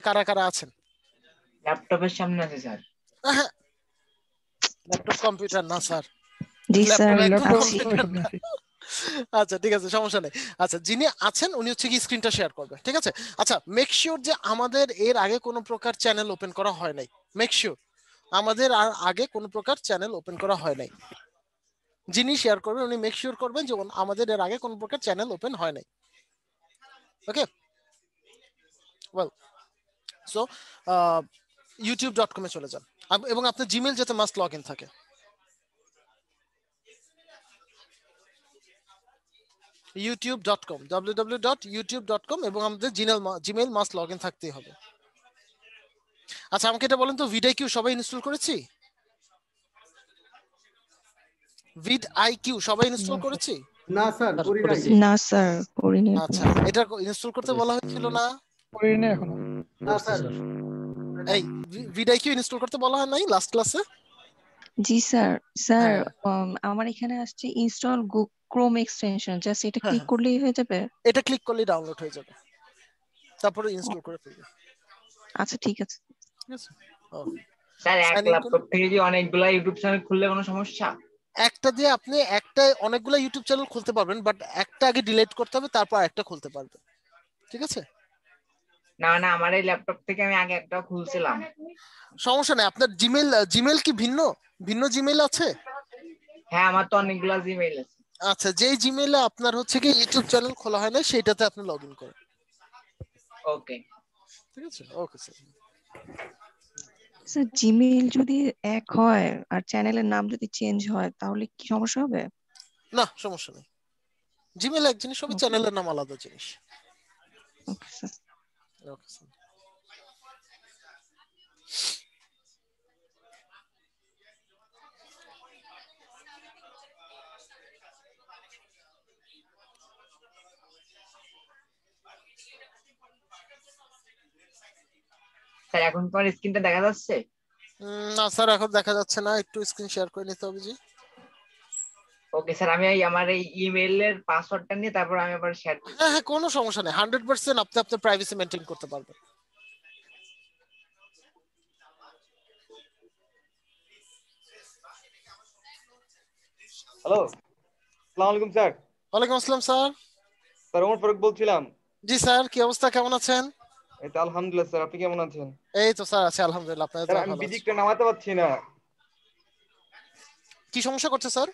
কারা কারা আছেন? ল্যাপটপের সামনে আছে স্যার। ল্যাপটপ কম্পিউটার না স্যার, জি স্যার ল্যাপটপ একদম আছি। কম্পিউটার না। আচ্ছা ঠিক আছে, সমস্যা নেই। আচ্ছা যিনি আছেন উনি হচ্ছে কি স্ক্রিনটা শেয়ার করবে, ঠিক আছে? আচ্ছা মেক শিওর যে আমাদের এর আগে কোনো প্রকার চ্যানেল ওপেন করা হয় নাই। মেক শিওর আমাদের আর আগে কোনো প্রকার চ্যানেল ওপেন করা হয় নাই। যিনি শেয়ার করবেন উনি মেক শিওর করবেন যে আমাদের এর আগে কোনো প্রকার চ্যানেল ওপেন হয় নাই। ওকে ওয়েল, সো youtube.com এ চলে যান এবং আপনার জিমেইল যাতে মাস্ট লগ ইন থাকে। youtube.com www.youtube.com এবং আমাদের জিমেইল মাস্ট লগ ইন থাকতেই হবে। আচ্ছা আমাকে এটা বলেন তো, vidIQ সবাই ইনস্টল করেছি? vidIQ সবাই ইনস্টল করেছি? না স্যার করি নাই। না স্যার করিনি। আচ্ছা এটা ইনস্টল করতে বলা হয়েছিল না? করিনি এখনো। না স্যার। এই vidIQ ইনস্টল করতে বলা হয় নাই লাস্ট ক্লাসে? জি স্যার। স্যার হ্যাঁ আমার এখানে আসছে ইনস্টল ক্রোম এক্সটেনশন, জাস্ট এটা হ্যাঁ ক্লিক করলেই হয়ে যাবে? এটা ক্লিক করলেই ডাউনলোড হয়ে যাবে, তারপরে ইনস্টল করে ফেলবে। আচ্ছা ঠিক আছে। ঠিক আছে। স্যার এক Sign in করুন। ল্যাপটপ থেকে কি অনেকগুলা ইউটিউব চ্যানেল খুললে কোনো সমস্যা? একটা দিয়ে আপনি একটা অনেকগুলো ইউটিউব চ্যানেল খুলতে পারবেন, বাট একটা আগে ডিলিট করতে হবে, তারপর একটা খুলতে পারবেন। ঠিক আছে? না না, আমার এই ল্যাপটপ থেকে আমি আগে একটা খুলছিলাম। সমস্যা নেই। আপনার জিমেইল কি ভিন্ন ভিন্ন জিমেইল আছে? হ্যাঁ আমার তো অনেকগুলা জিমেইল আছে। আচ্ছা যেই জিমেইলে আপনার হচ্ছে কি ইউটিউব চ্যানেল খোলা হয় না সেইটাতে আপনি লগ ইন করেন। ওকে ঠিক আছে, ওকে স্যার। স্যার জিমেইল যদি এক হয় আর চ্যানেলের নাম যদি চেঞ্জ হয় তাহলে কি সমস্যা হবে? না সমস্যা নেই, জিমেইল এক জিনিস হবে, চ্যানেলের নাম আলাদা জিনিস। Okay sir. Okay sir. Sir এখন তোমার স্ক্রিনটা দেখা যাচ্ছে? না স্যার এখন দেখা যাচ্ছে না, একটু স্ক্রিন শেয়ার করে নিতে হবে জি। ওকে স্যার, আমি আমার এই ইমেইলের পাসওয়ার্ডটা নিয়ে তারপর আমি আবার শেয়ার করব। হ্যাঁ হ্যাঁ কোনো সমস্যা নেই, 100% আপনি আপনার প্রাইভেসি মেনটেন করতে পারবেন। হ্যালো, আসসালামু আলাইকুম স্যার। ওয়ালাইকুম আসসালাম স্যার। স্যার ওমর ফারুক বলছিলাম। জি স্যার, কি অবস্থা, কেমন আছেন? এই তো আলহামদুলিল্লাহ স্যার, আপনি কেমন আছেন? এই তো স্যার আছে আলহামদুলিল্লাহ, আপনাদের স্যার দোয়ায় আমি ভালো আছি। বিজিকটা নামাতে পারছি না। কি সমস্যা করছে স্যার?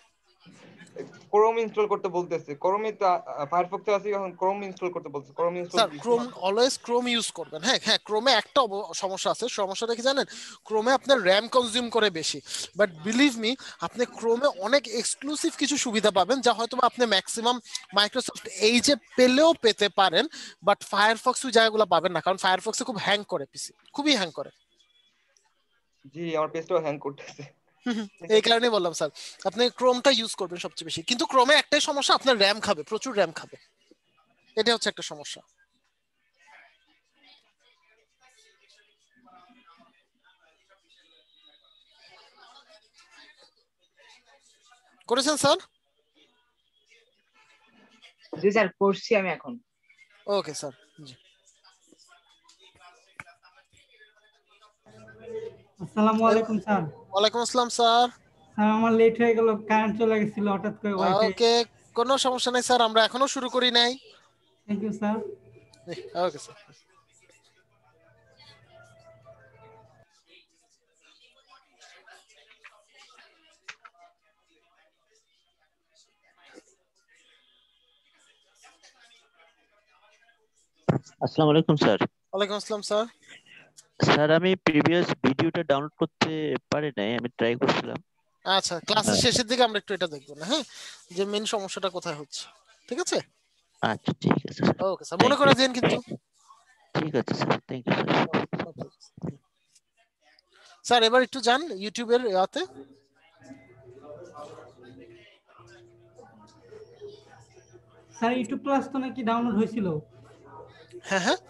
ক্রোম ইনস্টল করতে বলতেছে। ক্রোমে তো ফায়ারফক্সে আছি, এখন ক্রোম ইনস্টল করতে বলছে। Chrome install sir Chrome always Chrome use করবেন। হ্যাঁ হ্যাঁ ক্রোমে একটা সমস্যা আছে, সমস্যাটা কি জানেন? ক্রোমে আপনার র্যাম কনজিউম করে বেশি, বাট বিলিভ মি আপনি ক্রোমে অনেক এক্সক্লুসিভ কিছু সুবিধা পাবেন যা হয়তো আপনি ম্যাক্সিমাম মাইক্রোসফট এজে পেলেও পেতে পারেন, বাট ফায়ারফক্স ওই জায়গাগুলো পাবেন না, কারণ ফায়ারফক্সে খুব হ্যাং করে, পিসি খুবই হ্যাং করে। জি আমার পেজটাও হ্যাং করতেছে। এই কারণেই বললাম স্যার আপনি ক্রোমটা ইউজ করবেন সবচেয়ে বেশি, কিন্তু ক্রোমে একটাই সমস্যা, আপনার র্যাম খাবে, প্রচুর র্যাম খাবে, এটা হচ্ছে একটা সমস্যা। করেছেন স্যার? জি স্যার করছি আমি এখন। Okay sir. জি আসসালামু আলাইকুম স্যার। ওয়ালাইকুম আসসালাম স্যার। স্যার আমার লেট হয়ে গেল, কারেন্ট চলে গেছিল হঠাৎ করে ওয়াইফাই। ওকে কোনো সমস্যা নেই স্যার, আমরা এখনো শুরু করি নাই। Thank you sir. Okay sir. আসসালামু আলাইকুম স্যার। ওয়ালাইকুম আসসালাম স্যার। স্যার আমি প্রিভিয়াস ভিডিওটা ডাউনলোড করতে পারি নাই, আমি ট্রাই করছিলাম। আচ্ছা ক্লাসের শেষের দিকে আমরা একটু এটা দেখবো না, হ্যাঁ, যে মেন সমস্যাটা কোথায় হচ্ছে। ঠিক আছে? আচ্ছা ঠিক আছে স্যার। ওকে স্যার, মনে করে দিন কিন্তু। ঠিক আছে sir, thank you sir. Sir এবার একটু যান ইউটিউবের ইয়াতে। স্যার ইউটিউব ক্লাস তো নাকি ডাউনলোড হয়েছিল। হ্যাঁ হ্যাঁ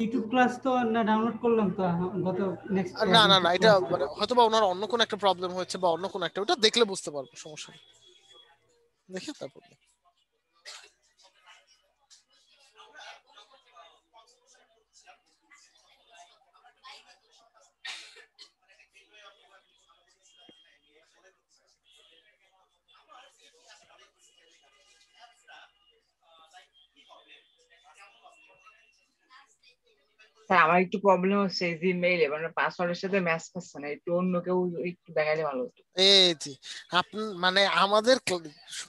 ইউটিউব ক্লাস তো না ডাউনলোড করলাম তো গত নেক্সট না না না, এটা মানে হয়তো বা ওনার অন্য কোনো একটা প্রবলেম হয়েছে বা অন্য কোনো একটা, ওটা দেখলে বুঝতে পারবো, সমস্যা নেই, দেখে তারপর। স্যার আমার একটু প্রবলেম হচ্ছে জিমেইলে, মানে পাসওয়ার্ডের সাথে ম্যাচ খাচ্ছে না, একটু অন্য কেউ একটু দেখাইলে ভালো হতো। এই জি, আপনি মানে আমাদের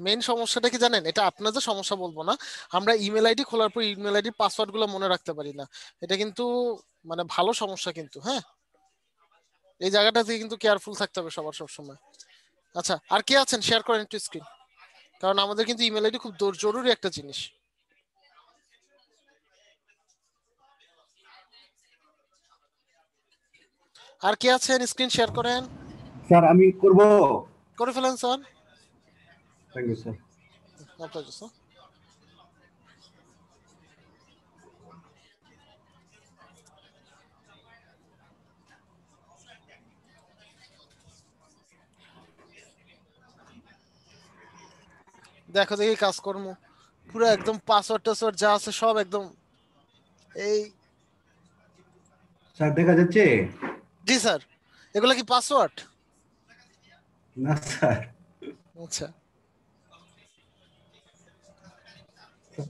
মেইন সমস্যাটা কি জানেন, এটা আপনাদের সমস্যা বলবো না, আমরা ইমেল আইডি খোলার পর ইমেল আইডি পাসওয়ার্ড গুলো মনে রাখতে পারি না। এটা কিন্তু মানে ভালো সমস্যা কিন্তু, হ্যাঁ এই জায়গাটা থেকে কিন্তু কেয়ারফুল থাকতে হবে সবার সবসময়। আচ্ছা, আর কে আছেন শেয়ার করেন একটু স্ক্রিন, কারণ আমাদের কিন্তু ইমেল আইডি খুব জরুরি একটা জিনিস। আর কে আছেন স্ক্রিন শেয়ার করেন? স্যার আমি করব। করে ফেলেন স্যার। Thank you sir. আপনার জন্য দেখো দেখি কাজকর্ম পুরো একদম পাসওয়ার্ড টাসওয়ার্ড যা আছে সব একদম এই। স্যার দেখা যাচ্ছে? জি স্যার, এগুলা কি পাসওয়ার্ড? না স্যার। আচ্ছা,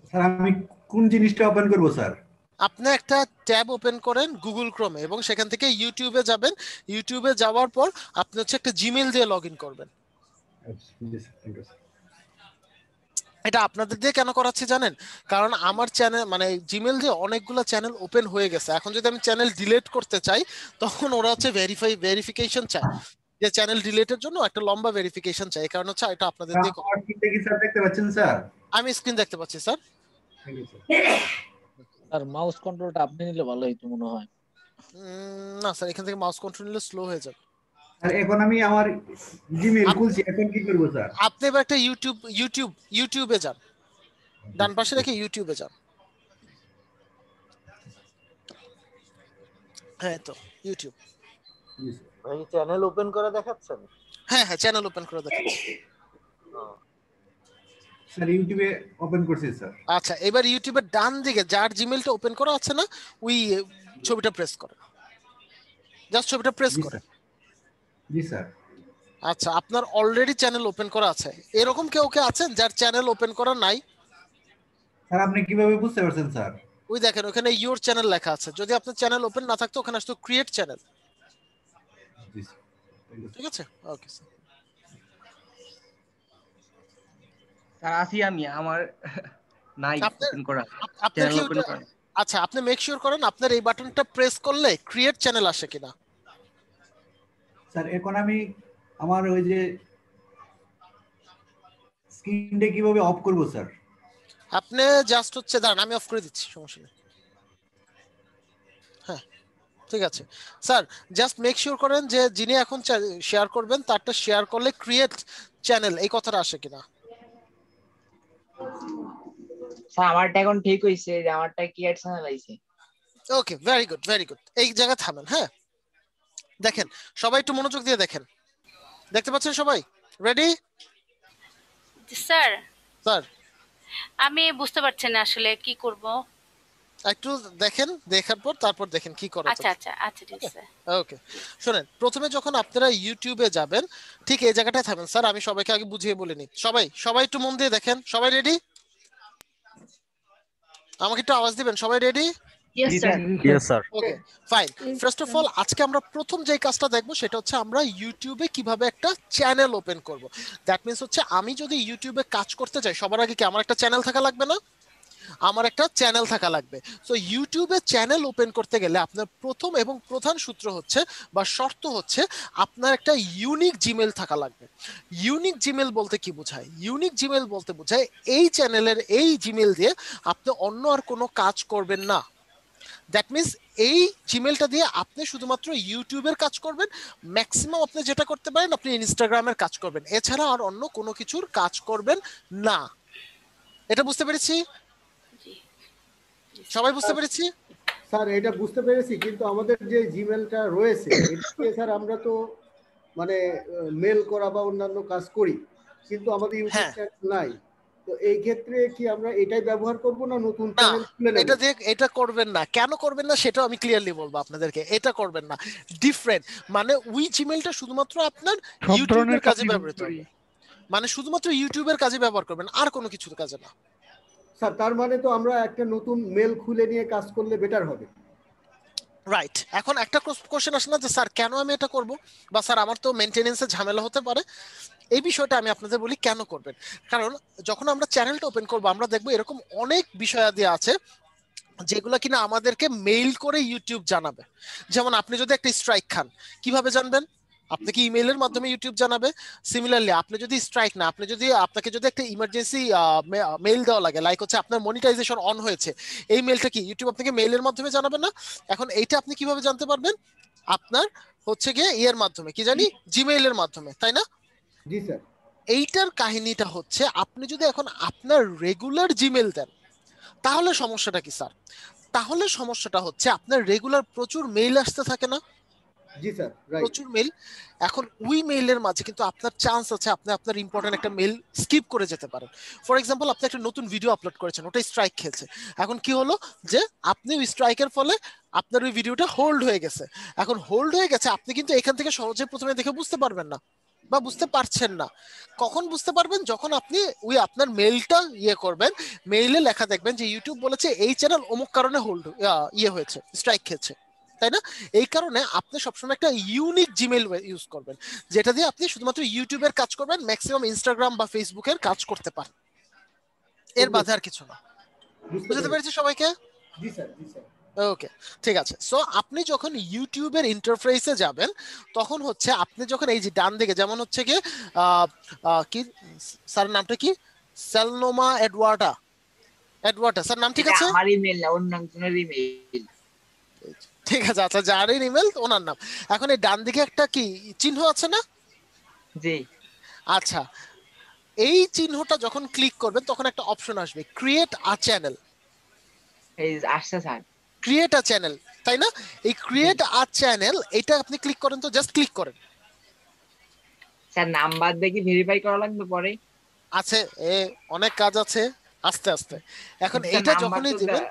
স্যার আমি কোন জিনিসটা ওপেন করব স্যার? আপনি একটা ট্যাব ওপেন করেন গুগল ক্রোমে এবং সেখান থেকে ইউটিউবে যাবেন। ইউটিউবে যাওয়ার পর আপনি হচ্ছে একটা জিমেইল দিয়ে লগ ইন করবেন। জি স্যার, থ্যাংক ইউ স্যার। এটা আপনাদের দিয়ে কেন করাচ্ছি জানেন, কারণ আমার চ্যানেল মানে জিমেল দিয়ে অনেকগুলো চ্যানেল ওপেন হয়ে গেছে। এখন যদি আমি চ্যানেল ডিলিট করতে চাই তখন ওরা হচ্ছে ভেরিফিকেশন চায়, যে চ্যানেল ডিলিটের জন্য একটা লম্বা ভেরিফিকেশন চাই। এই কারণে হচ্ছে এটা আপনাদের দিয়ে করা। আমার স্ক্রিনটা কি স্যার দেখতে পাচ্ছেন স্যার? আমি স্ক্রিন দেখতে পাচ্ছি স্যার। Thank you sir. আর মাউস কন্ট্রোলটা আপনি নিলে ভালো হইতো মনে হয়। না স্যার, এখান থেকে মাউস কন্ট্রোল নিলে স্লো হয়ে যাবে। আর এখন আমি আমার জিমেইল খুলছি, এখন কি করব স্যার? আপনি এবার একটা ইউটিউবে যান, ডান পাশে রেখে ইউটিউবে যান। হ্যাঁ তো ইউটিউব, জি স্যার। ভাই চ্যানেল ওপেন করে দেখাচ্ছেন? হ্যাঁ হ্যাঁ চ্যানেল ওপেন করে দেখাচ্ছি। স্যার ইউটিউবে ওপেন করছি স্যার। আচ্ছা, এবার ইউটিউবের ডান দিকে যার জিমেলটা ওপেন করা আছে না, ওই ছবিটা প্রেস করেন, জাস্ট ছবিটা প্রেস জি করেন। স্যার। জি স্যার। আচ্ছা, আপনার অলরেডি চ্যানেল ওপেন করা আছে। এরকম কেউ কে আছেন যার চ্যানেল ওপেন করা নাই? স্যার আপনি কিভাবে বুঝতে পারছেন স্যার? ওই দেখেন ওখানে ইওর চ্যানেল লেখা আছে। যদি আপনার চ্যানেল ওপেন না থাকতো ওখানে আসতো ক্রিয়েট চ্যানেল। জি স্যার, থ্যাংক ইউ ঠিক আছে, ওকে স্যার। স্যার আসি আমি, আমার নাই আপনার ওপেন করা, আপনার চ্যানেল কি ওপেন করা। আচ্ছা, আপনি মেক শিওর করেন আপনার এই বাটনটা প্রেস করলে ক্রিয়েট চ্যানেল আসে কিনা। স্যার এখন আমি আমার ওই যে স্ক্রিনটা কিভাবে অফ করব স্যার? আপনি জাস্ট হচ্ছে দাঁড়ান আমি অফ করে দিচ্ছি, সমস্যা নেই। হ্যাঁ ঠিক আছে স্যার, জাস্ট মেক শিওর করেন যে যিনি এখন শেয়ার করবেন তারটা শেয়ার করলে ক্রিয়েট চ্যানেল এই কথাটা আসে কিনা। স্যার আমারটা এখন ঠিক হইছে, যে আমারটা ক্রিয়েট চ্যানেল আইছে। ওকে, ভেরি গুড ভেরি গুড। এই জায়গায় থামেন। হ্যাঁ দেখেন, সবাই একটু মনোযোগ দিয়ে দেখেন, দেখতে পাচ্ছেন সবাই? রেডি? স্যার স্যার আমি বুঝতে পারছি না আসলে কি করব। একটু দেখেন, দেখার পর তারপর দেখেন কি করা আচ্ছা আচ্ছা আচ্ছা ঠিক আছে। ওকে শুনেন, প্রথমে যখন আপনারা ইউটিউবে যাবেন ঠিক এই জায়গাটায় থাকবেন। স্যার আমি সবাইকে আগে বুঝিয়ে বলিনি, সবাই সবাই একটু মন দিয়ে দেখেন। সবাই রেডি? আমাকে একটু আওয়াজ দিবেন। সবাই ready? Yes sir. Yes sir. Okay fine. First of all আজকে আমরা প্রথম যে কাজটা দেখবো সেটা হচ্ছে আমরা ইউটিউবে কিভাবে একটা চ্যানেল ওপেন করব। দ্যাট মিন্স হচ্ছে আমি যদি ইউটিউবে কাজ করতে চাই সবার আগে কি আমার একটা চ্যানেল থাকা লাগবে না? আমার একটা চ্যানেল থাকা লাগবে। সো ইউটিউবে চ্যানেল ওপেন করতে গেলে আপনার প্রথম এবং প্রধান সূত্র হচ্ছে বা শর্ত হচ্ছে আপনার একটা ইউনিক জিমেল থাকা লাগবে। ইউনিক জিমেল বলতে কি বোঝায়? ইউনিক জিমেল বলতে বোঝায় এই চ্যানেলের এই জিমেল দিয়ে আপনি অন্য আর কোনো কাজ করবেন না। দ্যাট মিনস এই জিমেলটা দিয়ে আপনি শুধুমাত্র ইউটিউবের কাজ করবেন। ম্যাক্সিমাম আপনি যেটা করতে পারেন আপনি ইনস্টাগ্রামের কাজ করবেন, এছাড়া আর অন্য কোনো কিছুর কাজ করবেন না। এটা বুঝতে পেরেছি? সবাই বুঝতে পেরেছি? স্যার এটা বুঝতে পেরেছি, কিন্তু আমাদের যে জিমেলটা রয়েছে এটাকে স্যার আমরা তো মানে মেল করা বা অন্যান্য কাজ করি, কিন্তু আমাদের ইউটিউব চ্যানেল নাই। তো এই ক্ষেত্রে কি আমরা এটাই ব্যবহার করব না নতুন চ্যানেল খুলে নেব? এটা দেখ, এটা করবেন না। কেন করবেন না সেটাও আমি ক্লিয়ারলি বলবো আপনাদেরকে। এটা করবেন না, ডিফারেন্ট। মানে ওই জিমেলটা শুধুমাত্র আপনার ইউটিউবের কাজে ব্যবহৃত হবে, মানে শুধুমাত্র ইউটিউবের কাজে ব্যবহার করবেন, আর কোনো কিছুর কাজে না। স্যার তার মানে তো আমরা একটা নতুন মেল খুলে নিয়ে কাজ করলে বেটার হবে। রাইট। এখন একটা কোশ্চেন আসে না যে স্যার কেন আমি এটা করব, বা স্যার আমার তো মেইনটেনেন্সে ঝামেলা হতে পারে। এই বিষয়টা আমি আপনাদের বলি কেন করবেন। কারণ যখন আমরা চ্যানেলটা ওপেন করব আমরা দেখবো এরকম অনেক বিষয়াদি আছে যেগুলো কিনা আমাদেরকে মেইল করে ইউটিউব জানাবে। যেমন আপনি যদি একটা স্ট্রাইক খান, কিভাবে জানবেন? আপনি কি ইমেইলের মাধ্যমে ইউটিউব জানাবে। সিমিলারলি আপনি যদি স্ট্রাইক না, আপনাকে যদি একটা ইমার্জেন্সি মেইল দেওয়া লাগে, লাইক হচ্ছে আপনার মনিটাইজেশন অন হয়েছে, এই মেইলটা কি ইউটিউব আপনাকে মেইলের মাধ্যমে জানাবে না? এখন এইটা আপনি কিভাবে জানতে পারবেন? আপনার হচ্ছে গিয়ে ইয়ের মাধ্যমে, কি জানি, জিমেইলের মাধ্যমে, তাই না? জি স্যার। এইটার কাহিনীটা হচ্ছে আপনি যদি এখন আপনার রেগুলার জিমেইল দেন তাহলে সমস্যাটা কি স্যার? তাহলে সমস্যাটা হচ্ছে আপনার রেগুলার প্রচুর মেইল আসতে থাকে না? জি স্যার, রাইট। প্রচুর মেইল। এখন ওই মেইলের মাঝে কিন্তু আপনার চান্স আছে আপনি আপনার ইম্পর্টেন্ট একটা মেইল স্কিপ করে যেতে পারেন। ফর এক্সাম্পল আপনি একটা নতুন ভিডিও আপলোড করেছেন, ওটা স্ট্রাইক খেলছে। এখন কি হলো যে আপনি ওই স্ট্রাইকের ফলে আপনার ওই ভিডিওটা হোল্ড হয়ে গেছে। এখন হোল্ড হয়ে গেছে, আপনি কিন্তু এখান থেকে সহজে প্রথমে দেখে বুঝতে পারবেন না বা বুঝতে পারছেন না। কখন বুঝতে পারবেন? যখন আপনি ওই আপনার মেইলটা ইয়ে করবেন, মেইলে লেখা দেখবেন যে ইউটিউব বলেছে এই চ্যানেল অমুক কারণে হোল্ড ইয়ে হয়েছে, স্ট্রাইক খেয়েছে, তাই না? এই কারণে আপনি সবসময় একটা ইউনিক জিমেইল ইউজ করবেন, যেটা দিয়ে আপনি শুধুমাত্র ইউটিউবের কাজ করবেন, ম্যাক্সিমাম ইনস্টাগ্রাম বা ফেসবুকের কাজ করতে পারেন। এর বাধা আর কিছু না। বুঝতে পেরেছি সবাইকে? জি স্যার, জি স্যার। ওকে, ঠিক আছে। সো আপনি যখন ইউটিউবের ইন্টারফেসে যাবেন তখন হচ্ছে আপনি যখন এই যে ডান দিকে যেমন হচ্ছে কি কি স্যার নামটা কি, সেলনোমা এডওয়ার্ডা, এডওয়ার্ডা স্যার নাম ঠিক আছে? আমার ইমেল না, অন্য একজনের ইমেল। ঠিক আছে, আচ্ছা যার ইমেল ওনার নাম। এখন এই ডান দিকে একটা কি চিহ্ন আছে না? জি। আচ্ছা, এই চিহ্নটা যখন ক্লিক করবেন তখন একটা অপশন আসবে, ক্রিয়েট আ চ্যানেল। এই আসছে স্যার, ক্রিয়েট আ চ্যানেল, তাই না? এই ক্রিয়েট আ চ্যানেল এটা আপনি ক্লিক করেন, তো জাস্ট ক্লিক করেন। স্যার নাম্বার দেখি ভেরিফাই করা লাগবে পরে? আছে, অনেক কাজ আছে, আস্তে আস্তে। এখন এইটা যখনই দিবেন,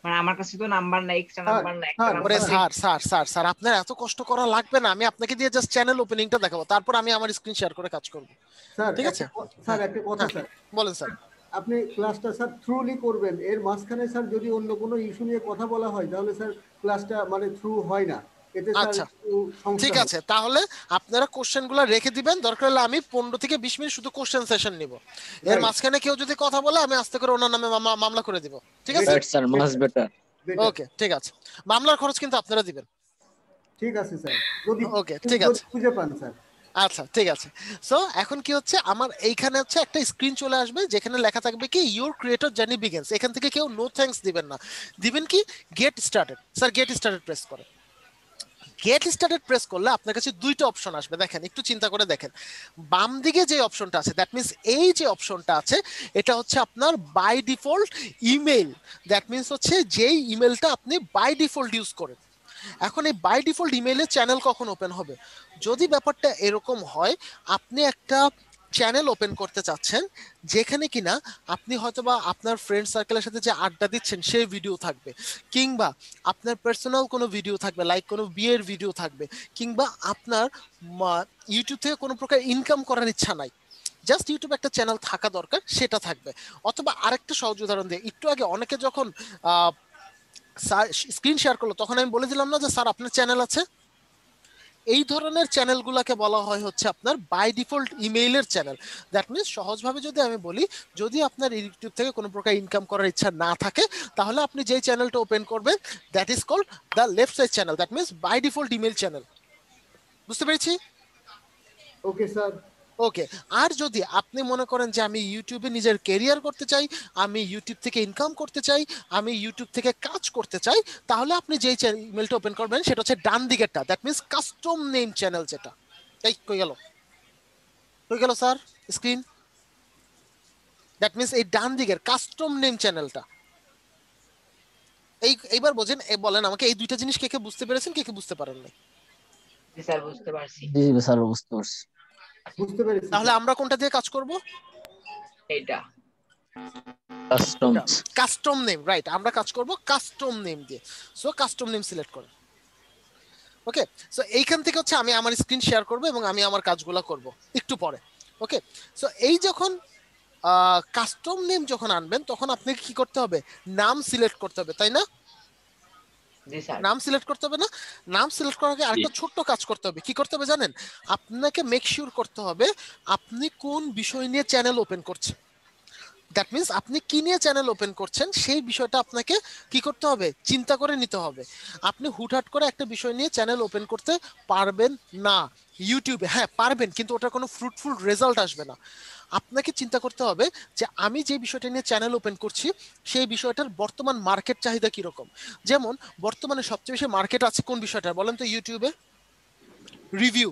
মানে আমার কাছে তো নাম্বার নাই, এক্সট্রা নাম্বার নাই, একটা ওরে নাম্বার। স্যার আপনার এত কষ্ট করা লাগবে না, আমি আপনাকে দিয়ে জাস্ট চ্যানেল ওপেনিংটা দেখাবো, তারপর আমি আমার স্ক্রিন শেয়ার করে কাজ করব। স্যার ঠিক আছে স্যার, একটা কথা স্যার। বলেন স্যার। আপনি ক্লাসটা স্যার থ্রুলি করবেন, এর মাঝখানে স্যার যদি অন্য কোনো ইস্যু নিয়ে কথা বলা হয় তাহলে স্যার ক্লাসটা মানে থ্রু হয় না, এতে স্যার আচ্ছা একটু সমস্যা ঠিক হয়। আছে, তাহলে আপনারা কোশ্চেনগুলো রেখে দিবেন, দরকার হলে আমি 15 থেকে 20 মিনিট শুধু কোশ্চেন সেশন নিব। এর মাঝখানে কেউ যদি কথা বলে আমি আস্তে করে ওনার নামে মামলা করে দিব। ঠিক আছে স্যার, মাস বেটার। ওকে ঠিক আছে, মামলার খরচ কিন্তু আপনারা দিবেন। ঠিক আছে স্যার, যদি ওকে ঠিক আছে, খুঁজে পান স্যার। আচ্ছা ঠিক আছে। সো এখন কি হচ্ছে, আমার এইখানে হচ্ছে একটা স্ক্রিন চলে আসবে যেখানে লেখা থাকবে কি ইউর ক্রিয়েটর জার্নি বিগিনস। এখান থেকে কেউ নো থ্যাঙ্কস দিবেন না, দিবেন কি get started. Sir get started press করেন। গেট স্টার্টেড প্রেস করলে আপনার কাছে দুইটা অপশন আসবে, দেখেন একটু চিন্তা করে দেখেন। বাম দিকে যে অপশনটা আছে, দ্যাট মিন্স এই যে অপশনটা আছে এটা হচ্ছে আপনার by default email. That means হচ্ছে যেই ইমেলটা আপনি বাই ডিফল্ট ইউজ করেন। এখন এই বাই ডিফল্ট ইমেইলে চ্যানেল কখন ওপেন হবে? যদি ব্যাপারটা এরকম হয় আপনি একটা চ্যানেল ওপেন করতে চাচ্ছেন যেখানে কিনা আপনি হয়তোবা আপনার ফ্রেন্ড সার্কেলের সাথে যে আড্ডা দিচ্ছেন সেই ভিডিও থাকবে, কিংবা আপনার পার্সোনাল কোনো ভিডিও থাকবে, লাইক কোনো বিয়ের ভিডিও থাকবে, কিংবা আপনার ইউটিউব থেকে কোনো প্রকার ইনকাম করার ইচ্ছা নাই, জাস্ট ইউটিউবে একটা চ্যানেল থাকা দরকার, সেটা থাকবে। অথবা আরেকটা সহজ উদাহরণ দিয়ে, একটু আগে অনেকে যখন স্ক্রিন শেয়ার করলো তখন আমি বলে দিলাম না যে স্যার আপনার চ্যানেল আছে। এই ধরনের চ্যানেলগুলোকে বলা হয় হচ্ছে আপনার বাই ডিফল্ট ইমেইলের চ্যানেল। দ্যাট মিনস সহজভাবে যদি আমি বলি, যদি আপনার ইউটিউব থেকে কোনো প্রকার ইনকাম করার ইচ্ছা না থাকে তাহলে আপনি যেই চ্যানেলটা ওপেন করবেন that is called the left side channel, that means by default email channel. বুঝতে পেরেছি? Okay sir. ওকে, আর যদি আপনি মনে করেন যে আমি ইউটিউবে নিজের ক্যারিয়ার করতে চাই, আমি ইউটিউব থেকে ইনকাম করতে চাই, আমি ইউটিউব থেকে কাজ করতে চাই, তাহলে আপনি যেই ইমেলটা ওপেন করবেন সেটা হচ্ছে ডান দিকেরটা, that means custom name channel. যেটা এই কই গেল স্যার স্ক্রিন, দ্যাট মিন্স এই ডান দিকের কাস্টম নেম চ্যানেলটা। এইবার বোঝেন, বলেন আমাকে এই দুইটা জিনিস কে কে বুঝতে পেরেছেন, কে কে বুঝতে পারেন না? জি স্যার বুঝতে পারছি। জি স্যার বুঝতে পারছি। বুঝতে পেরেছি। তাহলে আমরা কোনটা দিয়ে কাজ করব? এইটা কাস্টম নেম, রাইট, আমরা কাজ করব কাস্টম নেম দিয়ে। সো কাস্টম নেম সিলেক্ট করুন। ওকে, সো এইখান থেকে হচ্ছে আমি আমার স্ক্রিন শেয়ার করব এবং আমি আমার কাজগুলো করব একটু পরে। ওকে, সো এই যখন কাস্টম নেম যখন আনবেন তখন আপনাকে কি করতে হবে, নাম সিলেক্ট করতে হবে, তাই না? জি স্যার। নাম সিলেক্ট করতে হবে না? নাম সিলেক্ট করার আগে আরেকটা ছোট্ট কাজ করতে হবে। কি করতে হবে জানেন? আপনাকে মেক শিওর করতে হবে আপনি কোন বিষয় নিয়ে চ্যানেল ওপেন করছেন। দ্যাট মিন্স আপনি কি নিয়ে চ্যানেল ওপেন করছেন সেই বিষয়টা আপনাকে কি করতে হবে, চিন্তা করে নিতে হবে। আপনি হুটহাট করে একটা বিষয় নিয়ে চ্যানেল ওপেন করতে পারবেন না ইউটিউবে। হ্যাঁ পারবেন, কিন্তু ওটার কোনো ফ্রুটফুল রেজাল্ট আসবে না। আপনাকে চিন্তা করতে হবে যে আমি যে বিষয়টা নিয়ে চ্যানেল ওপেন করছি সেই বিষয়টার বর্তমান মার্কেট চাহিদা কিরকম। যেমন বর্তমানে সবচেয়ে বেশি মার্কেট আছে কোন বিষয়টা বলেন তো? ইউটিউবে রিভিউ,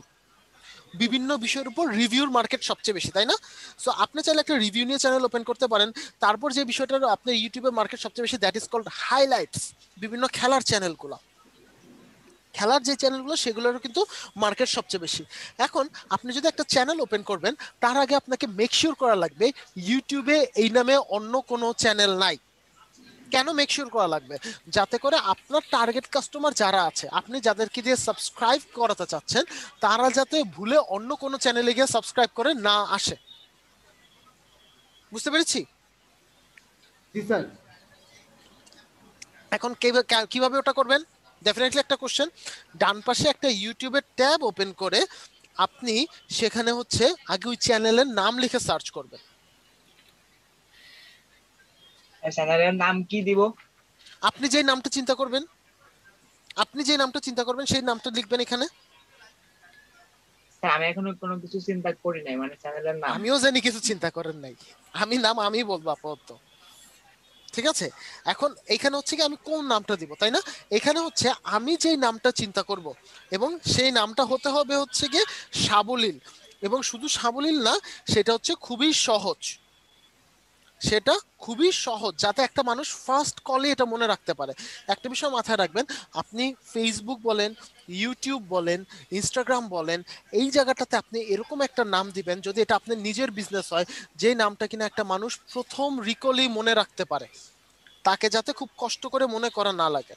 বিভিন্ন বিষয়ের উপর রিভিউর মার্কেট সবচেয়ে বেশি, তাই না? সো আপনি চাইলে একটা রিভিউ নিয়ে চ্যানেল ওপেন করতে পারেন। তারপর যে বিষয়টার আপনার ইউটিউবে মার্কেট সবচেয়ে বেশি, দ্যাট ইজ কল্ড হাইলাইটস। বিভিন্ন খেলার চ্যানেলগুলো, খেলার যে চ্যানেলগুলো সেগুলোরও কিন্তু মার্কেট সবচেয়ে বেশি। এখন আপনি যদি একটা চ্যানেল ওপেন করবেন তার আগে আপনাকে মেক শিওর করা লাগবে ইউটিউবে এই নামে অন্য কোনো চ্যানেল নাই। কেন মেক শিওর করা লাগবে? যাতে করে আপনার টার্গেট কাস্টমার যারা আছে, আপনি যাদেরকে দিয়ে সাবস্ক্রাইব করাতে চাচ্ছেন, তারা যাতে ভুলে অন্য কোনো চ্যানেলে গিয়ে সাবস্ক্রাইব করে না আসে। বুঝতে পেরেছি? জি স্যার। এখন কিভাবে ওটা করবেন? ডেফিনেটলি একটা কোশ্চেন। ডান পাশে একটা ইউটিউবের ট্যাব ওপেন করে আপনি সেখানে হচ্ছে আগে ওই চ্যানেলের নাম লিখে সার্চ করবেন। চ্যানেলের নাম কি দিব? আপনি যে নামটা চিন্তা করবেন, সেই নামটা লিখবেন এখানে। স্যার আমি এখনো কোনো কিছু চিন্তা করি নাই, মানে চ্যানেলের নাম। আমিও জানি কিছু চিন্তা করেন নাই, আমি বলবো আপাতত। ঠিক আছে, এখন এখানে হচ্ছে কি আমি কোন নামটা দিব, তাই না? এখানে হচ্ছে আমি যেই নামটা চিন্তা করব এবং সেই নামটা হতে হবে হচ্ছে গিয়ে সাবলীল, এবং শুধু সাবলীল না, সেটা হচ্ছে খুবই সহজ। যাতে একটা মানুষ ফার্স্ট কলে এটা মনে রাখতে পারে। একটা বিষয় মাথায় রাখবেন, আপনি ফেসবুক বলেন, ইউটিউব বলেন, ইনস্টাগ্রাম বলেন, এই জায়গাটাতে আপনি এরকম একটা নাম দিবেন, যদি এটা আপনার নিজের বিজনেস হয়, যে নামটা কিনা একটা মানুষ প্রথম রিকলেই মনে রাখতে পারে, তাকে যাতে খুব কষ্ট করে মনে করা না লাগে।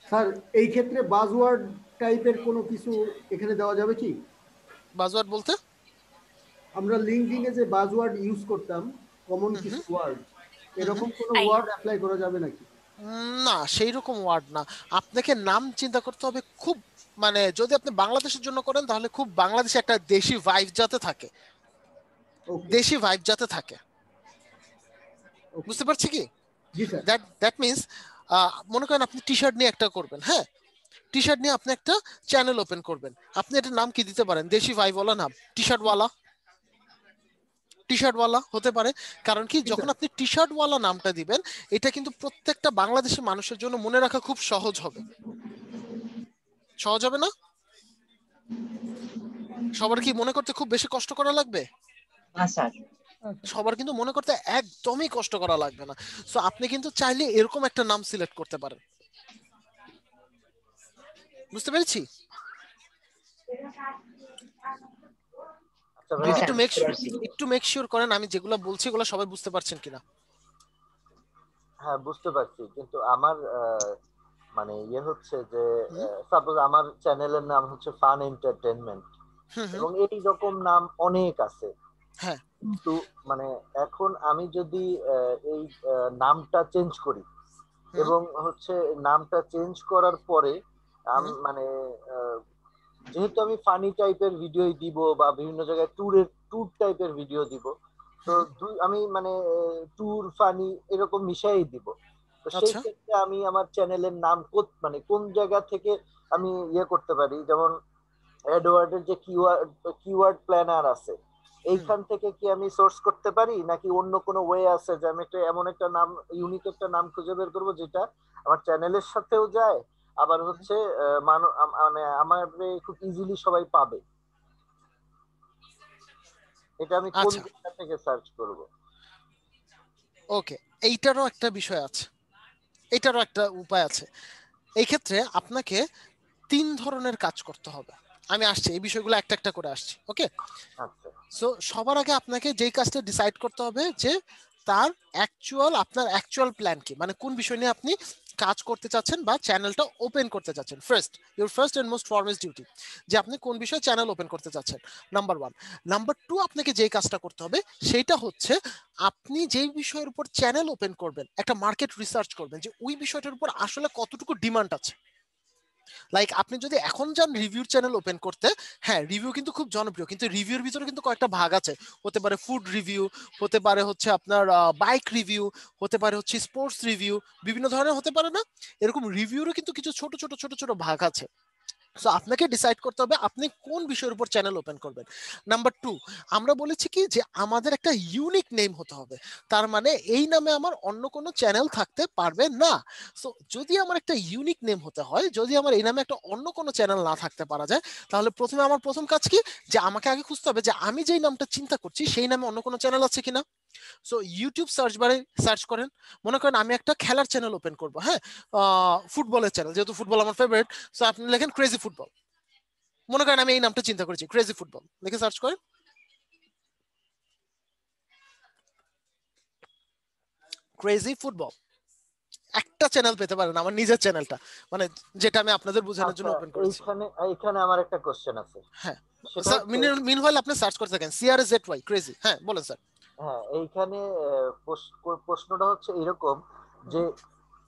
স্যার এই ক্ষেত্রে বাজওয়ার্ড টাইপের কোনো কিছু এখানে দেওয়া যাবে কি? বাজওয়ার্ড বলতে আমরা লিঙ্কডিনে যে বাজওয়ার্ড ইউজ করতাম, কমন কিছু ওয়ার্ড, এরকম কোনো ওয়ার্ড অ্যাপ্লাই করা যাবে নাকি? না, সেই রকম ওয়ার্ড না। আপনাকে নাম চিন্তা করতে হবে খুব, মানে যদি আপনি বাংলাদেশের জন্য করেন তাহলে খুব বাংলাদেশে একটা দেশি ভাইব যাতে থাকে, বুঝতে পারছি কি? দ্যাট মিন্স মনে করেন আপনি টি শার্ট নিয়ে একটা করবেন, হ্যাঁ, টি শার্ট নিয়ে আপনি একটা চ্যানেল ওপেন করবেন, আপনি এটার নাম কি দিতে পারেন? দেশি ভাইবওয়ালা নাম, টি শার্টওয়ালা হতে পারে। কারণ কি, যখন আপনি টি শার্টওয়ালা নামটা দিবেন, এটা কিন্তু প্রত্যেকটা বাংলাদেশি মানুষের জন্য মনে রাখা খুব সহজ হবে না? সবার কি মনে করতে খুব বেশি কষ্ট করা লাগবে? সবার কিন্তু মনে করতে একদমই কষ্ট করা লাগবে না। সো আপনি কিন্তু চাইলে এরকম একটা নাম সিলেক্ট করতে পারেন। বুঝতে পেরেছি? একটু মেক শিওর করেন আমি যেগুলো বলছি এগুলো সবাই বুঝতে পারছেন কিনা। হ্যাঁ বুঝতে পারছি, কিন্তু আমার মানে ইয়ে হচ্ছে যে সাপোজ আমার চ্যানেলের নাম হচ্ছে ফান এন্টারটেইনমেন্ট, এবং এই রকম নাম অনেক আছে। হ্যাঁ, কিন্তু মানে এখন আমি যদি এই নামটা চেঞ্জ করি, এবং হচ্ছে নামটা চেঞ্জ করার পরে আমি মানে যেহেতু আমি ফানি টাইপের ভিডিও দিব বা বিভিন্ন জায়গায় ট্যুর টাইপের ভিডিও দিব, তো আমি মানে ট্যুর ফানি এরকম মিশাই দিব। তো সেই ক্ষেত্রে আমি আমার চ্যানেলের নাম মানে কোন জায়গা থেকে আমি ইয়ে করতে পারি, যেমন অ্যাডওয়ার্ডের যে কিওয়ার্ড প্ল্যানার আছে, এইখান থেকে কি আমি সোর্স করতে পারি, নাকি অন্য কোনো ওয়ে আছে যে আমি একটা এমন একটা নাম, ইউনিক একটা নাম খুঁজে বের করবো যেটা আমার চ্যানেলের সাথেও যায়, আবার হচ্ছে মানে আমার খুব ইজিলি সবাই পাবে? এটা আমি কোন জায়গা থেকে সার্চ করব? ওকে, এইটারও একটা বিষয় আছে, এইটারও একটা উপায় আছে। এই ক্ষেত্রে আপনাকে 3 ধরনের কাজ করতে হবে। আমি আসছি, এই বিষয়গুলো একটা একটা করে আসছি। ওকে, সো সবার আগে আপনাকে যেই কাজটা ডিসাইড করতে হবে যে আপনার অ্যাকচুয়াল প্ল্যান কি, মানে কোন বিষয় নিয়ে আপনি কাজ করতে চাচ্ছেন বা চ্যানেলটা ওপেন করতে চাচ্ছেন, your first and most foremost duty যে আপনি কোন বিষয়ে চ্যানেল ওপেন করতে চাচ্ছেন, নাম্বার 1। নাম্বার 2, আপনাকে যেই কাজটা করতে হবে সেটা হচ্ছে আপনি যেই বিষয়ের উপর চ্যানেল ওপেন করবেন একটা মার্কেট রিসার্চ করবেন যে ওই বিষয়টার উপর আসলে কতটুকু ডিমান্ড আছে। লাইক আপনি যদি এখন যান রিভিউর চ্যানেল ওপেন করতে, হ্যাঁ রিভিউ কিন্তু খুব জনপ্রিয়, কিন্তু রিভিউর ভিতরে কিন্তু কয়েকটা ভাগ আছে, হতে পারে ফুড রিভিউ, হতে পারে হচ্ছে আপনার বাইক রিভিউ, হতে পারে হচ্ছে স্পোর্টস রিভিউ, বিভিন্ন ধরনের হতে পারে না, এরকম রিভিউরও কিন্তু কিছু ছোট ছোট ছোট ছোট ভাগ আছে। সো আপনাকে ডিসাইড করতে হবে আপনি কোন বিষয়ের উপর চ্যানেল ওপেন করবেন। নাম্বার 2, আমরা বলেছি কি যে আমাদের একটা ইউনিক নেম হতে হবে, তার মানে এই নামে আমার অন্য কোনো চ্যানেল থাকতে পারবে না। সো যদি আমার একটা ইউনিক নেম হতে হয়, যদি আমার এই নামে একটা অন্য কোনো চ্যানেল না থাকতে পারা যায়, তাহলে প্রথমে আমার প্রথম কাজ কি যে আমাকে আগে খুঁজতে হবে যে আমি যেই নামটা চিন্তা করছি সেই নামে অন্য কোনো চ্যানেল আছে কিনা। সো ইউটিউব সার্চ বারে সার্চ করেন, মনে করেন আমি একটা খেলার চ্যানেল ওপেন করবো, হ্যাঁ ফুটবলের চ্যানেল, যেহেতু ফুটবল আমার ফেভারিট, সো আপনি লেখেন ক্রেজি ফুটবল, মনে করেন আমি এই নামটা চিন্তা করেছি ক্রেজি ফুটবল, লিখে সার্চ করেন, ক্রেজি ফুটবল, একটা চ্যানেল পেতে পারেন আমার নিজের চ্যানেলটা, মানে যেটা আমি আপনাদের বোঝানোর জন্য ওপেন করেছি। এইখানে আমার একটা কোশ্চেন আছে। হ্যাঁ স্যার, মিনওয়াইল আপনি সার্চ করতে থাকেন CRZY ক্রেজি। হ্যাঁ বলেন স্যার। হ্যাঁ এইখানে প্রশ্নটা হচ্ছে এরকম যে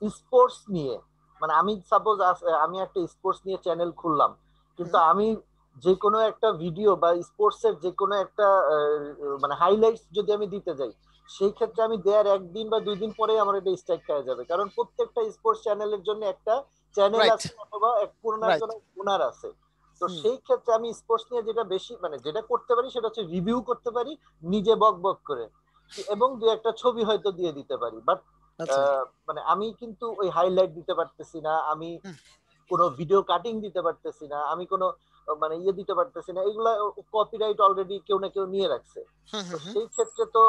স্পোর্টস নিয়ে, মানে আমি সাপোজ আমি একটা স্পোর্টস নিয়ে চ্যানেল খুললাম, কিন্তু আমি যে কোনো একটা ভিডিও বা স্পোর্টস এর যে কোনো একটা মানে হাইলাইটস যদি আমি দিতে যাই, সেই ক্ষেত্রে আমি দেয়ার 1 দিন বা 2 দিন পরে আমার এটা স্ট্রাইক খেয়ে যাবে, কারণ প্রত্যেকটা স্পোর্টস চ্যানেলের জন্য একটা চ্যানেল আছে অথবা কোনো একজন ওনার আছে। তো সেই ক্ষেত্রে আমি স্পোর্টস নিয়ে যেটা বেশি মানে যেটা করতে পারি সেটা হচ্ছে রিভিউ করতে পারি নিজে বক বক করে, এবং দু একটা ছবি হয়তো দিয়ে দিতে পারি, বাট মানে আমি কিন্তু ওই হাইলাইট দিতে পারতেছি না, আমি কোনো ভিডিও কাটিং দিতে পারতেছি না, আমি কোনো মানে ইয়ে দিতে পারতেছি না, এগুলা কপিরাইট অলরেডি কেউ না কেউ নিয়ে রাখছে। সেই ক্ষেত্রে তো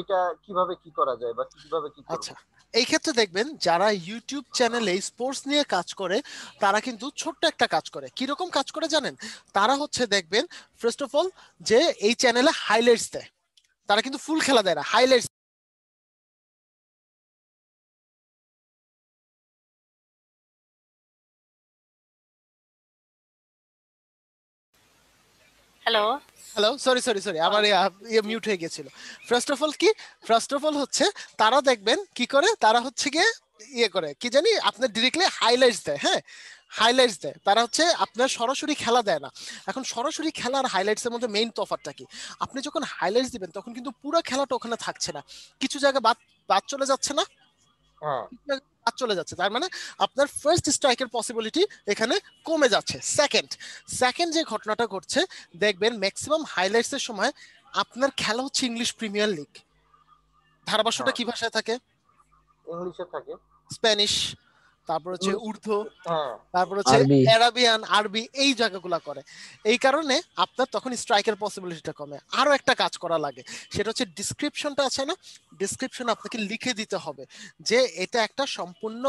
এটা কিভাবে কি করা যায় বা কিভাবে কি করব? আচ্ছা, এই ক্ষেত্রে দেখবেন যারা ইউটিউব চ্যানেলে স্পোর্টস নিয়ে কাজ করে তারা কিন্তু ছোট্ট একটা কাজ করে। কিরকম কাজ করে জানেন? তারা হচ্ছে দেখবেন ফার্স্ট অফ অল যে এই চ্যানেলে হাইলাইটস দেয়, তারা কিন্তু ফুল খেলা দেয় না, হাইলাইটস। হ্যালো সরি আমার মিউট হয়ে গেছিল। ফার্স্ট অফ অল হচ্ছে তারা দেখবেন কি করে, তারা হচ্ছে গিয়ে ইয়ে করে কি জানি আপনার ডিরেক্টলি হাইলাইটস দেয়। হ্যাঁ হাইলাইটস দেয়, তারা হচ্ছে আপনার সরাসরি খেলা দেয় না। এখন সরাসরি খেলা আর হাইলাইটস এর মধ্যে মেইন তফাৎটা কি? আপনি যখন হাইলাইটস দিবেন তখন কিন্তু পুরো খেলাটা ওখানে থাকছে না, কিছু জায়গা বাদ চলে যাচ্ছে না, চলে যাচ্ছে, তার মানে আপনার ফার্স্ট স্ট্রাইকের পসিবিলিটি এখানে কমে যাচ্ছে। সেকেন্ড যে ঘটনাটা ঘটছে দেখবেন ম্যাক্সিমাম হাইলাইটস এর সময় আপনার খেলা হচ্ছে ইংলিশ প্রিমিয়ার লিগ, ধারাভাষ্যটা কি ভাষায় থাকে? ইংলিশে থাকে, স্প্যানিশ, তারপর হচ্ছে উর্দু, তারপর হচ্ছে আরাবিয়ান, আরবি, এই জায়গাগুলা করে। এই কারণে আপনার তখন স্ট্রাইকের পসিবিলিটিটা কমে। আরো একটা কাজ করা লাগে, সেটা হচ্ছে ডিসক্রিপশনটা আছে না, ডিসক্রিপশন আপনাকে লিখে দিতে হবে যে এটা একটা সম্পূর্ণ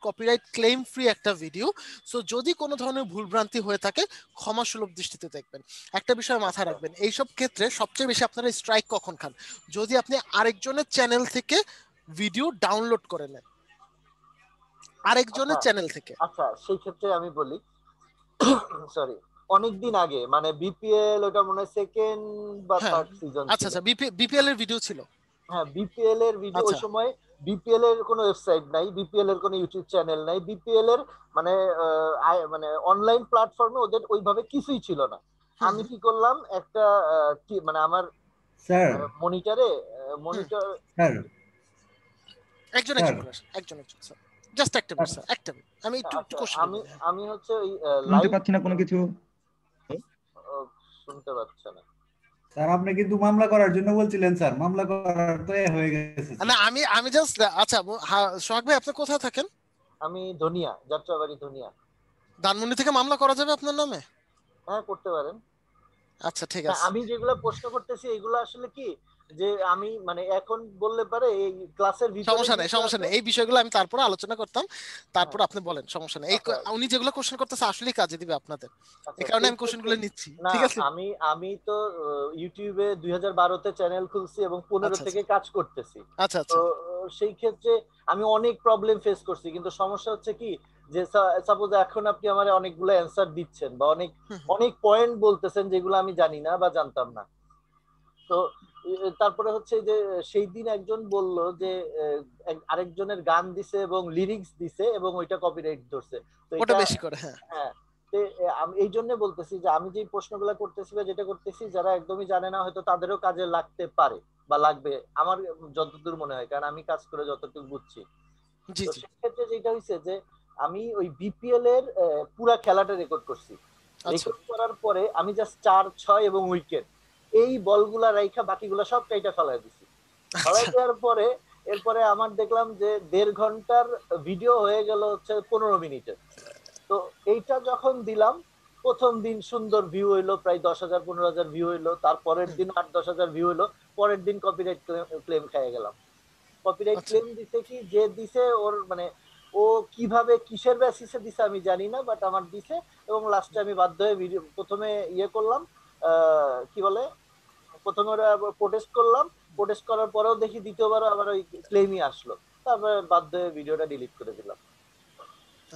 কপিরাইট ক্লেম ফ্রি একটা ভিডিও। সো যদি কোনো ধরনের ভুলভ্রান্তি হয়ে থাকে ক্ষমাসুলভ দৃষ্টিতে দেখবেন। একটা বিষয় মাথায় রাখবেন, এইসব ক্ষেত্রে সবচেয়ে বেশি আপনারা স্ট্রাইক কখন খান? যদি আপনি আরেকজনের চ্যানেল থেকে ভিডিও ডাউনলোড করে নেন, আরেকজনের চ্যানেল থেকে। আচ্ছা সেই ক্ষেত্রে আমি বলি সরি, অনেকদিন আগে মানে বিপিএল, ওটা মনে হয় সেকেন্ড বা থার্ড সিজন। আচ্ছা বিপিএল এর ভিডিও ছিল। হ্যাঁ বিপিএল এর ভিডিও, ওই সময় বিপিএল এর কোনো ওয়েবসাইট নাই, বিপিএল এর কোনো ইউটিউব চ্যানেল নাই, বিপিএল এর মানে মানে অনলাইন প্ল্যাটফর্মে ওদের ওইভাবে কিছুই ছিল না। আমি কি করলাম, একটা মানে আমার মনিটর স্যার একজন স্যার জাস্ট একটা মিনিট স্যার, একটা মিনিট আমি একটু কোশ্চেন আমি হচ্ছে ওই শুনতে পাচ্ছি না কোনো কিছু, শুনতে পাচ্ছ না স্যার? আপনি কিন্তু মামলা করার জন্য বলছিলেন স্যার, মামলা করার তো হয়ে গেছে। না আমি জাস্ট আচ্ছা সোহাগ ভাই আপনি কোথায় থাকেন? আমি ধনিয়া, যাত্রাবাড়ি ধনিয়া। ধানমন্ডি থেকে মামলা করা যাবে আপনার নামে? হ্যাঁ করতে পারেন। আচ্ছা ঠিক আছে। আমি যেগুলো প্রশ্ন করতেছি এগুলো আসলে কি যে আমি মানে এখন বললে পারে এই ক্লাসের ভিতরে সমস্যা নেই এই বিষয়গুলো আমি তারপরে আলোচনা করতাম, তারপর আপনি বলেন, সমস্যা নেই। এই উনি যেগুলো কোশ্চেন করতেছে আসলেই কাজে দিবে আপনাদের, এই কারণে আমি কোশ্চেনগুলো নিচ্ছি। ঠিক আছে, আমি তো ইউটিউবে 2012 তে চ্যানেল খুলছি এবং 15 থেকে কাজ করতেছি। আচ্ছা তো সেই ক্ষেত্রে আমি অনেক প্রবলেম ফেস করছি, কিন্তু সমস্যা হচ্ছে কি যে সাপোজ এখন আপনি আমার অনেকগুলো অ্যান্সার দিচ্ছেন বা অনেক অনেক পয়েন্ট বলতেছেন যেগুলো আমি জানি না বা জানতাম না। তো তারপরে হচ্ছে যে সেই দিন একজন বলল যে আরেকজনের গান দিছে এবং লিরিক্স দিছে এবং ওইটা কপিরাইট ধরছে। তো ওটা এটা বেশি করে, হ্যাঁ হ্যাঁ, আমি এই জন্য বলতেছি যে আমি যে প্রশ্নগুলো করতেছি বা যেটা করতেছি যারা একদমই জানে না হয়তো তাদেরও কাজে লাগতে পারে বা লাগবে, আমার যতদূর মনে হয়, কারণ আমি কাজ করে যতটুকু বুঝছি। জি তো জি সেক্ষেত্রে যেটা হয়েছে যে আমি ওই বিপিএল এর পুরা খেলাটা রেকর্ড করছি। আচ্ছা রেকর্ড করার পরে আমি জাস্ট 4, 6 এবং উইকেট এই বলগুলা রাইখা বাকিগুলা সব কাইটা ফেলাই দিছি। ফেলাই দেওয়ার পরে এরপরে আমার দেখলাম যে 1.5 ঘন্টার ভিডিও হয়ে গেল হচ্ছে 15 মিনিটের। তো এইটা যখন দিলাম, প্রথম দিন সুন্দর ভিউ হইলো, প্রায় 10,000 15,000 ভিউ হইলো, তারপরের দিন 8-10,000 ভিউ হইলো, পরের দিন কপিরাইট ক্লেম খেয়ে গেলাম। কপিরাইট ক্লেম দিছে কি যে দিছে ওর মানে ও কিভাবে কিসের বেসিসে দিছে আমি জানি না, বাট আমার দিছে এবং লাস্টে আমি বাধ্য হয়ে ভিডিও প্রথমে ইয়ে করলাম, কি বলে, প্রথমে ওরা প্রোটেস্ট করলাম, প্রোটেস্ট করার পরেও দেখি দ্বিতীয়বার আবার ওই ক্লেমই আসলো, তারপরে বাধ্য হয়ে ভিডিওটা ডিলিট করে দিলাম।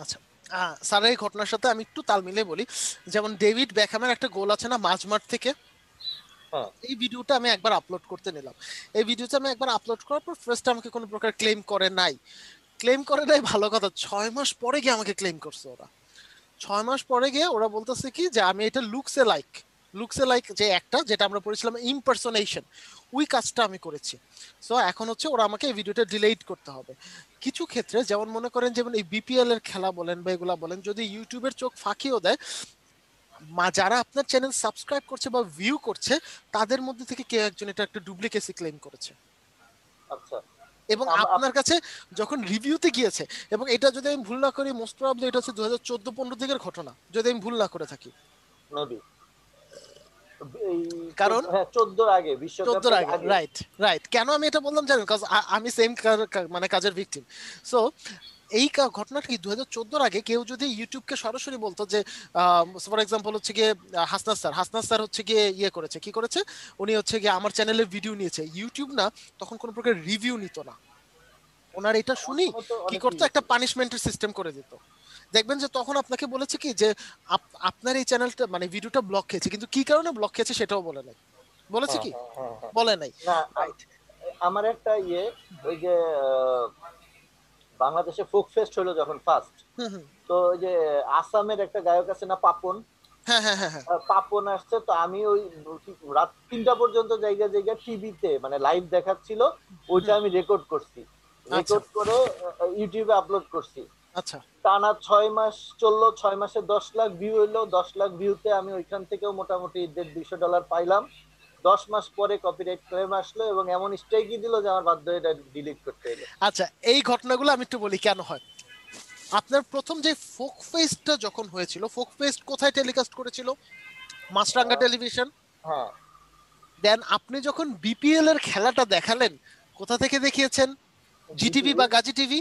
আচ্ছা স্যার এই ঘটনার সাথে আমি একটু তাল মিলিয়ে বলি, যেমন ডেভিড বেকহ্যামের একটা গোল আছে না মাঝমাঠ থেকে, এই ভিডিওটা আমি একবার আপলোড করতে নিলাম। এই ভিডিওটা আমি একবার আপলোড করার পর ফার্স্ট আমাকে কোনো প্রকার ক্লেম করে নাই ভালো কথা, 6 মাস পরে গিয়ে আমাকে ক্লেম করছে ওরা। 6 মাস পরে গিয়ে ওরা বলতেছে কি যে আমি এটা লুকসে লাইক যে একটা যেটা আমরা পড়েছিলাম ইমপারসোনেশন, ওই কাজটা আমি করেছি। সো এখন হচ্ছে ওরা আমাকে এই ভিডিওটা ডিলিট করতে হবে। কিছু ক্ষেত্রে যেমন মনে করেন যেমন এই বিপিএল এর খেলা বলেন বা এগুলা বলেন, যদি ইউটিউবের চোখ ফাঁকিও দেয়, যারা আপনার চ্যানেল সাবস্ক্রাইব করছে বা ভিউ করছে তাদের মধ্যে থেকে কেউ একজন এটা একটা ডুপ্লিকেসি ক্লেম করেছে। আচ্ছা, এবং আপনার কাছে যখন রিভিউতে গিয়েছে, এবং এটা যদি আমি ভুল না করি মোস্ট প্রবাবলি এটা হচ্ছে 2014-15 দিকের ঘটনা যদি আমি ভুল না করে থাকি, মেবি কারণ 14 আগে বিশ্বকাপের আগে, রাইট। কেন আমি এটা বললাম জানেন, কারণ আমি সেম মানে কাজের ভিকটিম। সো এই ঘটনাটা কি 2014 আগে কেউ যদি ইউটিউবকে সরাসরি বলতো যে ফর এক্সাম্পল হচ্ছে গিয়ে হাসনাত স্যার হচ্ছে গিয়ে ইয়ে করেছে, কি করেছে, উনি হচ্ছে গিয়ে আমার চ্যানেলের ভিডিও নিয়েছে, ইউটিউব না তখন কোনো প্রকার রিভিউ নিত না, ওনার এটা শুনি কি করতো, একটা পানিশমেন্টের সিস্টেম করে দিত। দেখবেন যে তখন আপনাকে বলেছে কি যে আপনার এই চ্যানেলটা মানে ভিডিওটা ব্লক খেয়েছে, কিন্তু কি কারণে ব্লক খেয়েছে সেটাও বলে নাই, বলেছে কি বলে নাই। না আমার একটা ওই যে বাংলাদেশে ফোক ফেস্ট হলো যখন ফার্স্ট, তো ওই যে আসামের একটা গায়ক আছে না পাপন, পাপন আসছে, তো আমি ওই রাত 3টা পর্যন্ত জায়গা টিভিতে মানে লাইভ দেখাচ্ছিল, ওইটা আমি রেকর্ড করছি, রেকর্ড করে ইউটিউবে আপলোড করছি। আচ্ছা, টানা 6 মাস চললো, 6 মাসে 10 লাখ ভিউ হইলো, 10 লাখ ভিউতে আমি ওইখান থেকেও মোটামুটি $150 পাইলাম। 10 মাস পরে কপিরাইট ক্লেম আসলো এবং এমন স্ট্রাইকই দিল যে আমার বাধ্য হয়ে এটা ডিলিট করতে হলো। আচ্ছা, এই ঘটনাগুলো আমি একটু বলি কেন হয়। আপনার প্রথম যে ফোক ফেস্টটা যখন হয়েছিল, ফোক ফেস্ট কোথায় টেলিকাস্ট করেছিল? মাছরাঙ্গা টেলিভিশন। হ্যাঁ। দেন আপনি যখন বিপিএল এর খেলাটা দেখালেন, কোথা থেকে দেখিয়েছেন? জিটিভি বা গাজী টিভি।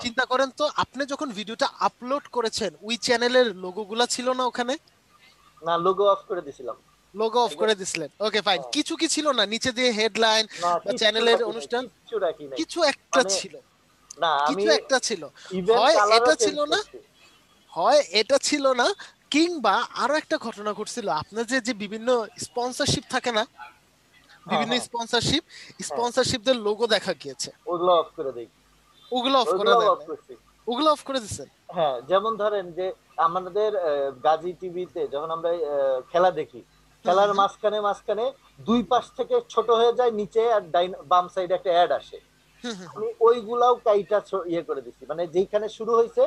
চিন্তা করেন তো, আপনি যখন ভিডিওটা আপলোড করেছেন ওই চ্যানেলের লোগোগুলা ছিল না ওখানে? না, লোগো অফ করে দিয়েছিলাম। লোগো অফ করে দিছিলেন, ওকে ফাইন। কিছু কি ছিল না নিচে দিয়ে হেডলাইন বা চ্যানেলের অনুষ্ঠান? কিছু একটা ছিল, না কিছু একটা ছিল, হয় এটা ছিল না, হয় এটা ছিল না, কিংবা আরো একটা ঘটনা ঘটছিল। আপনার যে বিভিন্ন স্পন্সরশিপ থাকে না, বিভিন্ন স্পন্সরশিপদের লোগো দেখা গিয়েছে, ওগুলো অফ করে দেই। ওগুলো অফ করে দেন? ওগুলো অফ করে দিয়েছেন? হ্যাঁ, যেমন ধরেন যে আমাদের গাজী টিভিতে যখন আমরা খেলা দেখি, খেলার মাঝখানে দুই পাশ থেকে ছোট হয়ে যায় নিচে, আর বাম সাইডে একটা অ্যাড আসে, আমি ওইগুলাও কাইটা ইয়ে করে দিছি, মানে যেখানে শুরু হয়েছে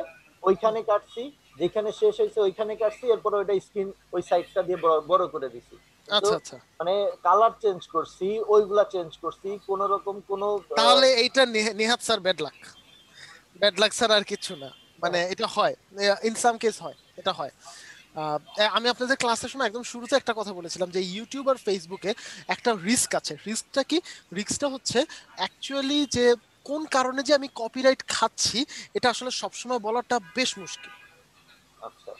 ওইখানে কাটছি, যেখানে শেষ হয়েছে ওইখানে কাটছি, এরপর ওইটা স্ক্রিন ওই সাইডটা দিয়ে বড় করে দিছি। আচ্ছা, মানে কালার চেঞ্জ করছি, ওইগুলা চেঞ্জ করছি, কোন রকম কোনো। তাহলে এইটা নিহাত স্যার ব্যাড লাক স্যার, আর কিছু না। মানে এটা হয়, ইন সাম কেস হয়, এটা হয়। আমি আপনাদের ক্লাসের সময় একদম শুরুতে একটা কথা বলেছিলাম যে ইউটিউব আর ফেসবুকে একটা রিস্ক আছে। রিস্কটা কি? রিস্কটা হচ্ছে অ্যাকচুয়ালি যে কোন কারণে যে আমি কপিরাইট খাচ্ছি এটা আসলে সবসময় বলাটা বেশ মুশকিল। আচ্ছা,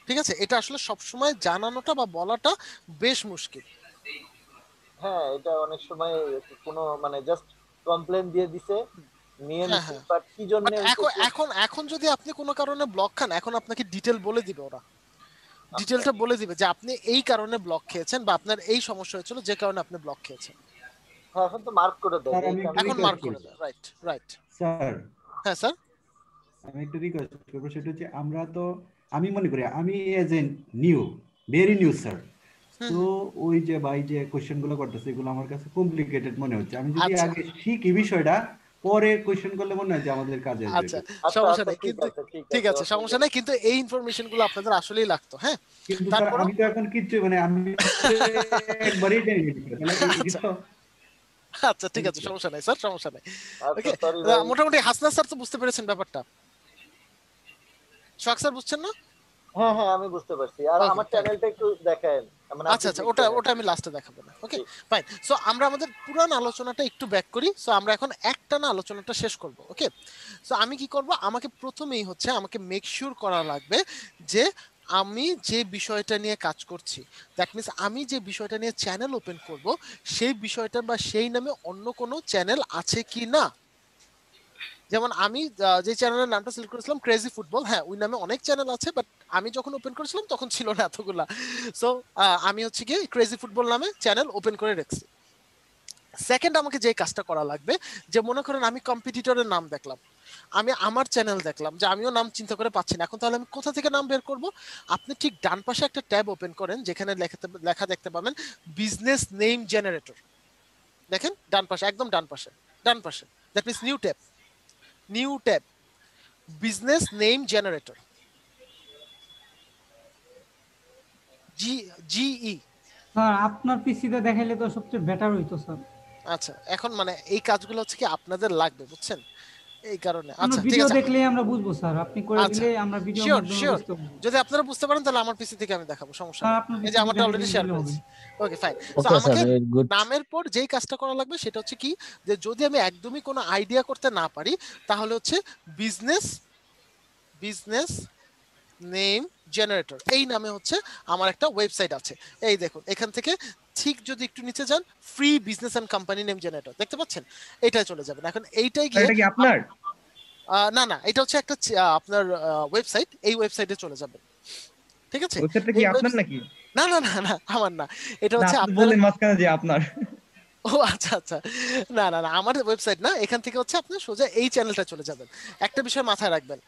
ঠিক আছে, এটা আসলে সবসময় জানানোটা বা বলাটা বেশ মুশকিল। হ্যাঁ, এটা অনেক সময় কোনো মানে জাস্ট কমপ্লেন দিয়ে দিছে নিয়ে হ্যাঁ নিছে, হ্যাঁ বাট কি জন্য বাট এখন এখন এখন যদি আপনি কোনো কারণে ব্লক খান, এখন আপনাকে ডিটেল বলে দিবে ওরা, ডিটেলটা বলে দিবে যে আপনি এই কারণে ব্লক খেয়েছেন বা আপনার এই সমস্যা হয়েছিল যে কারণে আপনি ব্লক খেয়েছেন। হ্যাঁ এখন তো মার্ক করে দেয়, স্যার আমি একটু এখন মার্ক রিকোয়েস্ট করে করব দেয়, রাইট রাইট। স্যার, হ্যাঁ স্যার, আমি একটু রিকোয়েস্ট করবো, সেটা হচ্ছে আমরা তো, আমি মনে করি আমি as a new, very new sir, তো ওই যে ভাই যে কোশ্চেন গুলো করতেছে এগুলো আমার কাছে কমপ্লিকেটেড মনে হচ্ছে। আমি যদি আচ্ছা আগে শিখি বিষয়টা, পরে কোশ্চেন করলে মনে হয় যে আমাদের কাজে আসবে। আচ্ছা আচ্ছা সমস্যা আচ্ছা নেই, ঠিক কিন্তু আছে ঠিক ঠিক আছে, আছে সমস্যা নেই, কিন্তু এই ইনফরমেশন গুলো আপনাদের আসলেই লাগতো। হ্যাঁ কিন্তু স্যার তারপর আমি তো এখন কিচ্ছু মানে আমি একবারই টেনে নিয়েছি, তাহলে আচ্ছা তো আচ্ছা ঠিক আছে সমস্যা নাই স্যার, সমস্যা নাই। আচ্ছা ওকে সরি ভাই। মোটামুটি হাসনাত স্যার তো বুঝতে পেরেছেন ব্যাপারটা, সোহাগ স্যার বুঝছেন না? হ্যাঁ হ্যাঁ আমি বুঝতে পারছি। আর Okay, আমার fine. চ্যানেলটা একটু দেখেন, মানে আচ্ছা আচ্ছা ওটা আমি লাস্টে দেখাবো না। Okay fine. সো আমরা আমাদের পুরান আলোচনাটা একটু ব্যাক করি। সো আমরা এখন একটানা আলোচনাটা শেষ করব। ওকে সো আমি কি করব, আমাকে প্রথমেই হচ্ছে আমাকে মেক শিওর করা লাগবে যে আমি যে বিষয়টা নিয়ে কাজ করছি, দ্যাট মিন্স আমি যে বিষয়টা নিয়ে চ্যানেল ওপেন করব সেই বিষয়টা বা সেই নামে অন্য কোনো চ্যানেল আছে কি না। যেমন আমি যে চ্যানেলের নামটা সিলেক্ট করেছিলাম ক্রেজি ফুটবল, হ্যাঁ ওই নামে অনেক চ্যানেল আছে, বাট আমি যখন ওপেন করেছিলাম তখন ছিল না এতগুলা। সো আমি হচ্ছে কি ক্রেজি ফুটবল নামে চ্যানেল ওপেন করে রাখছি। সেকেন্ড আমাকে যে কাজটা করা লাগবে, যে মনে করেন আমি কম্পিটিটরের নাম দেখলাম, আমি আমার চ্যানেল দেখলাম যে আমিও নাম চিন্তা করে পাচ্ছি না, এখন তাহলে আমি কোথা থেকে নাম বের করব? আপনি ঠিক ডান পাশে একটা ট্যাব ওপেন করেন, যেখানে লেখা দেখতে পাবেন বিজনেস নেম জেনারেটর। দেখেন ডান পাশে, একদম ডান পাশে, that means new tab business name generator, জিই। স্যার আপনার পিসিতে দেখাইলে তো সবচেয়ে বেটার হইতো স্যার। আচ্ছা এখন মানে এই কাজগুলো হচ্ছে কি আপনাদের লাগবে, বুঝছেন, এই কারণে। আমরা আচ্ছা ঠিক ভিডিও আছে, দেখলেই আমরা বুঝবো স্যার, আপনি করে আচ্ছা দিলে আমরা ভিডিওর শিওর মাধ্যমে শিওর, বুঝতে পারবো। যদি আপনারা বুঝতে পারেন তাহলে আমার পিসি থেকে আমি দেখাবো, সমস্যা স্যার নেই। আপনার এই যে পিসি আমারটা থেকে অলরেডি শেয়ার দিলে হবে। করেছি। Okay fine. So okay sir, আমাকে ভেরি গুড। নামের পর যেই কাজটা করা লাগবে সেটা হচ্ছে কি, যে যদি আমি একদমই কোনো আইডিয়া করতে না পারি তাহলে হচ্ছে বিজনেস নেম জেনারেটর, এই নামে হচ্ছে আমার একটা ওয়েবসাইট আছে। এই দেখুন এখান থেকে ঠিক যদি একটু নিচে যান, free business and company name generator দেখতে পাচ্ছেন, এইটাই চলে যাবেন। এখন এইটাই গিয়ে এটা কি আপনার? না না এটা হচ্ছে একটা আপনার ওয়েবসাইট, এই ওয়েবসাইটে চলে যাবেন। ঠিক আছে, ওয়েবসাইটটা কি আপনার নাকি? না না না না আমার না, এটা না হচ্ছে আপনি আপনার। বললেন মাঝখানে যে আপনার। ও আচ্ছা আচ্ছা, না না না আমার ওয়েবসাইট না, এখান থেকে হচ্ছে আপনি সোজা এই চ্যানেলটা চলে যাবেন। একটা বিষয় মাথায় রাখবেন,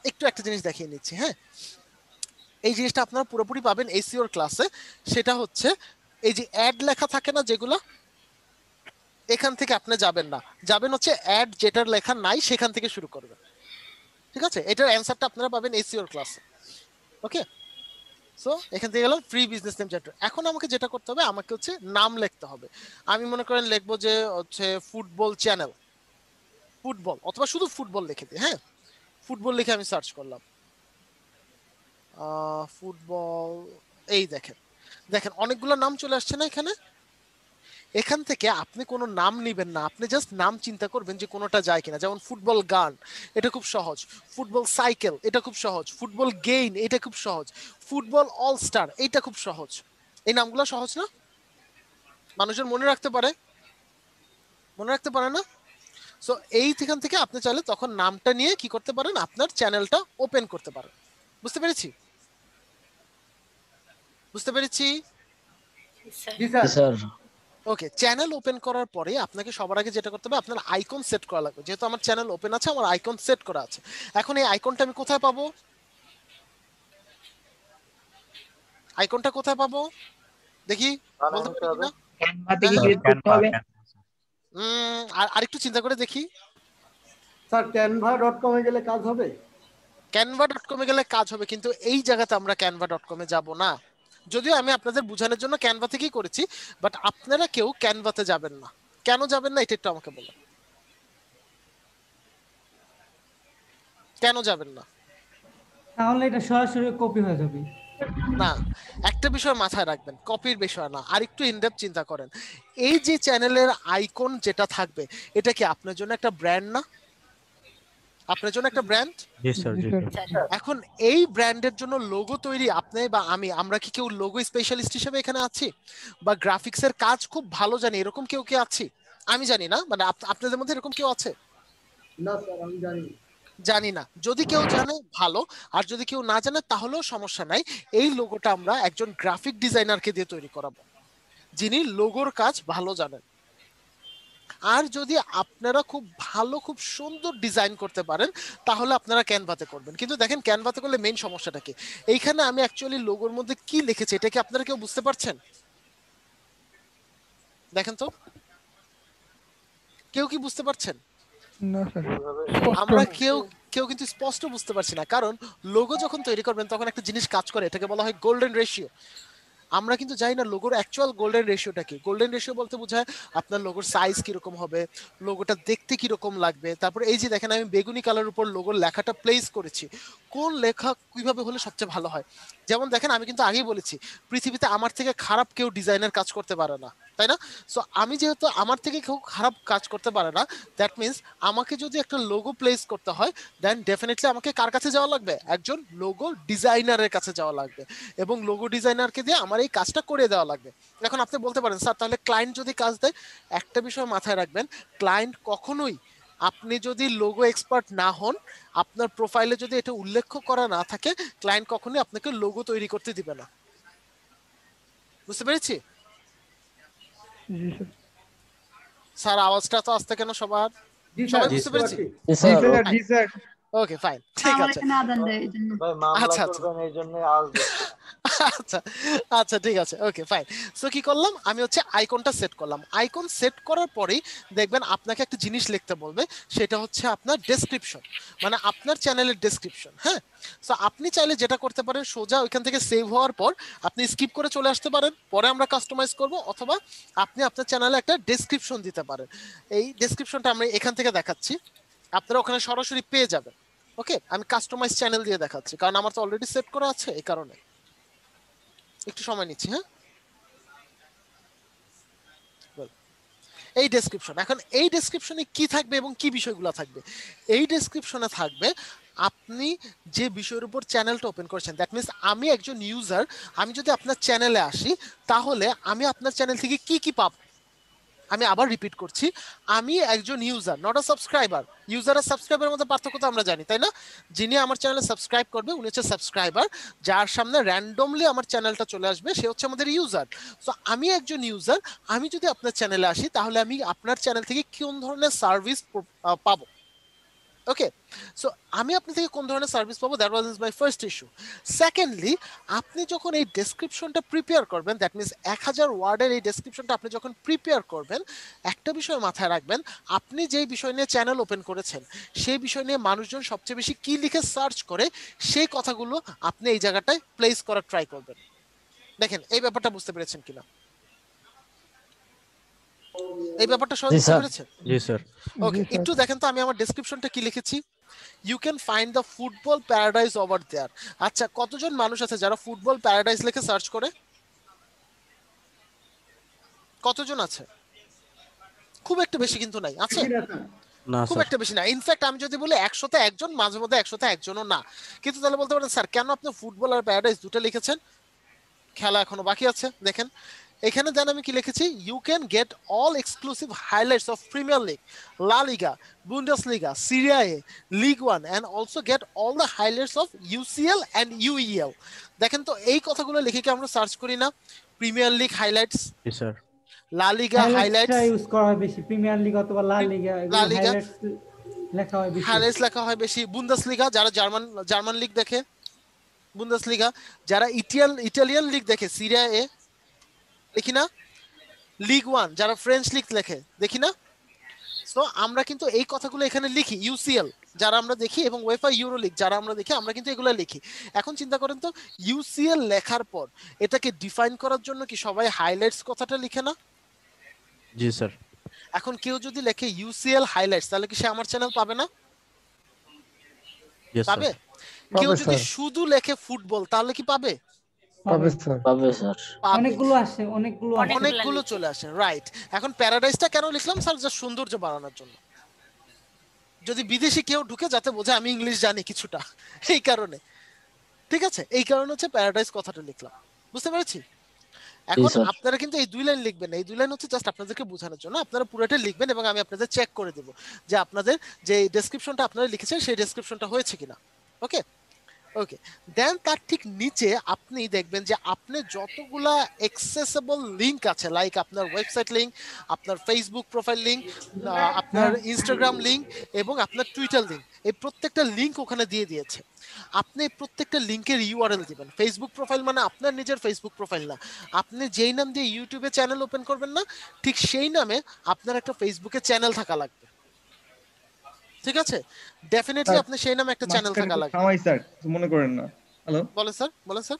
একটু একটা জিনিস দেখিয়ে নিচ্ছি। হ্যাঁ এই জিনিসটা আপনারা পুরোপুরি পাবেন এসইওর ক্লাসে, সেটা হচ্ছে এই যে অ্যাড লেখা থাকে না যেগুলো, এখান থেকে আপনি যাবেন হচ্ছে অ্যাড যেটার লেখা নাই সেখান থেকে শুরু করবেন। ঠিক আছে, এটার অ্যানসারটা আপনারা পাবেন এসইওর ক্লাসে। ওকে সো এখান থেকে গেলাম ফ্রি বিজনেস নেম জেনারেটর। এখন আমাকে যেটা করতে হবে, আমাকে হচ্ছে নাম লিখতে হবে। আমি মনে করেন লিখবো যে হচ্ছে ফুটবল চ্যানেল, ফুটবল অথবা শুধু ফুটবল লিখে দিই। হ্যাঁ ফুটবল লিখে আমি সার্চ করলাম ফুটবল, এই দেখেন অনেকগুলো নাম চলে আসছে না এখানে। এখান থেকে আপনি কোনো নাম নেবেন না, আপনি জাস্ট নাম চিন্তা করবেন যে কোনোটা যায় কিনা। যেমন ফুটবল গান, এটা খুব সহজ। ফুটবল সাইকেল, এটা খুব সহজ। ফুটবল গেইন, এটা খুব সহজ। ফুটবল অল স্টার, এটা খুব সহজ। এই নামগুলো সহজ না, মানুষের মনে রাখতে পারে না? সো এইখান থেকে আপনি চাইলে তখন নামটা নিয়ে কি করতে পারেন, আপনার চ্যানেলটা ওপেন করতে পারেন। বুঝতে পেরেছি? স্যার ওকে চ্যানেল ওপেন করার পরে আপনাকে সবার আগে যেটা করতে হবে, আপনার আইকন সেট করা লাগবে। যেহেতু আমার চ্যানেল ওপেন আছে, আমার আইকন সেট করা আছে। এখন এই আইকনটা আমি কোথায় পাবো? দেখি বলতে পারি কিনা। ক্যানভাতে কি ক্লিক করতে হবে? আর একটু চিন্তা করে দেখি। স্যার canva.com এ গেলে কাজ হবে? canva.com এ গেলে কাজ হবে, কিন্তু এই জায়গাতে আমরা canva.com এ যাব না। যদিও আমি আপনাদের বোঝানোর জন্য ক্যানভা থেকেই করেছি, বাট আপনারা কেউ ক্যানভাতে যাবেন না। কেন যাবেন না এটা একটু আমাকে বলেন, কেন যাবেন না? তাহলে এটা সরাসরি কপি হয়ে যাবে। না, একটা বিষয় মাথায় রাখবেন, কপির বিষয় না, আর একটু ইনডেপথ চিন্তা করেন। এই যে চ্যানেলের আইকন যেটা থাকবে, এটা কি আপনার জন্য একটা ব্র্যান্ড না? আপনার জন্য একটা ব্র্যান্ড। এখন এই ব্র্যান্ডের জন্য লোগো তৈরি, আপনি বা আমরা কি কেউ লোগো স্পেশালিস্ট হিসেবে এখানে আছি? বা গ্রাফিক্সের কাজ খুব ভালো জানি এরকম কেউ কি আছি? আমি জানি না, মানে আপনাদের মধ্যে এরকম কেউ আছে? না স্যার আমি জানি না। জানি না। যদি কেউ জানে ভালো, আর যদি কেউ না জানে তাহলেও সমস্যা নাই। এই লোগোটা আমরা একজন গ্রাফিক ডিজাইনারকে দিয়ে তৈরি করাবো, যিনি লোগোর কাজ ভালো জানেন। আর যদি আপনারা খুব ভালো খুব সুন্দর ডিজাইন করতে পারেন তাহলে আপনারা ক্যানভাতে করবেন। কিন্তু দেখেন ক্যানভাতে করলে মেইন সমস্যাটা কি, এইখানে আমি অ্যাকচুয়ালি লোগোর মধ্যে কি লিখেছি এটা কি আপনারা কেউ বুঝতে পারছেন? দেখেন তো, কেউ কি বুঝতে পারছেন? না স্যার আমরা কেউ কেউ কিন্তু স্পষ্ট বুঝতে পারছি না, কারণ লোগো যখন তৈরি করবেন তখন একটা জিনিস কাজ করে, এটাকে বলা হয় গোল্ডেন রেশিও। আমরা কিন্তু জানি না লোগোর অ্যাকচুয়াল গোল্ডেন রেশিওটা কি। গোল্ডেন রেশিও বলতে বোঝায় আপনার লোগোর সাইজ কিরকম হবে, লোগোটা দেখতে কিরকম লাগবে। তারপরে এই যে দেখেন আমি বেগুনি কালার উপর লোগোর লেখাটা প্লেস করেছি, কোন লেখা কিভাবে হলে সবচেয়ে ভালো হয়। যেমন দেখেন আমি কিন্তু আগেই বলেছি পৃথিবীতে আমার থেকে খারাপ কেউ ডিজাইনের কাজ করতে পারে না, তাই না? সো আমি যেহেতু আমার থেকে কেউ খারাপ কাজ করতে পারে না, দ্যাট মিনস আমাকে যদি একটা লোগো প্লেস করতে হয় দেন ডেফিনেটলি আমাকে কার কাছে যাওয়া লাগবে? একজন লোগো ডিজাইনারের কাছে যাওয়া লাগবে, এবং লোগো ডিজাইনারকে দিয়ে আমার এই কাজটা করে দেওয়া লাগবে। এখন আপনি বলতে পারেন স্যার তাহলে ক্লায়েন্ট যদি কাজ দেয়, একটা বিষয় মাথায় রাখবেন, ক্লায়েন্ট কখনোই, আপনি যদি লোগো এক্সপার্ট না হন, আপনার প্রোফাইলে যদি এটা উল্লেখ করা না থাকে, ক্লায়েন্ট কখনোই আপনাকে লোগো তৈরি করতে দিবে না। বুঝতে পেরেছি? জি স্যার স্যার আওয়াজটা তো আসতে কেন সবার? জি সবাই স্যার বুঝতে পেরেছি? জি স্যার ওকে ফাইন, ঠিক আছে। ভাই মামলা আচ্ছা আচ্ছা করবেন এই জন্য আওয়াজ দিচ্ছি। আচ্ছা আচ্ছা ঠিক আছে, ওকে ফাইন। সো কি করলাম আমি, হচ্ছে আইকনটা সেট করলাম। আইকন সেট করার পরেই দেখবেন আপনাকে একটা জিনিস লিখতে বলবে, সেটা হচ্ছে আপনার ডেসক্রিপশন, মানে আপনার চ্যানেলের ডেসক্রিপশন। হ্যাঁ, সো আপনি চাইলে যেটা করতে পারেন, সোজা ওইখান থেকে সেভ হওয়ার পর আপনি স্কিপ করে চলে আসতে পারেন, পরে আমরা কাস্টমাইজ করব, অথবা আপনি আপনার চ্যানেলে একটা ডেসক্রিপশন দিতে পারেন। এই ডেসক্রিপশনটা আমরা এখান থেকে দেখাচ্ছি, আপনারা ওখানে সরাসরি পেয়ে যাবেন। ওকে, আমি কাস্টমাইজ চ্যানেল দিয়ে দেখাচ্ছি, কারণ আমার তো অলরেডি সেট করা আছে, এই কারণে একটু সময় নিচ্ছি। হ্যাঁ, এই ডেসক্রিপশন, এখন এই ডেসক্রিপশনে কি থাকবে এবং কি বিষয়গুলো থাকবে? এই ডেসক্রিপশনে থাকবে আপনি যে বিষয়ের উপর চ্যানেলটা ওপেন করেছেন। দ্যাট মিনস আমি একজন ইউজার, আমি যদি আপনার চ্যানেলে আসি তাহলে আমি আপনার চ্যানেল থেকে কি কি পাবো। আমি আবার রিপিট করছি, আমি একজন user, not a subscriber. User আর সাবস্ক্রাইবারের মধ্যে পার্থক্য তো আমরা জানি, তাই না? যিনি আমার চ্যানেলে সাবস্ক্রাইব করবে উনি হচ্ছে সাবস্ক্রাইবার, যার সামনে র্যান্ডমলি আমার চ্যানেলটা চলে আসবে সে হচ্ছে আমাদের ইউজার। সো আমি একজন ইউজার, আমি যদি আপনার চ্যানেলে আসি তাহলে আমি আপনার চ্যানেল থেকে কোন ধরনের সার্ভিস পাবো। ওকে, সো আমি আপনি থেকে কোন ধরনের সার্ভিস পাবো, that was my first issue. Secondly, আপনি যখন এই ডেসক্রিপশনটা প্রিপেয়ার করবেন, দ্যাট মিনস 1000 ওয়ার্ডের এই ডেসক্রিপশনটা আপনি যখন প্রিপেয়ার করবেন, একটা বিষয় মাথায় রাখবেন, আপনি যেই বিষয় নিয়ে চ্যানেল ওপেন করেছেন সেই বিষয় নিয়ে মানুষজন সবচেয়ে বেশি কি লিখে সার্চ করে, সেই কথাগুলো আপনি এই জায়গাটায় প্লেস করার ট্রাই করবেন। দেখেন এই ব্যাপারটা বুঝতে পেরেছেন কিনা? এই ব্যাপারটা সবাই বুঝতে পেরেছেন? জি স্যার। ওকে, একটু দেখেন তো আমি আমার ডেসক্রিপশনটা কি লিখেছি। You can find the football paradise over there. আচ্ছা, কতজন মানুষ আছে যারা ফুটবল প্যারাডাইস লিখে সার্চ করে? কতজন আছে? খুব একটা বেশি কিন্তু নাই, আছে? না খুব স্যার। একটা বেশি না। ইনফ্যাক্ট আমি যদি বলি 100তে একজন, মাঝে মধ্যে 100তে একজনও না। কিন্তু তাহলে বলতে পারেন স্যার কেন আপনি ফুটবল আর প্যারাডাইস দুটো লিখেছেন? খেলা এখনো বাকি আছে। দেখেন এখানে দেন আমি কি লিখেছি, you can get all exclusive highlights of Premier League, La Liga, Bundesliga, Serie A, Ligue 1 and also get all the highlights of UCL and UEL. দেখেন তো এই কথাগুলো লিখে কি আমরা সার্চ করি না? প্রিমিয়ার লিগ হাইলাইটস, জি স্যার। লা লিগা হাইলাইটস ইউজ করা হয় বেশি, প্রিমিয়ার লিগ অথবা লা লিগা, এগুলো হাইলাইটস লেখা হয় বেশি। হাইলাইটস লেখা হয় বেশি। বুন্দেসলিগা, যারা জার্মান লিগ দেখে বুন্দেসলিগা, যারা ইটালিয়ান লিগ দেখে সিরিয়া এ, দেখি না? লিগ 1 যারা ফ্রেঞ্চ লিগ লেখে, দেখি না? সো আমরা কিন্তু এই কথাগুলো এখানে লিখি। ইউসিএল যারা আমরা দেখি এবং ওয়েফা ইউরো লিগ যারা আমরা দেখি, আমরা কিন্তু এগুলো লিখি। এখন চিন্তা করেন তো, ইউসিএল লেখার পর এটাকে ডিফাইন করার জন্য কি সবাই হাইলাইটস কথাটা লিখে না? জি স্যার। এখন কেউ যদি লেখে ইউসিএল হাইলাইটস তাহলে কি সে আমার চ্যানেল পাবে না? পাবে। কেউ যদি শুধু লেখে ফুটবল তাহলে কি পাবে? পাবে স্যার। পাবে স্যার। অনেকগুলো আসে, অনেকগুলো চলে আসে, রাইট। এখন প্যারাডাইসটা কেন লিখলাম স্যার? জাস্ট সৌন্দর্য বাড়ানোর জন্য, যদি বিদেশি কেউ ঢুকে যাতে বোঝে আমি ইংলিশ জানি কিছুটা, এই কারণে। ঠিক আছে, এই কারণে হচ্ছে প্যারাডাইস কথাটা লিখলাম। বুঝতে পেরেছি? এখন আপনারা কিন্তু এই 2 লাইন লিখবেন না, এই 2 লাইন হচ্ছে জাস্ট আপনাদেরকে বোঝানোর জন্য। আপনারা পুরোটা লিখবেন এবং আমি আপনাদের চেক করে দেব যে আপনাদের যে ডেসক্রিপশনটা আপনারা লিখেছেন সেই ডেসক্রিপশনটা হয়েছে কিনা। ওকে ওকে, দেন তার ঠিক নিচে আপনি দেখবেন যে আপনি যতগুলা অ্যাক্সেসেবল লিংক আছে, লাইক আপনার ওয়েবসাইট লিংক, আপনার ফেসবুক প্রোফাইল লিংক, আপনার ইনস্টাগ্রাম লিংক এবং আপনার টুইটার লিংক, এই প্রত্যেকটা লিংক ওখানে দিয়ে দিয়েছে। আপনি প্রত্যেকটা লিংকের ইউআরএল দিবেন। ফেসবুক প্রোফাইল মানে আপনার নিজের ফেসবুক প্রোফাইল না, আপনি যেই নাম দিয়ে ইউটিউবে চ্যানেল ওপেন করবেন না, ঠিক সেই নামে আপনার একটা ফেসবুকে চ্যানেল থাকা লাগবে। ঠিক আছে, ডেফিনেটলি আপনি সেই নামে একটা চ্যানেল থাকা লাগবে। হাই স্যার, কিছু মনে করেন না। হ্যালো, বলেন স্যার, বলেন স্যার।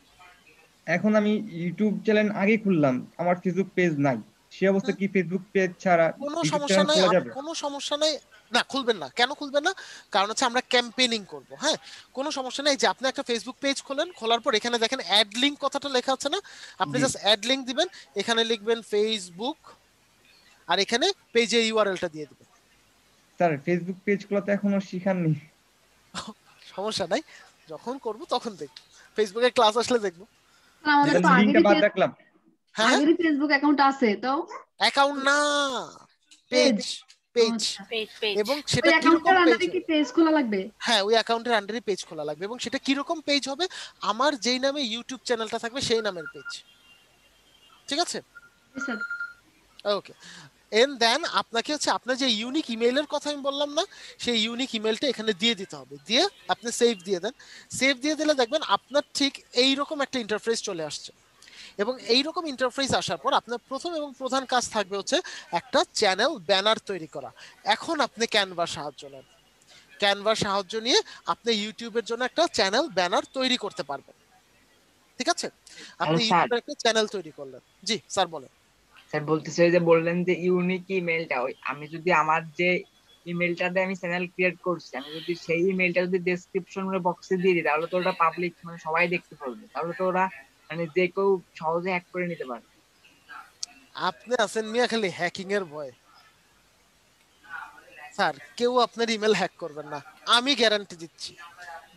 এখন আমি ইউটিউব চ্যানেল আগে খুললাম, আমার ফেসবুক পেজ নাই, সেই অবস্থা কি ফেসবুক পেজ ছাড়া কোনো ইউটিউব সমস্যা চ্যানেল নাই, খোলা যাবে? কোনো সমস্যা নাই। না, খুলবেন না। কেন খুলবেন না? কারণ হচ্ছে আমরা ক্যাম্পেইনিং করব। হ্যাঁ, কোনো সমস্যা নাই। যে আপনি একটা ফেসবুক পেজ খোলেন, খোলার পর এখানে দেখেন অ্যাড লিংক কথাটা লেখা আছে না, আপনি জাস্ট অ্যাড লিংক দিবেন, এখানে লিখবেন ফেসবুক আর এখানে পেজের ইউআরএলটা দিয়ে দিবেন। স্যার ফেসবুক পেজ খোলাতে এখনো শিখাননি। সমস্যা নাই, যখন করব তখন দেখব, ফেসবুকে ক্লাস আসলে দেখব। আমাদের তো লিংকটা বাদ রাখলাম। হ্যাঁ, আগেরই ফেসবুক অ্যাকাউন্ট আছে তো। অ্যাকাউন্ট না, পেজ পেজ এবং সেটা কি রকম পেজ? কি পেজ খোলা লাগবে? হ্যাঁ, ওই অ্যাকাউন্টের আন্ডারে পেজ খোলা লাগবে এবং সেটা কি রকম পেজ হবে? আমার যেই নামে ইউটিউব চ্যানেলটা থাকবে সেই নামের পেজ। ঠিক আছে স্যার? ওকে, এন্ড দেন আপনাকে হচ্ছে আপনার যে ইউনিক ইমেইলের কথা আমি বললাম না, সেই ইউনিক ইমেইলটা এখানে দিয়ে দিতে হবে। দিয়ে আপনি সেভ দিয়ে দেন। সেভ দিয়ে দিলে দেখবেন আপনার ঠিক এই রকম একটা ইন্টারফেস চলে আসছে। এবং এই রকম ইন্টারফেস আসার পর আপনার প্রথম এবং প্রধান কাজ থাকবে হচ্ছে একটা চ্যানেল ব্যানার তৈরি করা। এখন আপনি ক্যানভার সাহায্য নেন। ক্যানভার সাহায্য নিয়ে আপনি ইউটিউবের জন্য একটা চ্যানেল ব্যানার তৈরি করতে পারবেন। ঠিক আছে, আপনি ইউটিউবের একটা চ্যানেল তৈরি করলেন। জি স্যার বলেন। স্যার বলতেছে যে বললেন যে ইউনিক ইমেলটা, ওই আমি যদি আমার যে ইমেলটাতে আমি চ্যানেল ক্রিয়েট করছি, আমি যদি সেই ইমেলটা যদি ডেসক্রিপশন বক্সে দিয়ে দিই, তাহলে তো ওটা পাবলিক, মানে সবাই দেখতে পারবে, তাহলে তো ওরা মানে যে কেউ সহজে হ্যাক করে নিতে পারবে। আপনি আছেন মিয়া খালি হ্যাকিং এর ভয়। স্যার কেউ আপনার ইমেল হ্যাক করবেন না, আমি গ্যারান্টি দিচ্ছি।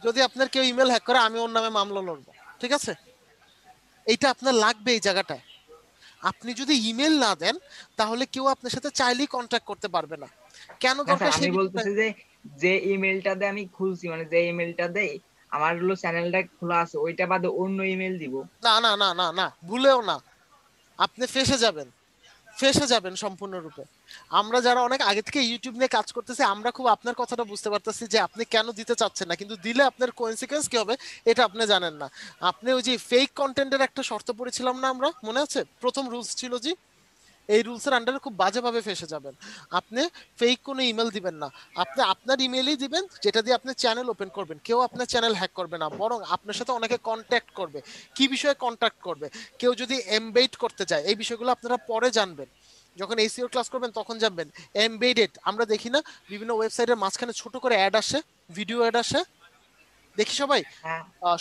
যদি আপনার কেউ ইমেল হ্যাক করে, আমি ওর নামে মামলা লড়ব। ঠিক আছে, এইটা আপনার লাগবে এই জায়গাটায়। আপনি যদি ইমেল না দেন তাহলে কেউ আপনার সাথে চাইলেই কন্ট্যাক্ট করতে পারবে না। কেন দরকার? আমি বলতেছি যে যে ইমেলটাতে আমি খুলছি, মানে যে ইমেলটাতে আমার হলো চ্যানেলটা খোলা আছে, ওইটা বাদে অন্য ইমেল দিব? না না না না না, ভুলেও না। আপনি ফেসে যাবেন, ফেসে যাবেন সম্পূর্ণরূপে। আমরা যারা অনেক আগে থেকে ইউটিউব নিয়ে কাজ করতেছি, আমরা খুব আপনার কথাটা বুঝতে পারতেছি যে আপনি কেন দিতে চাচ্ছেন না, কিন্তু দিলে আপনার কোইন্সিকুয়েন্স কি হবে এটা আপনি জানেন না। আপনি ওই যে ফেক কন্টেন্টের একটা শর্ত পড়েছিলাম না আমরা, মনে আছে? প্রথম রুলস ছিল জি, এই রুলসের আন্ডারে খুব বাজেভাবে ফেসে যাবেন। আপনি ফেক কোনো ইমেল দিবেন না, আপনি আপনার ইমেলই দিবেন যেটা দিয়ে আপনি চ্যানেল ওপেন করবেন। কেউ আপনার চ্যানেল হ্যাক করবে না, বরং আপনার সাথে অনেকে কন্ট্যাক্ট করবে। কি বিষয়ে কন্ট্যাক্ট করবে? কেউ যদি এমবেড করতে চায়, এই বিষয়গুলো আপনারা পরে জানবেন, যখন এসইও ক্লাস করবেন তখন জানবেন। এমবেডেড আমরা দেখি না বিভিন্ন ওয়েবসাইটের মাঝখানে ছোট করে অ্যাড আসে, ভিডিও অ্যাড আসে, দেখি সবাই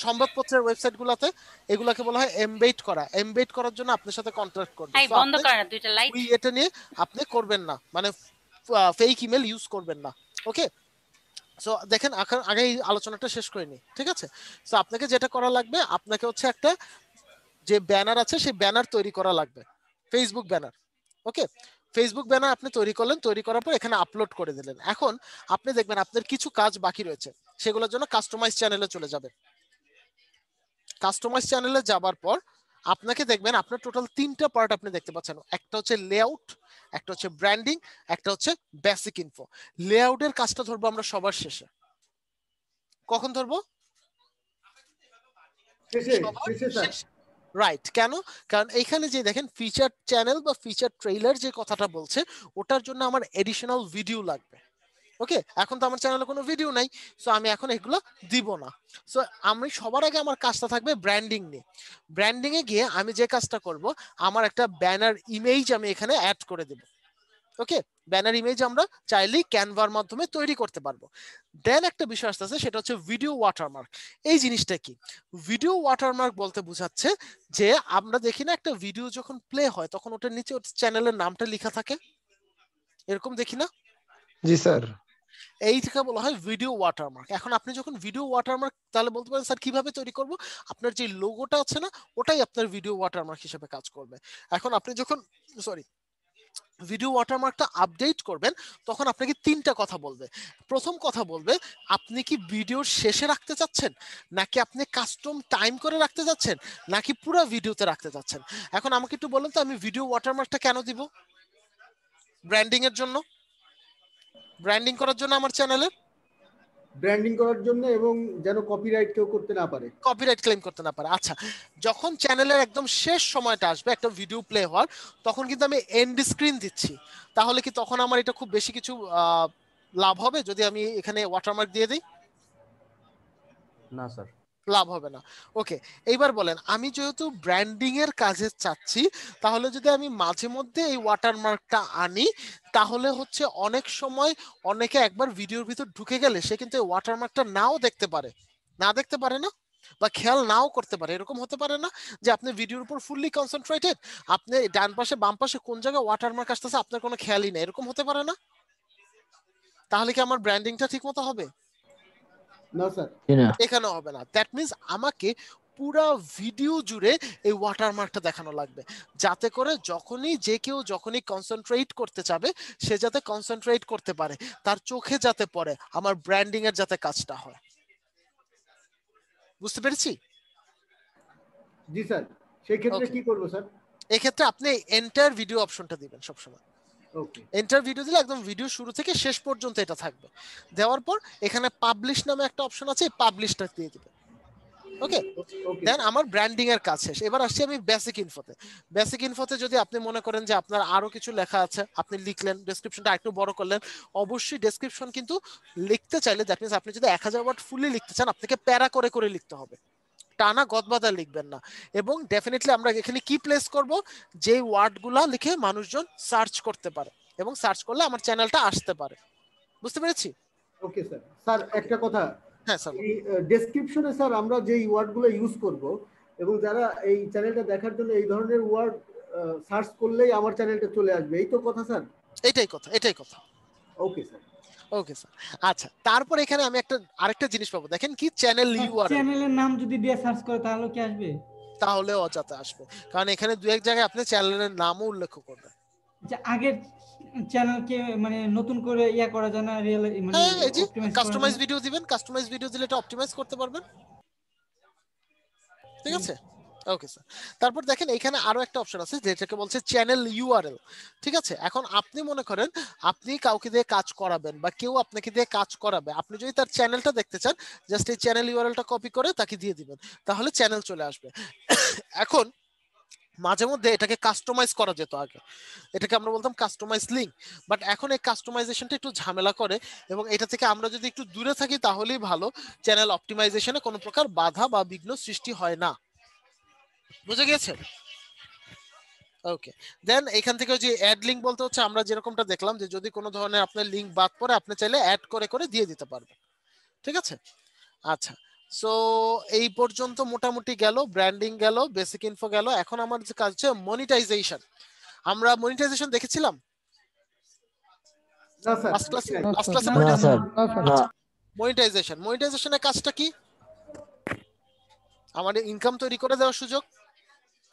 সংবাদপত্রের ওয়েবসাইটগুলোতে, এগুলাকে বলা হয় এমবেড করা। এমবেড করার জন্য আপনার সাথে কন্ট্যাক্ট করবে। বন্ধ করা দুইটা লাইট, এটা নিয়ে আপনি করবেন না, মানে ফেক ইমেল ইউজ করবেন না। ওকে, সো দেখেন আগে এই আলোচনাটা শেষ করিনি। ঠিক আছে, সো আপনাকে যেটা করা লাগবে, আপনাকে হচ্ছে একটা যে ব্যানার আছে সেই ব্যানার তৈরি করা লাগবে, ফেসবুক ব্যানার। ওকে, ফেসবুক ব্যানার আপনি তৈরি করলেন, তৈরি করার পর এখানে আপলোড করে দিলেন। এখন আপনি দেখবেন আপনার কিছু কাজ বাকি রয়েছে, সেগুলোর জন্য কাস্টমাইজ চ্যানেলে চলে যাবেন। কাস্টমাইজ চ্যানেলে যাবার পর আপনাকে দেখবেন আপনার টোটাল 3টা পার্ট আপনি দেখতে পাচ্ছেন। একটা হচ্ছে লেআউট, একটা হচ্ছে ব্র্যান্ডিং, একটা হচ্ছে বেসিক ইনফো। লেআউটের কাজটা ধরবো আমরা সবার শেষে। কখন ধরবো? রাইট। কেন? কারণ এখানে যে দেখেন ফিচার চ্যানেল বা ফিচার ট্রেইলার যে কথাটা বলছে, ওটার জন্য আমার এডিশনাল ভিডিও লাগবে। ওকে, এখন তো আমার চ্যানেলে কোনো ভিডিও নাই, সো আমি এখন এগুলো দিব না। সো আমি সবার আগে আমার কাজটা থাকবে ব্র্যান্ডিং নিয়ে। ব্র্যান্ডিং এ গিয়ে আমি যে কাজটা করব, আমার একটা ব্যানার ইমেজ আমি এখানে অ্যাড করে দেব। ওকে, ব্যানার ইমেজ আমরা চাইলেই ক্যানভার মাধ্যমে তৈরি করতে পারবো। দেন একটা বিষয় আসতেছে, সেটা হচ্ছে ভিডিও ওয়াটারমার্ক। এই জিনিসটা কি? ভিডিও ওয়াটারমার্ক বলতে বোঝাচ্ছে যে আমরা দেখি না একটা ভিডিও যখন প্লে হয় তখন ওটার নিচে চ্যানেলের নামটা লেখা থাকে, এরকম দেখি না? জি স্যার। এইটাকে বলা হয় ভিডিও ওয়াটারমার্ক। এখন আপনি যখন ভিডিও ওয়াটারমার্ক, তাহলে বলতে পারেন স্যার কিভাবে তৈরি করব? আপনার যে লোগোটা আছে না, ওটাই আপনার ভিডিও ওয়াটারমার্ক হিসেবে কাজ করবে। এখন আপনি যখন ভিডিও ওয়াটারমার্কটা আপডেট করবেন, তখন আপনাকে 3টা কথা বলবে। প্রথম কথা বলবে, আপনি কি ভিডিওর শেষে রাখতে চাচ্ছেন, নাকি আপনি কাস্টম টাইম করে রাখতে চাচ্ছেন, নাকি পুরো ভিডিওতে রাখতে চাচ্ছেন। এখন আমাকে একটু বলুন তো, আমি ভিডিও ওয়াটারমার্কটা কেন দিব? ব্র্যান্ডিং এর জন্য, ব্র্যান্ডিং করার জন্য আমার চ্যানেলের, ব্র্যান্ডিং করার জন্য, এবং যেন কপিরাইট কেউ করতে না পারে, কপিরাইট ক্লেম করতে না পারে। আচ্ছা, যখন চ্যানেলের একদম শেষ সময়টা আসবে একটা ভিডিও প্লে হওয়ার, তখন কিন্তু আমি এন্ড স্ক্রিন দিচ্ছি, তাহলে কি তখন আমার এটা খুব বেশি কিছু লাভ হবে যদি আমি এখানে ওয়াটারমার্ক দিয়ে দিই? না স্যার, লাভ হবে না। ওকে, এইবার বলেন, আমি যেহেতু ব্র্যান্ডিং এর কাজে চাচ্ছি, তাহলে যদি আমি মাঝে মধ্যে এই ওয়াটারমার্কটা আনি, তাহলে হচ্ছে অনেক সময় অনেকে একবার ভিডিওর ভিতর ঢুকে গেলে সে কিন্তু এই ওয়াটারমার্কটা নাও দেখতে পারে, না দেখতে পারে না, বা খেয়াল নাও করতে পারে। এরকম হতে পারে না যে আপনি ভিডিওর উপর ফুললি কনসেন্ট্রেটেড, আপনি ডান পাশে বাম পাশে কোন জায়গায় ওয়াটারমার্ক আসতেছে আপনার কোনো খেয়ালই নেই, এরকম হতে পারে না? তাহলে কি আমার ব্র্যান্ডিংটা ঠিকমতো হবে? না স্যার, এখানে হবে না। দ্যাট মিন্স আমাকে পুরো ভিডিও জুড়ে এই ওয়াটারমার্কটা দেখানো লাগবে, যাতে করে যখনই কনসেন্ট্রেট করতে চাবে, সে যাতে কনসেন্ট্রেট করতে পারে, তার চোখে যাতে পড়ে, আমার ব্র্যান্ডিং এর যাতে কাজটা হয়। বুঝতে পেরেছি? জি স্যার। সেই ক্ষেত্রে কি করব স্যার? এই ক্ষেত্রে আপনি এন্টার ভিডিও অপশনটা দিবেন সবসময়। ওকে, এন্টার ভিডিও দিলে একদম ভিডিও শুরু থেকে শেষ পর্যন্ত এটা থাকবে। দেওয়ার পর এখানে পাবলিশ নামে একটা অপশন আছে, এই পাবলিশটা দিয়ে দিবেন। ওকে, দেন আমার ব্র্যান্ডিং এর কাজ শেষ। এবার আসছি আমি বেসিক ইনফোতে। বেসিক ইনফোতে যদি আপনি মনে করেন যে আপনার আরো কিছু লেখা আছে, আপনি লিখলেন, ডেসক্রিপশনটা একটু বড় করলেন। অবশ্যই ডেসক্রিপশন কিন্তু লিখতে চাইলে, দ্যাট মিন্স আপনি যদি 1000 ওয়ার্ড ফুললি লিখতে চান, আপনাকে প্যারা করে করে লিখতে হবে, টানা গদবাদা লিখবেন না। এবং ডেফিনেটলি আমরা এখানে কি প্লেস করব, যে ওয়ার্ডগুলা লিখে মানুষজন সার্চ করতে পারে, এবং সার্চ করলে আমার চ্যানেলটা আসতে পারে। বুঝতে পেরেছি? ওকে স্যার। স্যার একটা কথা, হ্যাঁ স্যার, এই ডেসক্রিপশনে স্যার আমরা যে ওয়ার্ডগুলো ইউজ করব, এবং যারা এই চ্যানেলটা দেখার জন্য এই ধরনের ওয়ার্ড সার্চ করলেই আমার চ্যানেলটা চলে আসবে, এই তো কথা স্যার? এটাই কথা। Okay sir. Okay sir. আচ্ছা, তারপর এখানে আমি আরেকটা জিনিস পাবো, দেখেন কি, চ্যানেল ইউআরএল। চ্যানেলের নাম যদি দিয়ে সার্চ করে তাহলে কি আসবে? তাহলে অজাতে আসবে, কারণ এখানে দু এক জায়গায় আপনি চ্যানেলের নামও উল্লেখ করবেন। যে আগের চ্যানেলকে মানে নতুন করে করা যায় না, মানে কাস্টমাইজ ভিডিও দিবেন, কাস্টমাইজ ভিডিও দিলে এটা অপটিমাইজ করতে পারবেন। ঠিক আছে? Okay sir. তারপর দেখেন এখানে আরো একটা অপশন আছে যেটাকে বলছে চ্যানেল ইউআরএল। ঠিক আছে, এখন আপনি মনে করেন আপনি কাউকে দিয়ে কাজ করাবেন, বা কেউ আপনাকে দিয়ে কাজ করাবে, আপনি যদি তার চ্যানেলটা দেখতে চান, জাস্ট এই চ্যানেল ইউআরএলটা কপি করে তাকে দিয়ে দিবেন, তাহলে চ্যানেল চলে আসবে। এখন মাঝে মধ্যে এটাকে কাস্টমাইজ করা যেত, আগে এটাকে আমরা বলতাম কাস্টমাইজ লিঙ্ক, বাট এখন এই কাস্টমাইজেশনটা একটু ঝামেলা করে, এবং এটা থেকে আমরা যদি একটু দূরে থাকি তাহলেই ভালো, চ্যানেল অপটিমাইজেশনে কোনো প্রকার বাধা বা বিঘ্ন সৃষ্টি হয় না। বুঝে গেছে? ওকে, দেন এখান থেকে যে অ্যাড লিঙ্ক বলতে হচ্ছে, আমরা যেরকমটা দেখলাম যে যদি কোনো ধরনের আপনার লিঙ্ক বাদ পড়ে, আপনি চাইলে অ্যাড করে করে দিয়ে দিতে পারবেন। ঠিক আছে? আচ্ছা, সো এই পর্যন্ত মোটামুটি গেল, ব্র্যান্ডিং গেল, বেসিক ইনফো গেল। এখন আমার যে কাজ হচ্ছে মনিটাইজেশন। আমরা মনিটাইজেশন দেখেছিলাম মনিটাইজেশনের কাজটা কি? আমাদের ইনকাম তৈরি করে দেওয়ার সুযোগ,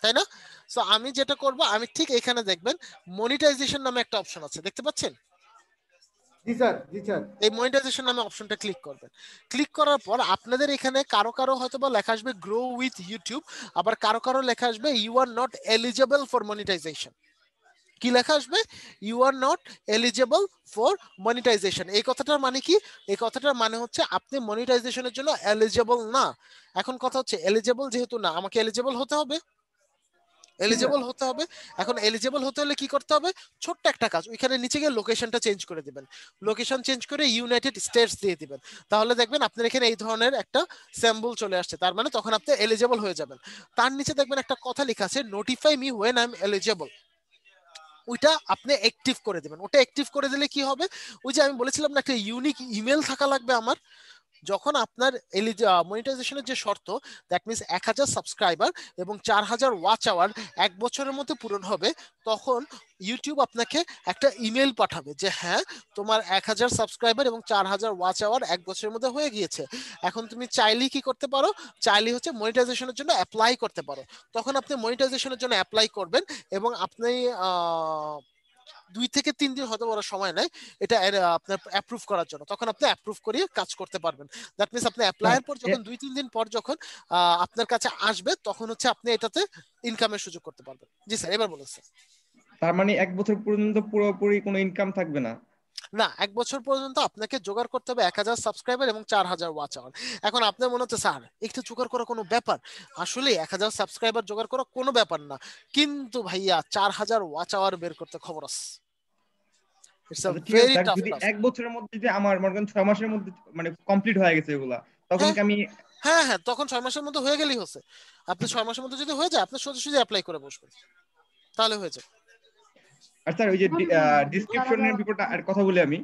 তাই না? সো আমি যেটা করব, আমি ঠিক এখানে দেখবেন মনিটাইজেশন নামে একটা অপশন আছে, দেখতে পাচ্ছেন? জি স্যার, জি স্যার। এই মনিটাইজেশন নামে অপশনটা ক্লিক করবেন। ক্লিক করার পর আপনাদের এখানে কারো হয়তোবা লেখা আসবে গ্রো উইথ ইউটিউব, আবার কারো লেখা আসবে you are not eligible for monetisation. কি লেখা আসবে? You are not eligible for monetisation. এই কথাটার মানে কি? এই কথাটার মানে হচ্ছে আপনি মনিটাইজেশনের জন্য এলিজিবল না। এখন কথা হচ্ছে এলিজিবল যেহেতু না, আমাকে এলিজিবল হতে হবে। এখন এলিজিবল হতে হলে কি করতে হবে? ছোট্ট একটা কাজ, ওইখানে নিচে গিয়ে লোকেশনটা চেঞ্জ করে দিবেন। লোকেশন চেঞ্জ করে ইউনাইটেড স্টেটস দিয়ে দিবেন, তাহলে দেখবেন আপনার এখানে এই ধরনের একটা সিম্বল চলে আসছে, তার মানে তখন আপনি এলিজিবল হয়ে যাবেন। তার নিচে দেখবেন একটা কথা লেখা আছে notify me when I am eligible. ওইটা আপনি অ্যাক্টিভ করে দিবেন। ওটা অ্যাক্টিভ করে দিলে কি হবে? ওই যে আমি বলেছিলাম না, একটা ইউনিক ইমেল থাকা লাগবে আমার, যখন আপনার মনিটাইজেশনের যে শর্ত, দ্যাট মিনস 1000 সাবস্ক্রাইবার এবং 4000 ওয়াচ আওয়ার 1 বছরের মধ্যে পূরণ হবে, তখন ইউটিউব আপনাকে একটা ইমেল পাঠাবে যে হ্যাঁ তোমার 1000 সাবস্ক্রাইবার এবং 4000 ওয়াচ আওয়ার 1 বছরের মধ্যে হয়ে গিয়েছে। এখন তুমি চাইলেই কি করতে পারো, চাইলেই হচ্ছে মনিটাইজেশনের জন্য অ্যাপ্লাই করতে পারো। তখন আপনি মনিটাইজেশনের জন্য অ্যাপ্লাই করবেন এবং আপনি 2 থেকে 3 দিন হয়তো বড় সময় নেয় এটা আপনার অ্যাপ্রুভ করার জন্য, তখন আপনি অ্যাপ্রুভ করিয়ে কাজ করতে পারবেন। দ্যাট মিনস আপনি অ্যাপ্লাইয়ের পর যখন 2-3 দিন পর যখন আপনার কাছে আসবে তখন হচ্ছে আপনি এটাতে ইনকামের সুযোগ করতে পারবেন। জি স্যার, এবার বলুন স্যার। তার মানে 1 বছর পর্যন্ত পুরোপুরি কোনো ইনকাম থাকবে না? না, 1 বছর পর্যন্ত আপনাকে জোগাড় করতে হবে 1000 সাবস্ক্রাইবার এবং 4000 ওয়াচ আওয়ার। এখন আপনার মনে হচ্ছে স্যার একটু জোগাড় করা কোনো ব্যাপার? আসলে 1000 সাবস্ক্রাইবার জোগাড় করা কোনো ব্যাপার না, কিন্তু ভাইয়া 4000 ওয়াচ আওয়ার বের করতে খবর আছে। It's a very tough. যদি 1 বছরের মধ্যে যে আমার মনে করেন 6 মাসের মধ্যে মানে কমপ্লিট হয়ে গেছে এগুলা, তখন কি আমি হ্যাঁ হ্যাঁ, তখন 6 মাসের মধ্যে হয়ে গেলেই হচ্ছে। আপনি 6 মাসের মধ্যে যদি হয়ে যায় আপনি সোজাসুজি অ্যাপ্লাই করে বসবেন, তাহলে হয়ে যাবে। আর স্যার ওই যে ডেসক্রিপশনের ব্যাপারটা আর কথা বলি আমি,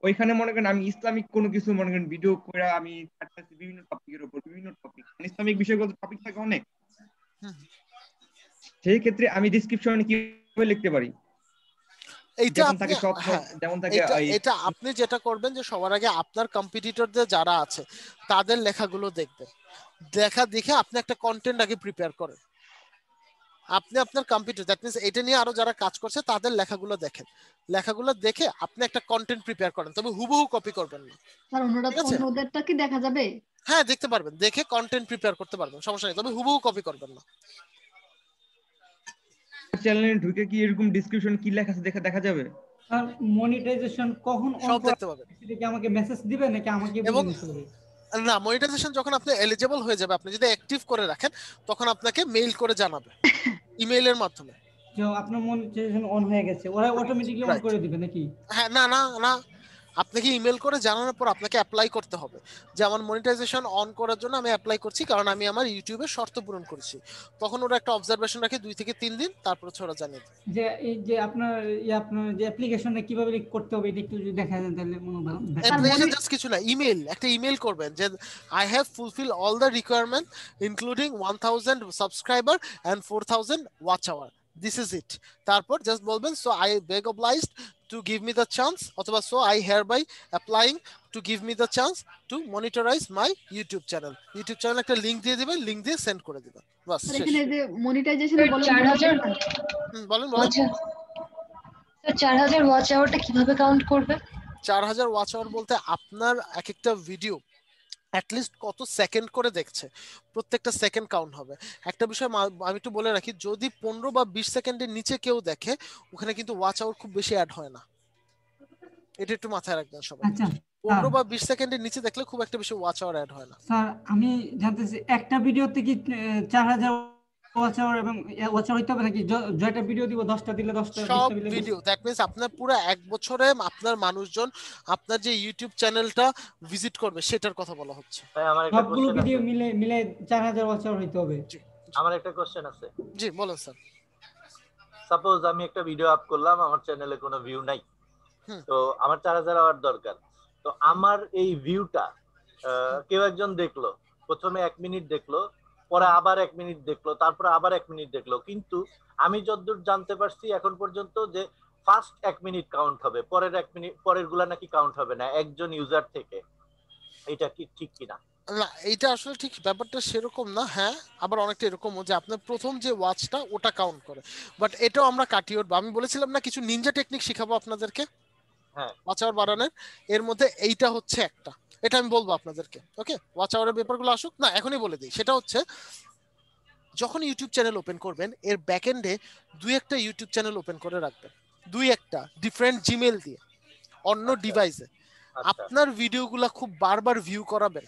ওইখানে মনে করেন আমি ইসলামিক কোনো কিছু মনে করেন ভিডিও করে আমি ছাড়তেছি বিভিন্ন টপিকের উপর, বিভিন্ন টপিক ইসলামিক বিষয়গুলো টপিক থাকে অনেক, সেই ক্ষেত্রে আমি ডেসক্রিপশনে কিভাবে লিখতে পারি? এইটা আপনি এটা আপনি যেটা করবেন যে সবার আগে আপনার কম্পিটিটরদের যারা আছে তাদের লেখাগুলো দেখবেন, দেখে আপনি একটা কন্টেন্ট আগে প্রিপেয়ার করেন। আপনি আপনার কম্পিউটার দ্যাট মিন্স এটা নিয়ে আরো যারা কাজ করছে তাদের লেখাগুলো দেখেন, লেখাগুলো দেখে আপনি একটা কন্টেন্ট প্রিপেয়ার করেন, তবে হুবহু কপি করবেন না। স্যার অন্যদেরটা কি দেখা যাবে? হ্যাঁ দেখতে পারবেন, দেখে কন্টেন্ট প্রিপেয়ার করতে পারবেন, সমস্যা নেই, তবে হুবহু কপি করবেন না। চ্যানেলে ঢুকে কি এরকম ডেসক্রিপশন কি লেখা আছে দেখা যাবে? আর মনিটাইজেশন কখন অন সব দেখতে পাবেন। সেটা কি আমাকে মেসেজ দিবে নাকি আমাকে বলে দিতে হবে? না, মনিটাইজেশন যখন আপনি এলিজিবল হয়ে যাবে, আপনি যদি অ্যাক্টিভ করে রাখেন তখন আপনাকে মেইল করে জানাবে ইমেইলের মাধ্যমে যে আপনার মনিটাইজেশন অন হয়ে গেছে, ওরা অটোমেটিক্যালি অন করে দিবে নাকি? হ্যাঁ, না না না, আপনাকে ইমেল করে জানানোর পর আপনাকে অ্যাপ্লাই করতে হবে যে আমার মনিটাইজেশন অন করার জন্য আমি অ্যাপ্লাই করছি কারণ আমি আমার ইউটিউবে শর্ত পূরণ করেছি। তখন ওরা একটা অবজারভেশন রাখে 2 থেকে 3 দিন, তারপর ওরা জানিয়ে দেয় যে এই যে আপনার যে অ্যাপ্লিকেশনটা কিভাবে করতে হবে এটা একটু যদি দেখা যায় তাহলে মনে ভালো। অ্যাপ্লিকেশন জাস্ট কিছু না, একটা ইমেল করবেন যে I have fulfill all the requirement including 1000 subscriber and 4000 watch hour, this is it. তারপর জাস্ট বলবেন so I beg obliged to give me the chance অথবা so I hereby applying to give me the chance to monitorize my YouTube channel একটা link দিয়ে দিবেন, link দিয়ে send করে দিবেন, বাস। এখানে যে মনিটাইজেশন বলেন 4000 বলেন আচ্ছা স্যার 4000 ওয়াচ আওয়ারটা কিভাবে কাউন্ট করবে? 4000 ওয়াচ আওয়ার বলতে আপনার এক একটা ভিডিও অ্যাটলিস্ট কত সেকেন্ড করে দেখছে, প্রত্যেকটা সেকেন্ড কাউন্ট হবে। একটা বিষয় আমি একটু বলে রাখি, যদি 15 বা 20 সেকেন্ডের নিচে কেউ দেখে ওখানে কিন্তু ওয়াচ আওয়ার খুব বেশি অ্যাড হয় না, এটা একটু মাথায় রাখবেন সবাই। আচ্ছা, 15 বা 20 সেকেন্ডের নিচে দেখলে খুব একটা বেশি ওয়াচ আওয়ার অ্যাড হয় না। স্যার আমি জানতে চাই একটা ভিডিওতে কি 4000 ওয়াচ আওয়ার এবং ওয়াচ আওয়ার হইতে হবে নাকি যেটা ভিডিও দিব 10টা দিলে 10টা সব ভিডিও? দ্যাট মিন্স আপনার পুরো 1 বছরে আপনার মানুষজন আপনার যে ইউটিউব চ্যানেলটা ভিজিট করবে সেটার কথা বলা হচ্ছে। সবগুলো ভিডিও মিলে 4000 ওয়াচ আওয়ার হইতে হবে। আমার একটা কোশ্চেন আছে। জি বলুন স্যার। সাপোজ আমি একটা ভিডিও আপ করলাম, আমার চ্যানেলে কোনো ভিউ নাই, তো আমার 4000 আওয়ার দরকার, তো আমার এই ভিউটা কেউ একজন দেখলো, প্রথমে 1 মিনিট দেখলো, পরে আবার 1 মিনিট দেখলো, তারপরে আবার 1 মিনিট দেখলো, কিন্তু আমি যতদূর জানতে পারছি এখন পর্যন্ত যে ফার্স্ট 1 মিনিট কাউন্ট হবে, পরের 1 মিনিট পরের গুলা নাকি কাউন্ট হবে না একজন ইউজার থেকে, এটা কি ঠিক কিনা? না, এটা আসলে ঠিক ব্যাপারটা সেরকম না। হ্যাঁ, আবার অনেকটা এরকম যে আপনার প্রথম যে ওয়াচটা ওটা কাউন্ট করে, বাট এটাও আমরা কাটিয়ে উঠবো। আমি বলেছিলাম না কিছু নিনজা টেকনিক শিখাবো আপনাদেরকে ওয়াচ আওয়ার বাড়ানোর, এর মধ্যে এইটা হচ্ছে একটা, এটা আমি বলবো আপনাদেরকে। ওকে, ওয়াচ আওয়ারের ব্যাপারগুলো আসুক না, এখনই বলে দিই। সেটা হচ্ছে যখন ইউটিউব চ্যানেল ওপেন করবেন এর ব্যাকএন্ডে 2-1টা ইউটিউব চ্যানেল ওপেন করে রাখবেন, 2-1টা ডিফারেন্ট জিমেল দিয়ে অন্য ডিভাইসে। আপনার ভিডিওগুলো খুব বারবার ভিউ করাবেন,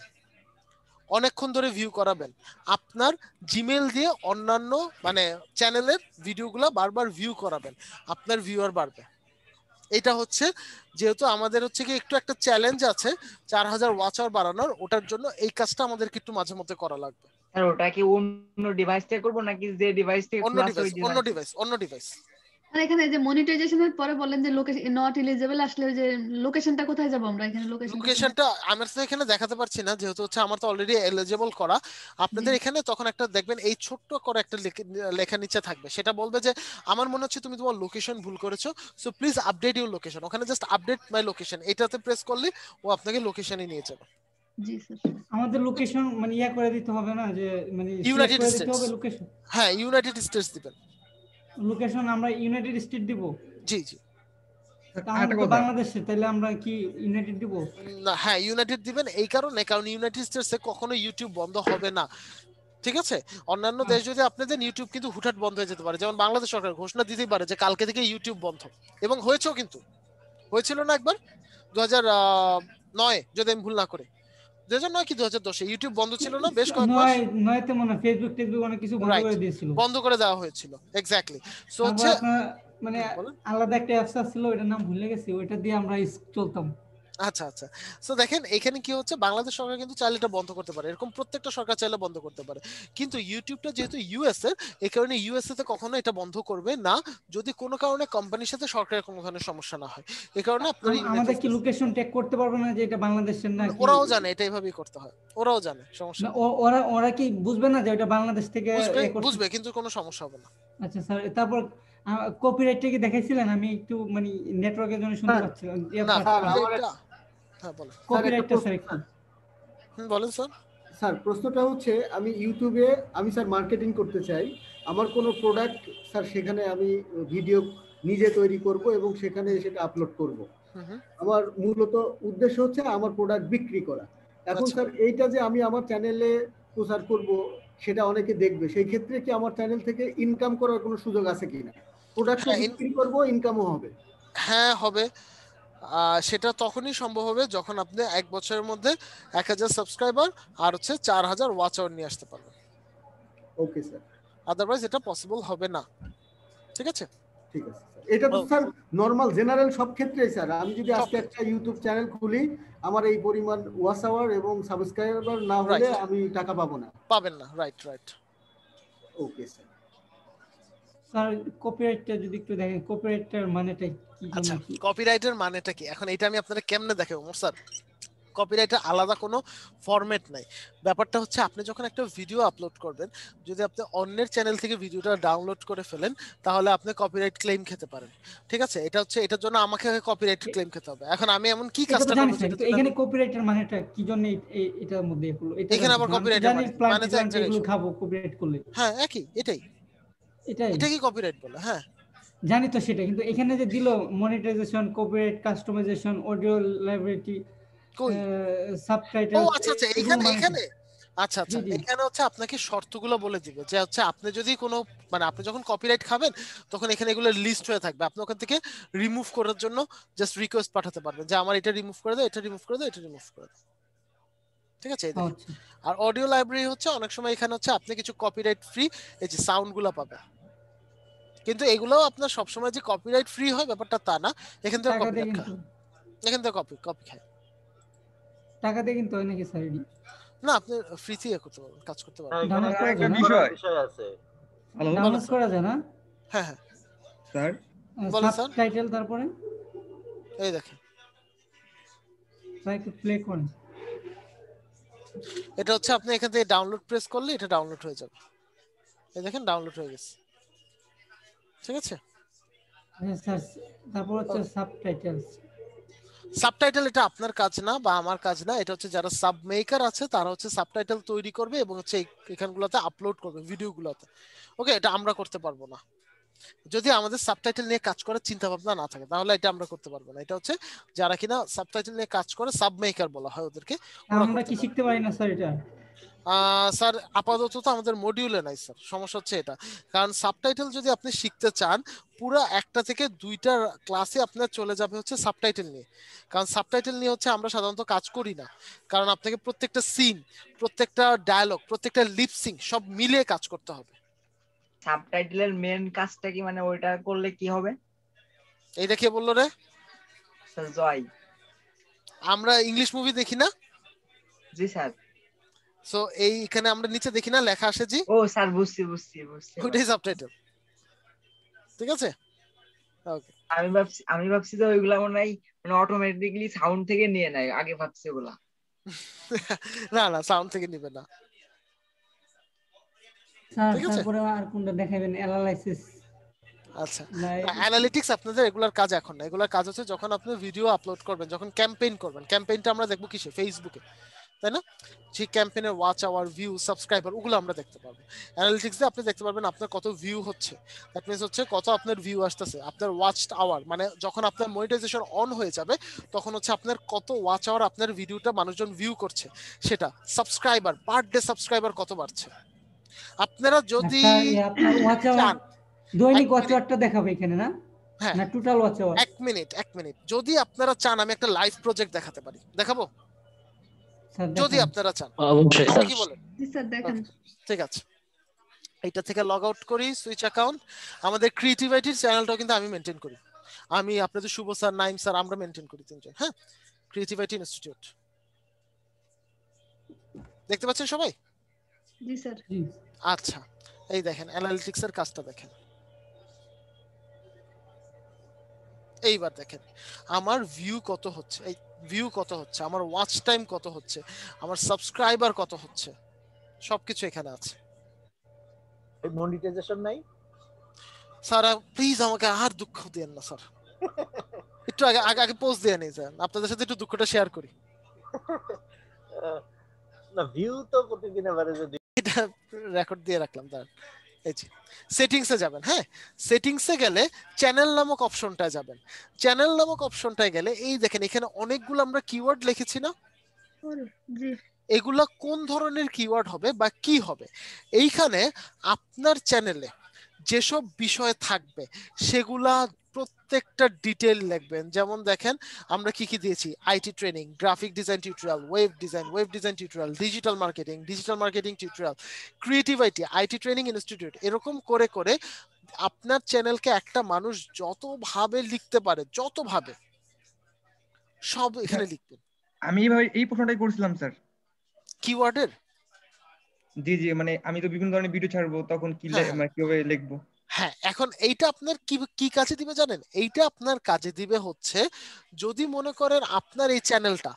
অনেকক্ষণ ধরে ভিউ করাবেন, আপনার জিমেল দিয়ে অন্যান্য মানে চ্যানেলের ভিডিওগুলো বারবার ভিউ করাবেন, আপনার ভিউয়ার বাড়বে। এটা হচ্ছে যেহেতু আমাদের হচ্ছে কি একটু একটা চ্যালেঞ্জ আছে 4000 ওয়াচ আওয়ার বাড়ানোর, ওটার জন্য এই কাজটা আমাদেরকে একটু মাঝে মধ্যে করা লাগবে। আর ওটা কি অন্য ডিভাইস থেকে করব নাকি যে ডিভাইস থেকে অন্য ডিভাইস আর এখানে যে মনিটাইজেশনের পরে বললেন যে লোকেশন নট এলিজিবল আসলে ওই যে লোকেশনটা কোথায় যাব আমরা এখানে লোকেশনটা আমরা তো এখানে দেখাতে পারছি না যেহেতু হচ্ছে আমার তো অলরেডি এলিজিবল করা। আপনাদের এখানে তখন একটা দেখবেন এই ছোট্ট করে একটা লেখা নিচে থাকবে, সেটা বলবে যে আমার মনে হচ্ছে তুমি তোমার লোকেশন ভুল করেছো, so please update your location. ওখানে জাস্ট আপডেট মাই লোকেশন এটাতে প্রেস করলে ও আপনাকে লোকেশনে নিয়ে যাবে। জি স্যার। আমাদের লোকেশন মানে ইয়া করে দিতে হবে না যে মানে ইউনাইটেড করে দিতে স্টেটস। হবে লোকেশন? হ্যাঁ ইউনাইটেড স্টেটস দিবেন লোকেশন আমরা ইউনাইটেড স্টেট দিব। জি জি। আমরা তো বাংলাদেশে, তাহলে আমরা কি ইউনাইটেড দিব? না হ্যাঁ ইউনাইটেড দিবেন এই কারণে, কারণ ইউনাইটেড স্টেটসে কখনো ইউটিউব বন্ধ হবে না, ঠিক আছে? অন্যান্য দেশ যদি আপনাদের ইউটিউব কিন্তু হুটহাট বন্ধ হয়ে যেতে পারে, যেমন বাংলাদেশ সরকার ঘোষণা দিতেই পারে যে কালকে থেকে ইউটিউব বন্ধ, এবং হয়েছেও কিন্তু, হয়েছিল না একবার 2009 যদি আমি ভুল না করি, 2009 কি 2010 ইউটিউব বন্ধ ছিল না বেশ কয়েক মাস। নয়তে মনে ফেসবুক টেসবুক অনেক কিছু বন্ধ করে দিয়েছিল, বন্ধ করে দেওয়া হয়েছিল। এক্স্যাক্টলি। সো হচ্ছে মানে আলাদা একটা অ্যাপস ছিল, ওটার নাম ভুলে গেছি, ওইটা দিয়ে আমরা চলতাম। আচ্ছা আচ্ছা। সো দেখেন এখানে কি হচ্ছে, বাংলাদেশ সরকার কিন্তু চাইলে এটা বন্ধ করতে পারে, এরকম প্রত্যেকটা সরকার চাইলে বন্ধ করতে পারে, কিন্তু ইউটিউবটা যেহেতু ইউএস এর, এই কারণে ইউএসএ তে কখনো এটা বন্ধ করবে না যদি কোনো কারণে কোম্পানির সাথে সরকারের কোনো ধরনের সমস্যা না হয়। এই কারণে আপনারা আমাদের কি লোকেশন ট্যাগ করতে পারবে না যে এটা বাংলাদেশের না? ওরাও জানে এটা এইভাবেই করতে হয়, ওরাও জানে, সমস্যা নেই। ওরা কি বুঝবে না যে এটা বাংলাদেশ থেকে? বুঝবে কিন্তু কোনো সমস্যা হবে না। আচ্ছা স্যার, তারপর কপিরাইটটা কি দেখাইছিলেন? আমি একটু মানে নেটওয়ার্কের জন্য শুনতে পাচ্ছিলাম না। হ্যাঁ বলেন। কপিরাইটটা স্যার একটু বলেন স্যার। স্যার প্রশ্নটা হচ্ছে আমি ইউটিউবে আমি স্যার মার্কেটিং করতে চাই, আমার কোনো প্রোডাক্ট স্যার সেখানে আমি ভিডিও নিজে তৈরি করব এবং সেখানে সেটা আপলোড করব। আমার মূলত উদ্দেশ্য হচ্ছে আমার প্রোডাক্ট বিক্রি করা। এখন স্যার এইটা যে আমি আমার চ্যানেলে প্রচার করব সেটা অনেকে দেখবে, সেই ক্ষেত্রে কি আমার চ্যানেল থেকে ইনকাম করার কোনো সুযোগ আছে কিনা? প্রোডাক্ট বিক্রি করব, ইনকামও হবে? হ্যাঁ হবে। সেটা তখনই সম্ভব হবে যখন আপনি 1 বছরের মধ্যে 1000 সাবস্ক্রাইবার আর হচ্ছে 4000 ওয়াচ আওয়ার নিয়ে আসতে পারবেন। Okay sir. আদারওয়াইজ এটা পসিবল হবে না, ঠিক আছে? ঠিক আছে স্যার। এটা তো স্যার নরমাল জেনারেল সব ক্ষেত্রেই স্যার, আমি যদি আজকে একটা ইউটিউব চ্যানেল খুলি আমার এই পরিমাণ ওয়াচ আওয়ার এবং সাবস্ক্রাইবার না হলে আমি টাকা পাবো না? পাবেন না, right right. Okay sir. Sir কপিরাইটটা যদি একটু দেখেন, কপিরাইটের মানেটা কি? আচ্ছা কপিরাইটের মানেটা কি, এখন এটা আমি আপনাদের কেমনে দেখাবো স্যার? কপিরাইটের আলাদা কোনো ফরম্যাট নাই। ব্যাপারটা হচ্ছে আপনি যখন একটা ভিডিও আপলোড করবেন, যদি আপনি অন্যের চ্যানেল থেকে ভিডিওটা ডাউনলোড করে ফেলেন তাহলে আপনি কপিরাইট ক্লেম খেতে পারেন, ঠিক আছে? এটা হচ্ছে এটার জন্য আমাকে কপিরাইট ক্লেম খেতে হবে। এখন আমি এমন কি কাজটা করব যেটা এখানে কপিরাইটের মানেটা কি জন্য এটার মধ্যে হলো? এখানে আবার কপিরাইটের মানে তো এগুলো খাবো কপিরাইট করলে? হ্যাঁ একই, এটাই কি কপিরাইট বলে? হ্যাঁ জানি তো সেটা, কিন্তু এখানে যে দিল monetisation, copyright, customisation, audio library, subtitle. ও আচ্ছা আচ্ছা, এখানে আচ্ছা আচ্ছা, এখানে হচ্ছে আপনাকে শর্তগুলো বলে দিবে যে হচ্ছে আপনি যদি কোনো মানে আপনি যখন কপিরাইট খাবেন তখন এখানে এগুলো লিস্ট হয়ে থাকবে, আপনি ওখান থেকে রিমুভ করার জন্য জাস্ট রিকোয়েস্ট পাঠাতে পারবেন যে আমার এটা রিমুভ করে দাও, এটা রিমুভ করে দাও, এটা রিমুভ করে দাও, ঠিক আছে? আর অডিও লাইব্রেরি হচ্ছে অনেক সময় এখানে হচ্ছে আপনি কিছু কপিরাইট ফ্রি এই যে সাউন্ডগুলো পাবেন, কিন্তু এগুলোও আপনার সবসময় যে কপিরাইট ফ্রি হয় ব্যাপারটা তা না, এখান থেকে কপিরাইট খায়, এখান থেকে কপি খায়। টাকা দিয়ে কিনতে হয় নাকি স্যার? না আপনি ফ্রিতে করতে পারবেন, কাজ করতে পারবেন। বিষয় আছে। ডাউনলোড করা যায় না? হ্যাঁ হ্যাঁ স্যার বলেন স্যার। সাবটাইটেল তারপরে এই দেখেন স্যার একটু প্লে করেন। এটা হচ্ছে আপনি এখান থেকে ডাউনলোড প্রেস করলে এটা ডাউনলোড হয়ে যাবে, এই দেখেন ডাউনলোড হয়ে গেছে, ঠিক আছে? হ্যাঁ স্যার। তারপর হচ্ছে সাবটাইটেলস। সাবটাইটেল এটা আপনার কাজ না বা আমার কাজ না, এটা হচ্ছে যারা সাব মেকার আছে তারা হচ্ছে সাবটাইটেল তৈরি করবে এবং হচ্ছে এখানগুলোতে আপলোড করবে ভিডিওগুলোতে। ওকে, এটা আমরা করতে পারবো না। যদি আমাদের সাবটাইটেল নিয়ে কাজ করার চিন্তা ভাবনা না থাকে তাহলে এটা আমরা করতে পারবো না। এটা হচ্ছে যারা কিনা সাবটাইটেল নিয়ে কাজ করে সাব মেকার বলা হয় ওদেরকে। আমরা কি শিখতে পারি না স্যার এটা? স্যার আপাতত তো আমাদের মডিউলে নাই স্যার, সমস্যা হচ্ছে এটা। কারণ সাবটাইটেল যদি আপনি শিখতে চান পুরো 1টা থেকে 2টা ক্লাসে আপনার চলে যাবে হচ্ছে সাবটাইটেল নিয়ে, কারণ সাবটাইটেল নিয়ে হচ্ছে আমরা সাধারণত কাজ করি না, কারণ আপনাকে প্রত্যেকটা সিন, প্রত্যেকটা ডায়ালগ, প্রত্যেকটা লিপসিং সব মিলিয়ে কাজ করতে হবে। সাবটাইটেলের মেন কাজটা কি, মানে ওইটা করলে কি হবে? এইটা কে বললো রে? স্যার জয়। আমরা ইংলিশ মুভি দেখি না? জি স্যার। সো এইখানে আমরা নিচে দেখি না লেখা আসে জি? ও স্যার বুঝছি। ওইটাই সাবটাইটেল, ঠিক আছে? ওকে আমি ভাবছি যে ওইগুলা মনে হয় মানে অটোমেটিক্যালি সাউন্ড থেকে নিয়ে নেয়, আগে ভাবছি ওগুলা। না না সাউন্ড থেকে নিবে না। স্যার ঠিক আছে, তারপরে আর কোনটা দেখাবেন? অ্যানালাইসিস। আচ্ছা অ্যানালিটিক্স আপনাদের এগুলার কাজ এখন না, এগুলার কাজ হচ্ছে যখন আপনি ভিডিও আপলোড করবেন, যখন ক্যাম্পেইন করবেন। ক্যাম্পেইনটা আমরা দেখবো কিসে? ফেসবুকে, তাই না? সেই ক্যাম্পেইনের ওয়াচ আওয়ার, ভিউ, সাবস্ক্রাইবার, ওগুলো আমরা দেখতে পারবো। অ্যানালিটিক্সে আপনি দেখতে পারবেন আপনার কত ভিউ হচ্ছে, দ্যাট মিন্স হচ্ছে কত আপনার ভিউ আসতেছে, আপনার ওয়াচ আওয়ার, মানে যখন আপনার মনিটাইজেশন অন হয়ে যাবে তখন হচ্ছে আপনার কত ওয়াচ আওয়ার আপনার ভিডিওটা মানুষজন ভিউ করছে সেটা। সাবস্ক্রাইবার, পার ডে সাবস্ক্রাইবার কত বাড়ছে। আপনারা যদি আপনার ওয়াচ আওয়ার দৈনিক ওয়াচ আওয়ারটা দেখাবে এখানে না? হ্যাঁ না টোটাল ওয়াচ আওয়ার? এক মিনিট, যদি আপনারা চান আমি একটা লাইভ প্রজেক্ট দেখাতে পারি, দেখাবো? যদি আপনারা চান অবশ্যই স্যার। কি বলেন? জি স্যার দেখেন। ঠিক আছে, এইটা থেকে লগ আউট করি, সুইচ অ্যাকাউন্ট। আমাদের ক্রিয়েটিভিটির চ্যানেলটাও কিন্তু আমি মেনটেন করি, আমি, আপনাদের শুভ স্যার, নাইম স্যার, আমরা মেনটেন করি তিনজন। হ্যাঁ, ক্রিয়েটিভিটি ইনস্টিটিউট দেখতে পাচ্ছেন সবাই? জি স্যার। আচ্ছা এই দেখেন অ্যানালিটিক্স এর কাজটা দেখেন। এইবার দেখেন আমার ভিউ কত হচ্ছে, এই ভিউ কত হচ্ছে, আমার ওয়াচ টাইম কত হচ্ছে, আমার সাবস্ক্রাইবার কত হচ্ছে, সবকিছু এখানে আছে। এই মনিটাইজেশন নাই স্যার, প্লিজ আমাকে আর দুঃখ দেন না স্যার, একটু আগে আগে আগে পোস্ট দিয়ে নেই স্যার, আপনাদের সাথে একটু দুঃখটা শেয়ার করি। না ভিউ তো প্রতিদিন এভারেজ এটা রেকর্ড দিয়ে রাখলাম। তার এই যে সেটিংসে যাবেন। হ্যাঁ, সেটিংসে গেলে চ্যানেল নামক অপশনটায় যাবেন। চ্যানেল নামক অপশনটায় গেলে এই দেখেন এখানে অনেকগুলো আমরা কিওয়ার্ড লিখেছি না? জি। এগুলা কোন ধরনের কিওয়ার্ড হবে বা কি হবে, এইখানে আপনার চ্যানেলে যেসব বিষয় থাকবে সেগুলা প্রত্যেকটা ডিটেইল লিখবেন। যেমন দেখেন আমরা কি কি দিয়েছি: IT training, graphic design tutorial, web design tutorial, digital marketing tutorial, creativity, IT training institute, এরকম করে করে আপনার চ্যানেলকে একটা মানুষ যতভাবে লিখতে পারে, যতভাবে সব এখানে লিখবেন। আমি এইভাবে এই প্রশ্নটাই করছিলাম স্যার, কিওয়ার্ডের। জি জি, মানে আমি তো বিভিন্ন ধরনের ভিডিও ছাড়বো, তখন কি মানে কিভাবে লিখবো? হ্যাঁ, এখন এইটা আপনার কি কি কাজে দিবে জানেন? এইটা আপনার কাজে দিবে হচ্ছে যদি মনে করেন আপনার এই চ্যানেলটা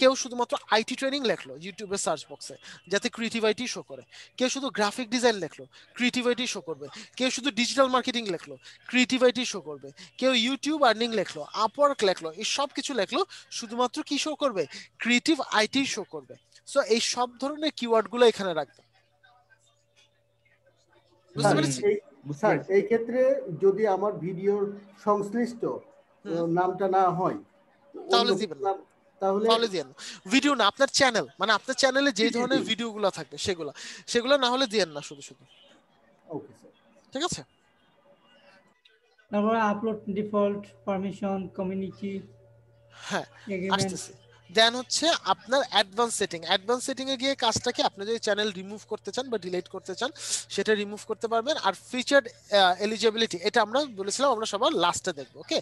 কেউ শুধুমাত্র আইটি ট্রেনিং লেখলো ইউটিউবের সার্চ বক্সে যাতে ক্রিয়েটিভিটি শো করে, কেউ শুধু গ্রাফিক ডিজাইন লেখলো ক্রিয়েটিভিটি শো করবে, কেউ শুধু ডিজিটাল মার্কেটিং লেখলো ক্রিয়েটিভিটি শো করবে, কেউ ইউটিউব আর্নিং লেখলো, আপওয়ার্ক লেখলো, এই সব কিছু লেখলো, শুধুমাত্র কি শো করবে? ক্রিয়েটিভ আইটি শো করবে। সো এই সব ধরনের কিওয়ার্ড গুলো এখানে রাখবে। বুঝতে পেরেছি? স্যার এই ক্ষেত্রে যদি আমার ভিডিওর সংশ্লিষ্ট নামটা না হয় তাহলে দিবেন না, তাহলে দিয়েন ভিডিও না, আপনার চ্যানেল, মানে আপনার চ্যানেলে যে ধরনের ভিডিওগুলো থাকবে সেগুলো না হলে দিয়েন না শুধু শুধু। ওকে স্যার, ঠিক আছে। তারপরে আপলোড ডিফল্ট, পারমিশন, কমিউনিটি। হ্যাঁ আসতেছে। দেন হচ্ছে আপনার অ্যাডভান্স সেটিং এ গিয়ে কাজটাকে আপনি যদি চ্যানেল রিমুভ করতে চান বা ডিলিট করতে চান সেটা রিমুভ করতে পারবেন। আর ফিচার্ড এলিজিবিলিটি, এটা আমরা বলেছিলাম আমরা সবার লাস্টে দেখবো। ওকে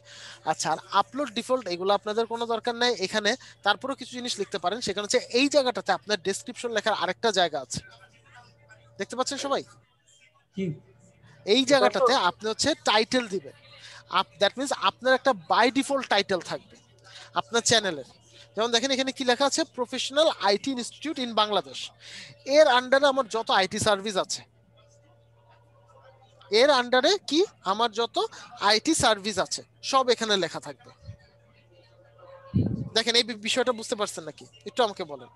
আচ্ছা, আর আপলোড ডিফল্ট এগুলো আপনাদের কোনো দরকার নাই এখানে। তারপরেও কিছু জিনিস লিখতে পারেন, সেখানে হচ্ছে এই জায়গাটাতে আপনার ডেসক্রিপশন লেখার আরেকটা জায়গা আছে, দেখতে পাচ্ছেন সবাই? এই জায়গাটাতে আপনি হচ্ছে টাইটেল দিবেন। দ্যাট মিন্স আপনার একটা বাই ডিফল্ট টাইটেল থাকবে আপনার চ্যানেলের। যেমন দেখেন এখানে কি লেখা আছে, professional IT institute in Bangladesh. এর আন্ডারে আমার যত আইটি সার্ভিস আছে, এর আন্ডারে কি আমার যত আইটি সার্ভিস আছে সব এখানে লেখা থাকবে। দেখেন এই বিষয়টা বুঝতে পারছেন নাকি? একটু আমাকে বলেন।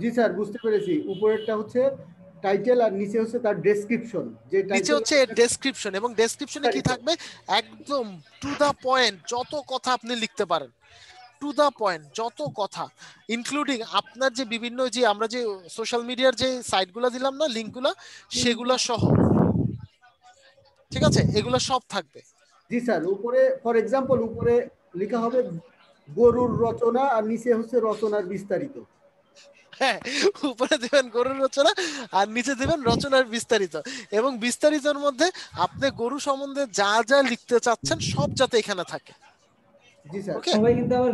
জি স্যার বুঝতে পেরেছি। উপরেরটা হচ্ছে টাইটেল আর নিচে হচ্ছে তার ডেসক্রিপশন, যে নিচে হচ্ছে ডেসক্রিপশন, এবং ডেসক্রিপশনে কি থাকবে? একদম টু দা পয়েন্ট যত কথা আপনি লিখতে পারেন, টু দা পয়েন্ট যত কথা, ইনক্লুডিং আপনার যে বিভিন্ন যে আমরা যে সোশ্যাল মিডিয়ার যে সাইটগুলো দিলাম না, লিংকগুলো, সেগুলো সহ। ঠিক আছে, এগুলো সব থাকবে। জি স্যার। উপরে ফর এক্সাম্পল উপরে লেখা হবে গরুর রচনা আর নিচে হচ্ছে রচনার বিস্তারিত। হ্যাঁ, উপরে দিবেন গরুর রচনা আর নিচে দিবেন রচনার বিস্তারিত, এবং বিস্তারিতের মধ্যে আপনি গরু সম্বন্ধে যা যা লিখতে চাচ্ছেন সব যাতে এখানে থাকে। জি স্যার। সবাই কিন্তু আবার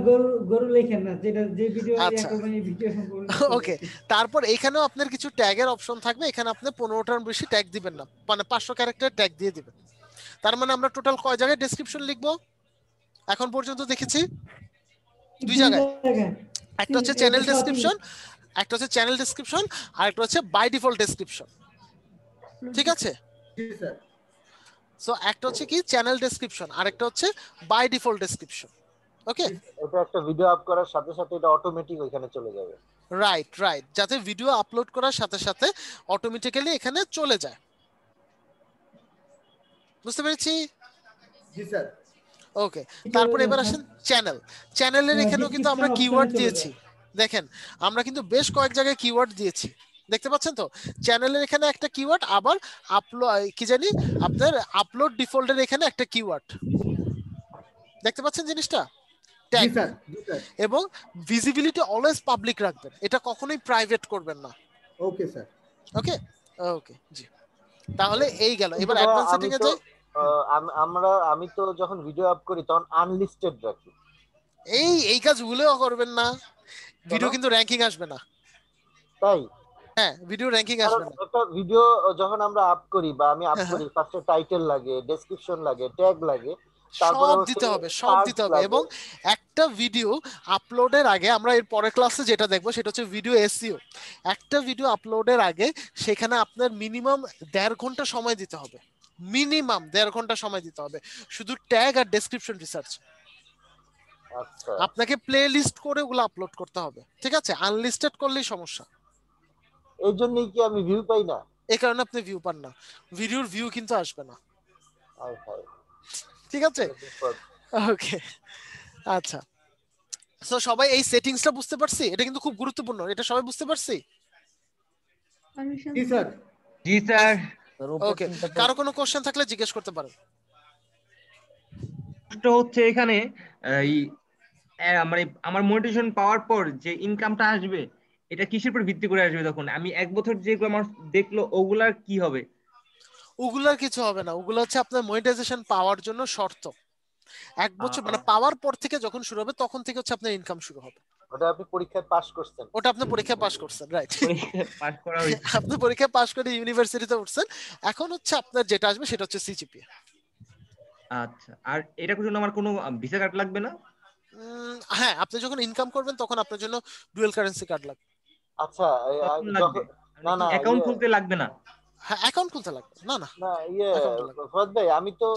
গরু লেখেন না, যেটা যে ভিডিও ওকে। তারপর এখানেও আপনার কিছু ট্যাগের অপশন থাকবে, এখানে আপনি 15টার বেশি ট্যাগ দিবেন না, মানে 500 ক্যারেক্টার ট্যাগ দিয়ে দিবেন। তার মানে আমরা টোটাল কয় জায়গায় ডেসক্রিপশন লিখবো এখন পর্যন্ত দেখেছি? 2 জায়গায়। একটা হচ্ছে চ্যানেল ডেসক্রিপশন, একটা হচ্ছে চ্যানেল ডেসক্রিপশন, আর একটা হচ্ছে বাই ডিফল্ট ডেসক্রিপশন। ঠিক আছে? জি স্যার। সো একটা হচ্ছে কি চ্যানেল ডেসক্রিপশন, আর একটা হচ্ছে বাই ডিফল্ট ডেসক্রিপশন। ওকে, এটা একটা ভিডিও আপ করার সাথে সাথে এটা অটোমেটিক ওইখানে চলে যাবে। রাইট রাইট, যাতে ভিডিও আপলোড করার সাথে সাথে অটোমেটিক্যালি এখানে চলে যায়। বুঝতে পেরেছি? জি স্যার। ওকে, তারপরে এবার আসেন চ্যানেল। চ্যানেলের এখানেও কিন্তু আমরা কিওয়ার্ড দিয়েছি। দেখেন আমরা কিন্তু বেশ কয়েক জায়গায় কিওয়ার্ড দিয়েছি, দেখতে পাচ্ছেন তো? চ্যানেলের এখানে একটা কিওয়ার্ড, আবার আপলোড কি জানি আপনার আপলোড ডিফল্টের এখানে একটা কিওয়ার্ড, দেখতে পাচ্ছেন জিনিসটা? জি স্যার। জি স্যার। এবং ভিজিবিলিটি অলওয়েজ পাবলিক রাখবেন, এটা কখনোই প্রাইভেট করবেন না। Okay sir. ওকে ওকে জি, তাহলে এই গেল। এবার অ্যাডভান্স সেটিং এ যাই। আমি তো যখন ভিডিও আপ করি তখন আনলিস্টেড রাখি। এই কাজগুলো করবেন না, ভিডিও কিন্তু র্যাঙ্কিং আসবে না। তাই? হ্যাঁ, ভিডিও র্যাঙ্কিং আসবে না। একটা ভিডিও যখন আমরা আপ করি বা আমি আপ করি, ফার্স্টে টাইটেল লাগে, ডেসক্রিপশন লাগে, ট্যাগ লাগে, সব দিতে হবে, সব দিতে হবে। এবং একটা ভিডিও আপলোডের আগে, আমরা এর পরের ক্লাসে যেটা দেখবো সেটা হচ্ছে ভিডিও এসইও। একটা ভিডিও আপলোডের আগে সেখানে আপনার মিনিমাম 1.5 ঘন্টা সময় দিতে হবে, মিনিমাম 1.5 ঘন্টা সময় দিতে হবে শুধু ট্যাগ আর ডেসক্রিপশন রিসার্চ। আচ্ছা, আপনাকে প্লে লিস্ট করে ওগুলো আপলোড করতে হবে, ঠিক আছে? আনলিস্টেড করলেই সমস্যা। এই জন্যই কি আমি ভিউ পাই না? এই কারণে আপনি ভিউ পান না, ভিডিওর ভিউ কিন্তু আসবে না। ঠিক আছে? ওকে, আচ্ছা। সো সবাই এই সেটিংসটা বুঝতে পারছি? এটা কিন্তু খুব গুরুত্বপূর্ণ, এটা সবাই বুঝতে পারছি? জি স্যার। জি স্যার। ওকে, কারো কোনো কোশ্চেন থাকলে জিজ্ঞেস করতে পারেন। হচ্ছে এখানে এই মানে আমার মোটিভেশন পাওয়ার পর যে ইনকামটা আসবে এটা কিসের উপর ভিত্তি করে আসবে? তখন আমি 1 বছর যেগুলো আমার দেখলো ওগুলার কি হবে? ওগুলার কিছু হবে না, ওগুলো হচ্ছে আপনার মনিটাইজেশন পাওয়ার জন্য শর্ত। 1 বছর মানে পাওয়ার পর থেকে যখন শুরু হবে তখন থেকে হচ্ছে আপনার ইনকাম শুরু হবে। ওটা আপনি পরীক্ষায় পাস করছেন? ওটা আপনি পরীক্ষায় পাস করছেন, রাইট? পরীক্ষায় পাস করা হয়েছে, আপনি পরীক্ষায় পাস করে ইউনিভার্সিটিতে উঠছেন, এখন হচ্ছে আপনার যেটা আসবে সেটা হচ্ছে সিজিপিএ। আচ্ছা, আর এটার জন্য আমার কোনো ভিসা কার্ড লাগবে না? হ্যাঁ, আপনি যখন ইনকাম করবেন তখন আপনার জন্য ডুয়াল কারেন্সি কার্ড লাগবে। আচ্ছা, না না, অ্যাকাউন্ট খুলতে লাগবে না? হ্যাঁ, অ্যাকাউন্ট খুলতে লাগবে না। না না, ফরাদ ভাই, আমি তো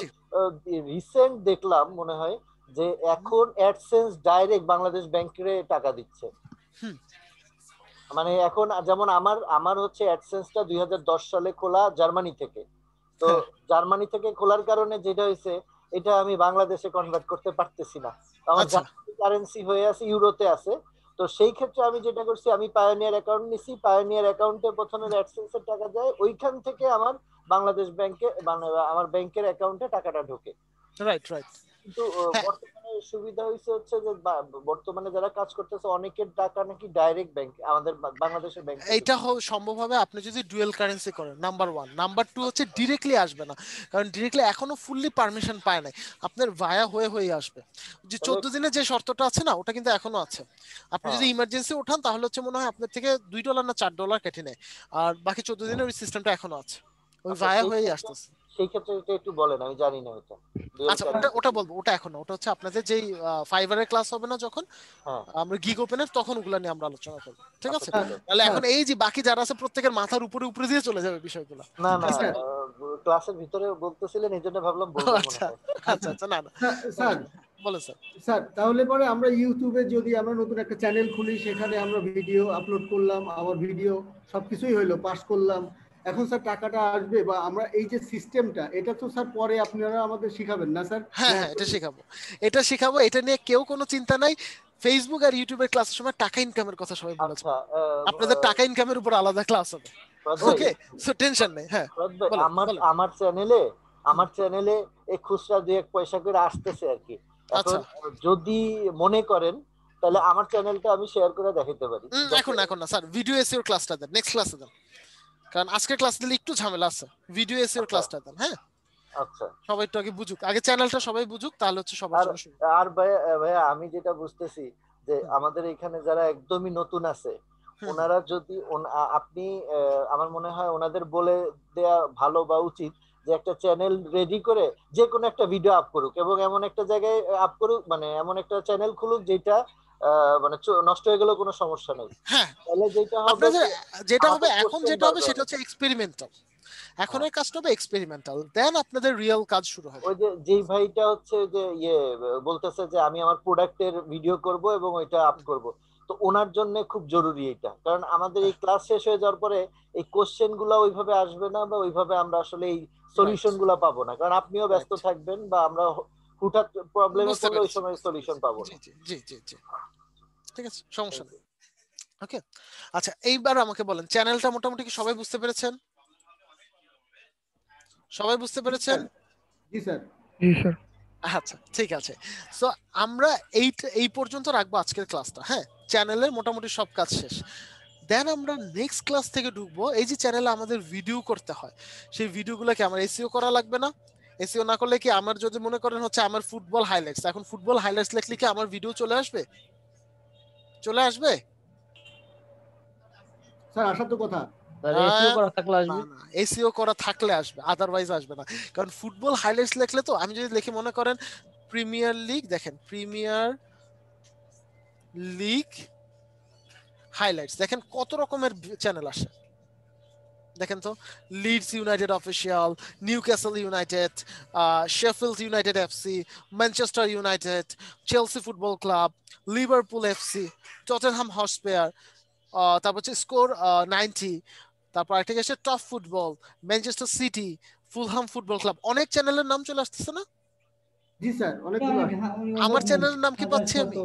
রিসেন্ট দেখলাম মনে হয় যে এখন অ্যাডসেন্স ডাইরেক্ট বাংলাদেশ ব্যাংকে টাকা দিচ্ছে। মানে এখন যেমন আমার হচ্ছে অ্যাডসেন্সটা 2010 সালে খোলা জার্মানি থেকে। তো জার্মানি থেকে খোলার কারণে যেটা হয়েছে, এটা আমি বাংলাদেশে কনভার্ট করতে পারতেছি না, আমার কারেন্সি হয়ে আছে, ইউরোতে আছে। তো সেই ক্ষেত্রে আমি যেটা করছি, আমি পায়োনিয়ার অ্যাকাউন্ট নিছি, পায়োনিয়ার অ্যাকাউন্টে প্রথমে অ্যাডসেন্সের টাকা যায়, ওইখান থেকে আমার বাংলাদেশ ব্যাংকে আমার ব্যাংকের অ্যাকাউন্টে টাকাটা ঢোকে। Right right. কিন্তু বর্তমানে সুবিধা হয়েছে হচ্ছে যে বর্তমানে যারা কাজ করতেছে অনেকের টাকা নাকি ডাইরেক্ট ব্যাংক, আমাদের বাংলাদেশের ব্যাংক। এইটা সম্ভব হবে আপনি যদি ডুয়াল কারেন্সি করেন, নাম্বার 1। নাম্বার 2 হচ্ছে ডিরেক্টলি আসবে না, কারণ ডিরেক্টলি এখনো ফুললি পারমিশন পায় নাই, আপনার ভায়া হয়ে আসবে। যে 14 দিনের যে শর্তটা আছে না, ওটা কিন্তু এখনো আছে। আপনি যদি ইমার্জেন্সি ওঠান তাহলে হচ্ছে মনে হয় আপনার থেকে $2 না $4 কেটে নেয়, আর বাকি 14 দিনের ওই সিস্টেমটা এখনো আছে, ওই ভায়া হয়েই আসতেছে। সেই ক্ষেত্রে এটা একটু বলেন, আমি জানি না এটা। আচ্ছা, ওটা বলবো, ওটা এখনো, ওটা হচ্ছে আপনাদের যেই ফাইবারের ক্লাস হবে না যখন আমরা গিগ ওপেনের, তখন ওগুলা নিয়ে আমরা আলোচনা করব, ঠিক আছে? তাহলে এখন এই যে বাকি যারা আছে প্রত্যেকের মাথার উপরে উপরে দিয়ে চলে যাবে বিষয়গুলো। না না, ক্লাসের ভিতরে বলতেছিলেন এইজন্য ভাবলাম বলবো। আচ্ছা আচ্ছা, না না স্যার বলেন স্যার। স্যার, তাহলে পরে আমরা ইউটিউবে যদি আমরা নতুন একটা চ্যানেল খুলি, সেখানে আমরা ভিডিও আপলোড করলাম, আমার ভিডিও সবকিছুই হইলো, পাস করলাম, এখন স্যার টাকাটা আসবে বা আমরা এই যে সিস্টেমটা, এটা তো স্যার পরে আপনারা আমাদের শিখাবেন না স্যার? হ্যাঁ হ্যাঁ, এটা শিখাবো, এটা নিয়ে কেউ কোনো চিন্তা নাই। ফেসবুক আর ইউটিউবের ক্লাসের সময় টাকা ইনকামের কথা সবাই বলেছে, আপনাদের টাকা ইনকামের উপর আলাদা ক্লাস হবে। ওকে, সো টেনশন নেই। হ্যাঁ, আমার চ্যানেলে এই খুচরা 2-1 পয়সা করে আসতেছে আর কি। এখন যদি মনে করেন তাহলে আমার চ্যানেলটা আমি শেয়ার করে দেখাতে পারি। এখন না স্যার, ভিডিও এসইও ক্লাসটা দেন, নেক্সট ক্লাসে দেন, কারণ আজকের ক্লাস দিলে একটু ঝামেলা আছে। ভিডিও এসইও ক্লাসটা দেন। হ্যাঁ আচ্ছা, সবাই একটু আগে বুঝুক, আগে চ্যানেলটা সবাই বুঝুক, তাহলে হচ্ছে সবার জন্য সুবিধা। আর ভাইয়া আমি যেটা বুঝতেছি যে আমাদের এখানে যারা একদমই নতুন আছে, ওনারা যদি আপনি আমার মনে হয় ওনাদের বলে দেয়া ভালো বা উচিত যে একটা চ্যানেল রেডি করে যে কোনো একটা ভিডিও আপ করুক এবং এমন একটা জায়গায় আপ করুক, মানে এমন একটা চ্যানেল খুলুক যেটা মানে নষ্ট হয়ে গেলেও কোনো সমস্যা নেই। হ্যাঁ, তাহলে যেটা হবে আপনাদের যেটা হবে আমাদের এখন কোশ্চেন যেটা হবে বাড়বে সেটা অনেক। হচ্ছে এক্সপেরিমেন্টাল। এখন এই কাজটা হবে এক্সপেরিমেন্টাল, দেন আপনাদের রিয়েল কাজ শুরু হবে। ওই যে যেই ভাইটা হচ্ছে যে বলতেছে যে আমি আমার প্রোডাক্টের ভিডিও করব এবং ওইটা আপ করব, তো ওনার জন্য খুব জরুরি এটা, কারণ আমাদের এই ক্লাস শেষ হয়ে যাওয়ার পরে এই কোশ্চেন গুলা ওইভাবে আসবে না বা ওইভাবে আমরা আসলে এই সলিউশন গুলা পাবো না, কারণ আপনিও ব্যস্ত থাকবেন বা আমরা হুঠাৎ প্রবলেমে বুঝতে পড়লে ওই পেরেছি। সময় সলিউশন পাবো না। জি জি জি জি, ঠিক আছে, সমস্যা নেই। ওকে, আচ্ছা এইবার আমাকে বলেন চ্যানেলটা মোটামুটি কি সবাই বুঝতে পেরেছেন? সবাই বুঝতে পেরেছেন? জি স্যার। জি স্যার। আচ্ছা ঠিক আছে, সো আমরা এই পর্যন্ত রাখবো আজকের ক্লাসটা। হ্যাঁ, চ্যানেলের মোটামুটি সব কাজ শেষ। দেন আমরা নেক্সট ক্লাস থেকে ঢুকবো। এই যে চ্যানেলে আমাদের ভিডিও করতে হয়, সেই ভিডিওগুলোকে আমার এসইও করা লাগবে না? এসইও না করলে কি আমার যদি মনে করেন হচ্ছে আমার ফুটবল হাইলাইটস, এখন ফুটবল হাইলাইটস লিখলে কি আমার ভিডিও চলে আসবে? চলে আসবে স্যার? আসার তো কথা। এসইও করা থাকলে আসবে, এসইও করা থাকলে আসবে, আদারওয়াইজ আসবে না। কারণ ফুটবল হাইলাইটস লিখলে তো আমি যদি লিখি মনে করেন প্রিমিয়ার লিগ, দেখেন প্রিমিয়ার লিগ হাইলাইটস, দেখেন কত রকমের চ্যানেল আসে। দেখেন তো, Leeds United official, Newcastle United, Sheffield United FC, Manchester United, Chelsea Football Club, Liverpool FC, Tottenham Hotspur, তারপর হচ্ছে স্কোর 90, তারপর একটা গেছে top football, Manchester City, Fulham Football Club. অনেক চ্যানেলের নাম চলে আসতেছে না? জি স্যার, অনেকগুলো। আমার চ্যানেলের নাম কি পাচ্ছি আমি?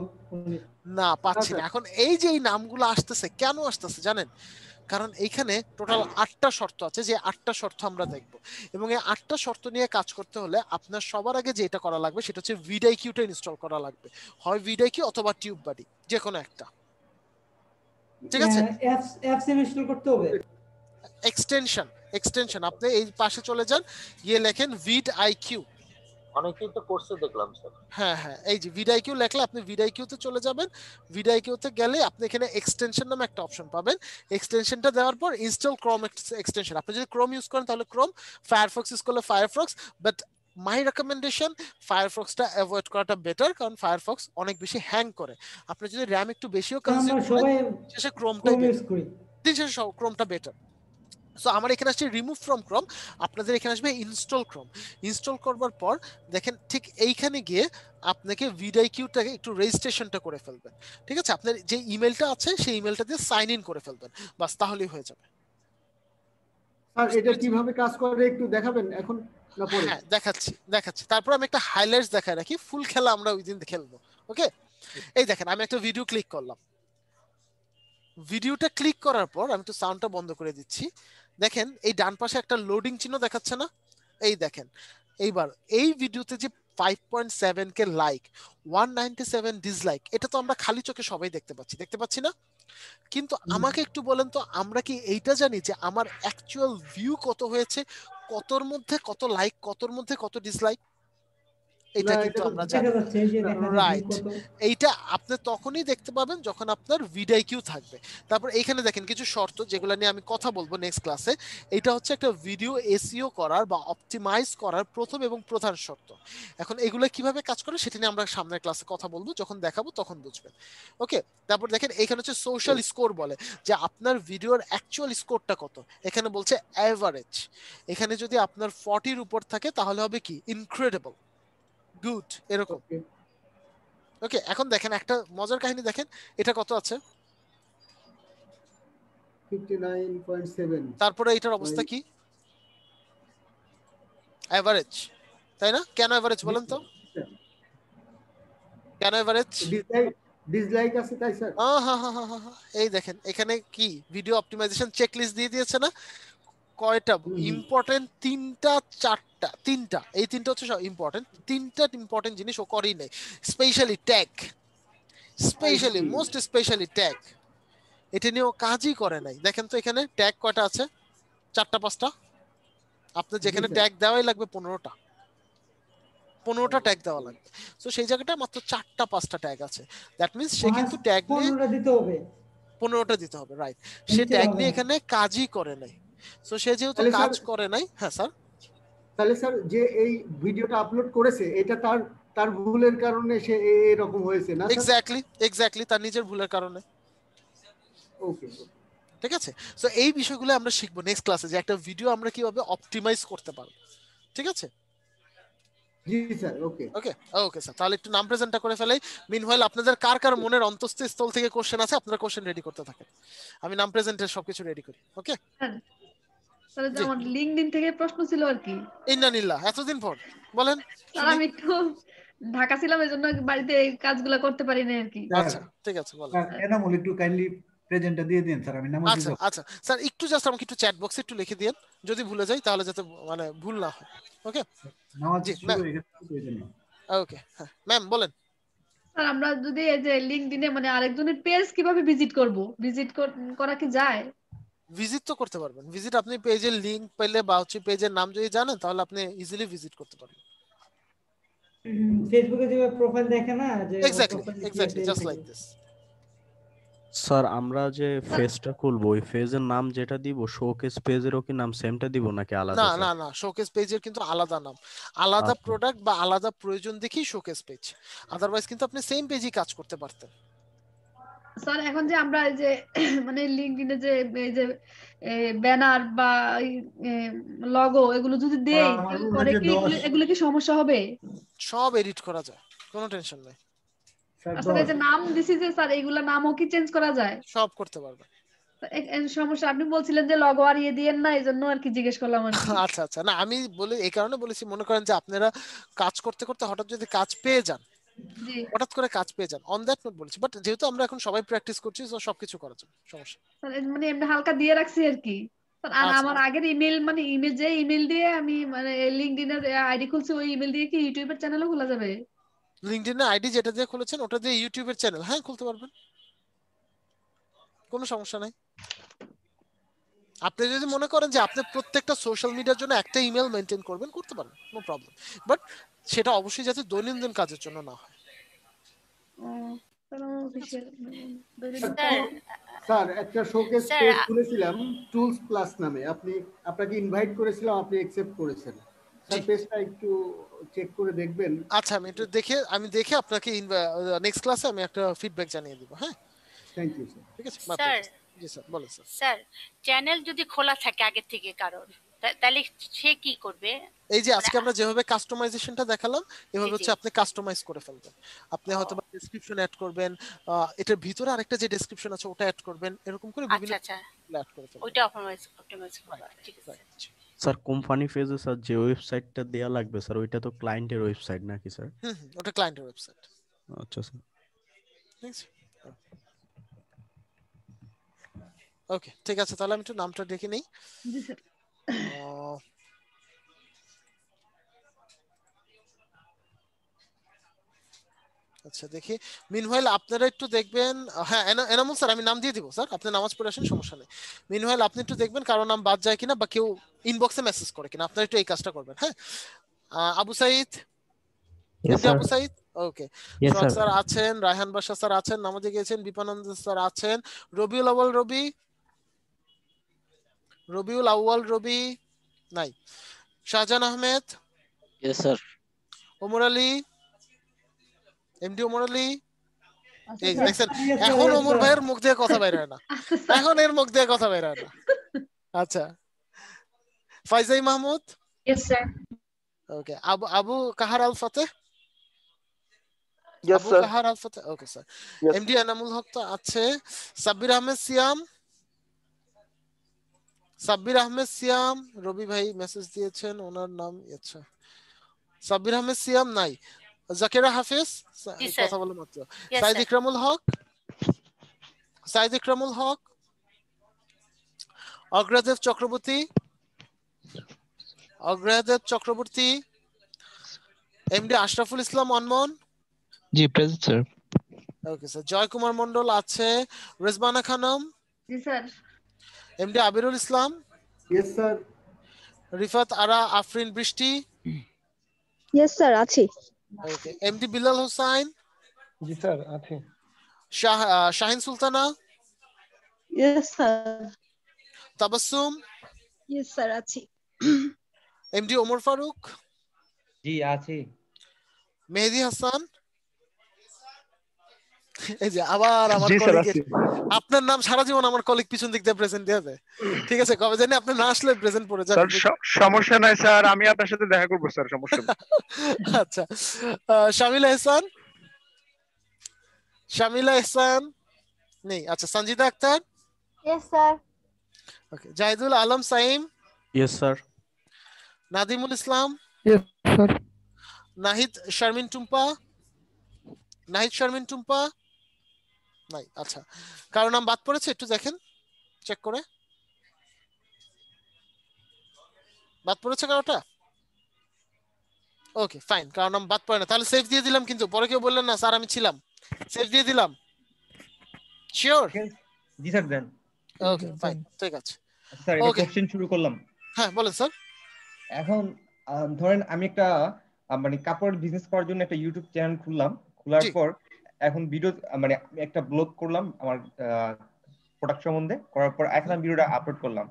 না, পাচ্ছি না। এখন এই যে এই নামগুলো আসতেছে, কেন আসতেছে জানেন? কারণ এইখানে টোটাল 8টা শর্ত আছে, যে 8টা শর্ত আমরা দেখব, এবং এই 8টা শর্ত নিয়ে কাজ করতে হলে আপনার সবার আগে যেটা করা লাগবে সেটা হচ্ছে ভিডিআইকিউটা ইনস্টল করা লাগবে। হয় ভিডিআইকিউ অথবা টিউববাডি, যে কোনো একটা। ঠিক আছে, অ্যাপস ইনস্টল করতে হবে। এক্সটেনশন আপনি এই পাশে চলে যান, গিয়ে লেখেন ভিডিআইকিউ। অনেকেই তো কোর্সে দেখলাম স্যার। হ্যাঁ হ্যাঁ, এই যে ভিডিআইকিউ লেখলে আপনি ভিডিআইকিউতে চলে যাবেন। ভিডিআইকিউতে গেলে আপনি এখানে এক্সটেনশন নামে একটা অপশন পাবেন। এক্সটেনশনটা দেওয়ার পর ইনস্টল ক্রোম এক্সটেনশন, আপনি যদি ক্রোম ইউজ করেন তাহলে ক্রোম, ফায়ারফক্স ইউজ করলে ফায়ারফক্স, বাট মাই রেকমেন্ডেশন ফায়ারফক্সটা অ্যাভয়েড করাটা বেটার, কারণ ফায়ারফক্স অনেক বেশি হ্যাং করে। আপনি যদি র্যাম একটু বেশিও কনজিউম করেন, শেষে ক্রোমটাই বেটার, ক্রোমটা বেটার। সো আমার এখানে আসছে রিমুভ ফ্রম ক্রোম, আপনাদের এখানে আসবে ইনস্টল ক্রোম। ইনস্টল করবার পর দেখেন ঠিক এইখানে গিয়ে আপনাকে ভিডিআইকিউটাকে একটু রেজিস্ট্রেশনটা করে ফেলবেন। ঠিক আছে, আপনার যে ইমেলটা আছে সেই ইমেলটা দিয়ে সাইন ইন করে ফেলবেন, বাস তাহলেই হয়ে যাবে। স্যার এটা কিভাবে কাজ করে একটু দেখাবেন এখন না পরে? হ্যাঁ দেখাচ্ছি। তারপর আমি একটা হাইলাইটস দেখাই রাখি, ফুল খেলা আমরা ওই দিন খেলবো। ওকে, এই দেখেন আমি একটা ভিডিও ক্লিক করলাম। ভিডিওটা ক্লিক করার পর আমি একটু সাউন্ডটা বন্ধ করে দিচ্ছি। দেখেন এই ডান পাশে একটা লোডিং চিহ্ন দেখাচ্ছে না? এই দেখেন, এইবার এই ভিডিওতে যে 5.7 কে লাইক, 197 ডিসলাইক, এটা তো আমরা খালি চোখে সবাই দেখতে পাচ্ছি না? কিন্তু আমাকে একটু বলেন তো, আমরা কি এইটা জানি যে আমার অ্যাকচুয়াল ভিউ কত হয়েছে, কতর মধ্যে কত লাইক, কতর মধ্যে কত ডিসলাইক? এটা কিন্তু আমরা জানি, রাইট? এইটা আপনি তখনই দেখতে পাবেন যখন আপনার ভিডিআইকিউ থাকবে। তারপর এখানে দেখেন কিছু শর্ত, যেগুলো নিয়ে আমি কথা বলবো নেক্সট ক্লাসে। এটা হচ্ছে একটা ভিডিও এসইও করার বা অপটিমাইজ করার প্রথম এবং প্রধান শর্ত। এখন এগুলো কিভাবে কাজ করে সেটা নিয়ে আমরা সামনের ক্লাসে কথা বলবো, যখন দেখাবো তখন বুঝবেন। ওকে, তারপর দেখেন এখানে হচ্ছে সোশ্যাল স্কোর, বলে যে আপনার ভিডিওর অ্যাকচুয়াল স্কোরটা কত। এখানে বলছে অ্যাভারেজ, এখানে যদি আপনার 40-র উপর থাকে তাহলে হবে কি ইনক্রেডিবল, গুড, এরকম। ওকে, এখন দেখেন একটা মজার কাহিনী, দেখেন এটা কত আছে, 59.7। তারপরে এটার অবস্থা কি? এভারেজ, তাই না? কেন এভারেজ বলেন তো? কেন এভারেজ? ডিসলাইক আছে তাই স্যার। হ্যাঁ, এই দেখেন এখানে কি ভিডিও অপটিমাইজেশন চেকলিস্ট দিয়ে দিয়েছে না? কয়টা ইম্পর্টেন্ট? তিনটা, এই তিনটা হচ্ছে সব ইম্পর্টেন্ট। তিনটা ইম্পর্টেন্ট জিনিস ও করেই নেই, specially tag, most specially tag, এটা নিয়ে ও কাজই করে নাই। দেখেন তো এখানে ট্যাগ কয়টা আছে? 4টা-5টা। আপনার যেখানে ট্যাগ দেওয়াই লাগবে 15টা ট্যাগ দেওয়া লাগবে। সো সেই জায়গাটা মাত্র 4টা-5টা ট্যাগ আছে। দ্যাট মিন্স সে কিন্তু ট্যাগ নিয়ে 15টা দিতে হবে, রাইট? সে ট্যাগ নিয়ে এখানে কাজই করে নাই। সো সে যেহেতু কাজ করে নাই, হ্যাঁ স্যার তাহলে স্যার যে এই ভিডিওটা আপলোড করেছে এটা তার তার ভুলের কারণে সে এরকম হয়েছে না স্যার? এক্স্যাক্টলি তার নিজের ভুলের কারণে। ওকে, ঠিক আছে, সো এই বিষয়গুলো আমরা শিখবো নেক্সট ক্লাসে, যে একটা ভিডিও আমরা কিভাবে অপটিমাইজ করতে পারবো। ঠিক আছে, জি স্যার। ওকে ওকে ওকে স্যার, তাহলে একটু নাম প্রেজেন্টটা করে ফেলাই। মিনওয়াইল আপনাদের কার কার মনের অন্তঃস্থল থেকে কোশ্চেন আছে আপনারা কোশ্চেন রেডি করতে থাকেন, আমি নাম প্রেজেন্টের সবকিছু রেডি করি। ওকে, তাহলে যে আমার লিংকডইন থেকে প্রশ্ন ছিল আর কি। ইন্নানিল্লাহ, এতদিন পর বলেন। স্যার আমি একটু ঢাকা ছিলাম এজন্য বাড়িতে এই কাজগুলো করতে পারি না আর কি। আচ্ছা ঠিক আছে, বলেন। এনামুল একটু কাইন্ডলি প্রেজেন্টটা দিয়ে দিন স্যার, আমি নাম আচ্ছা আচ্ছা স্যার, একটু জাস্ট আমাকে একটু চ্যাট বক্সে একটু লিখে দিন, যদি ভুলে যাই তাহলে যাতে মানে ভুল না হয়। ওকে নামাজ জি শুরু হয়ে গেছে এইজন্য। ওকে হ্যাঁ ম্যাম বলেন। স্যার আমরা যদি এই যে লিংকডইনে মানে আরেকজনের পেজ কিভাবে ভিজিট করব, ভিজিট করা কি যায়? ভিজিট তো করতে পারবেন, ভিজিট আপনি পেজের লিংক পেলে বা হচ্ছে পেজের নাম যদি জানেন তাহলে আপনি ইজিলি ভিজিট করতে পারবেন। ফেসবুকে যে প্রোফাইল দেখে না যে exactly just like this. Sir আমরা যে পেজটা খুলবো ওই পেজের নাম যেটা দিব শোকেস পেজেরও কি নাম সেমটা দিব নাকি আলাদা? না না না, শোকেস পেজের কিন্তু আলাদা নাম, আলাদা আচ্ছা। প্রোডাক্ট বা আলাদা প্রয়োজন দেখেই শোকেস পেজ, আদারওয়াইজ কিন্তু আপনি সেম পেজই কাজ করতে পারতেন। স্যার এখন যে আমরা এই যে মানে লিংকডইনে যে এই যে ব্যানার বা লগো এগুলো যদি দেই পরে কি এগুলো কি সমস্যা হবে? সব এডিট করা যায়, কোনো টেনশন নাই। আসলে যে নাম দিছি যে স্যার এইগুলা নামও কি চেঞ্জ করা যায়? সব করতে পারবেন। সমস্যা আপনি বলছিলেন যে লগো আর দিয়েন না, এজন্য আর কি জিজ্ঞেস করলাম আর কি। আচ্ছা আচ্ছা, না আমি বলে এই কারণে বলেছি, মনে করেন যে আপনারা কাজ করতে করতে হঠাৎ যদি কাজ পেয়ে যান, হঠাৎ করে কাজ পেয়ে যান, অন দ্যাট নোট বলেছি, বাট যেহেতু আমরা এখন সবাই প্র্যাকটিস করছি তো সবকিছু করা যাবে, সমস্যা। স্যার মানে এমনি হালকা দিয়ে রাখছি আর কি। আর আমার আগের ইমেল মানে ইমেল দিয়ে আমি মানে লিংকডইনের আইডি খুলছি, ওই ইমেল দিয়ে কি ইউটিউবের চ্যানেলও খোলা যাবে? লিংকডইনে আইডি যেটা দিয়ে খুলেছেন ওটা দিয়ে ইউটিউবের চ্যানেল হ্যাঁ খুলতে পারবেন, কোনো সমস্যা নাই। আপনি যদি মনে করেন যে আপনি প্রত্যেকটা সোশ্যাল মিডিয়ার জন্য একটা ইমেল মেইনটেইন করবেন, করতে পারেন, নো প্রবলেম, বাট সেটা অবশ্যই যাতে দৈনন্দিন কাজের জন্য না হয়। স্যার একটা শোকেস পেজ খুলেছিলাম টুলস প্লাস নামে, আপনাকে ইনভাইট করেছিলাম, আপনি অ্যাকসেপ্ট করেছেন। স্যার পেজটা একটু চেক করে দেখবেন। আচ্ছা আমি একটু দেখে আপনাকে নেক্সট ক্লাসে আমি একটা ফিডব্যাক জানিয়ে দেব। হ্যাঁ থ্যাংক ইউ স্যার। ঠিক আছে স্যার। জি স্যার বলেন স্যার। স্যার চ্যানেল যদি খোলা থাকে আগে থেকে কারণ তাহলে সে কি করবে? এই যে আজকে আমরা যেভাবে কাস্টমাইজেশনটা দেখালাম এভাবে হচ্ছে আপনি কাস্টমাইজ করে ফেলবেন। আপনি হয়তো বা ডেসক্রিপশন অ্যাড করবেন, এটার ভিতরে আরেকটা যে ডেসক্রিপশন আছে ওটা অ্যাড করবেন, এরকম করে বিভিন্ন অ্যাড করে ফেলবেন। ওইটা অপটিমাইজ করবা, ঠিক আছে। স্যার কোম্পানি পেজে স্যার যে ওয়েবসাইটটা দেয়া লাগবে স্যার ওইটা তো ক্লায়েন্টের ওয়েবসাইট নাকি স্যার? ওটা ক্লায়েন্টের ওয়েবসাইট। আচ্ছা স্যার ঠিক আছে ওকে ঠিক আছে, তাহলে আমি একটু নামটা দেখে নেই। জি স্যার। আচ্ছা দেখি, মিনওয়াইল আপনারা একটু দেখবেন, হ্যাঁ এনামুল স্যার আমি নাম দিয়ে দিব স্যার, আপনি নামাজ পড়ে আসেন, সমস্যা নেই। মিনওয়াইল আপনি একটু দেখবেন কারো নাম বাদ যায় কিনা বা কেউ ইনবক্সে মেসেজ করে কিনা, আপনারা একটু এই কাজটা করবেন। হ্যাঁ আবু সাইদ, আবু সাইদ ওকে, সোহাগ স্যার আছেন, রায়হান বাশা স্যার আছেন, নামাজে গিয়েছেন, বিপানন্দ স্যার আছেন, রবিউল আউয়াল রবি নাই, Shahjahan Ahmed yes sir, Omar Ali MD Omar Ali. এই দেখেন এখন ওমর ভাইয়ের মুখ দিয়ে কথা বের হয় না, এখন এর মুখ দিয়ে কথা বের হয় না। আচ্ছা Faizai Mahmud yes sir. Okay, Abu Kahar Al Fateh yes sir. Kahar Al Fateh okay sir. MD Enamul Haque তো আছে, সাব্বির আহমেদ সিয়াম, রবি ভাই মেসেজ দিয়েছেন ওনার নাম, আচ্ছা সাব্বির আহমেদ সিয়াম নাই, জাকিরা হাফিজ কথা বলে মাত্র, সাইদ ইকরামুল হক, অগ্রদেব চক্রবর্তী, এমডি আশরাফুল ইসলাম অনমন জি present sir. Okay sir, Joy Kumar Mondal আছে, রেজবানা খানম জি sir, MD Abirul Islam yes sir, Rifat Ara Afrin Brishti yes sir আছি। ওকে, এমডি বিলাল হোসাইন জি স্যার আছি। Shahin Sultana yes sir. Tabassum yes sir আছি। এমডি ওমর ফারুক, জি আছি। মেহেদী হাসান, এই যে আবার আমার জি স্যার কলিগ, আছি। আপনার নাম সারা জীবন আমার কলিগ পিছন দিক দিয়ে প্রেজেন্ট দিয়ে দেয়। ঠিক আছে, কবে জানি আপনি না আসলে প্রেজেন্ট পড়ে যাবে। স্যার সমস্যা নাই স্যার, আমি আপনার সাথে দেখা করবো স্যার, সমস্যা নেই। আচ্ছা, শামিলা ইহসান, শামিলা ইহসান নেই। আচ্ছা, সঞ্জিদা আক্তার, यस सर। ওকে, জাহিদুল আলম সাইম, ইয়েস স্যার। নাদিমুল ইসলাম, यस सर। নাহিদ শারমিন টুম্পা, নাহিদ শারমিন টুম্পা নাই। আচ্ছা, কারো নাম বাদ পড়েছে একটু দেখেন, চেক করে। বাদ পড়েছে কারোটা? ওকে ফাইন, কারো নাম বাদ পড়ে না, তাহলে সেভ দিয়ে দিলাম, কিন্তু পরে কেউ বললেন না স্যার আমি ছিলাম। সেভ দিয়ে দিলাম, শিওর? জি স্যার দেন। ওকে ফাইন, ঠিক আছে। স্যার এটা ওকে, কোশ্চেন শুরু করলাম। হ্যাঁ বলেন স্যার। এখন ধরেন আমি একটা মানে কাপড় বিজনেস করার জন্য একটা ইউটিউব চ্যানেল খুললাম, খোলার পর এখন ভিডিও মানে আমি একটা ব্লগ করলাম আমার প্রোডাক্ট সম্বন্ধে, করার পর এখন আমি ভিডিওটা আপলোড করলাম।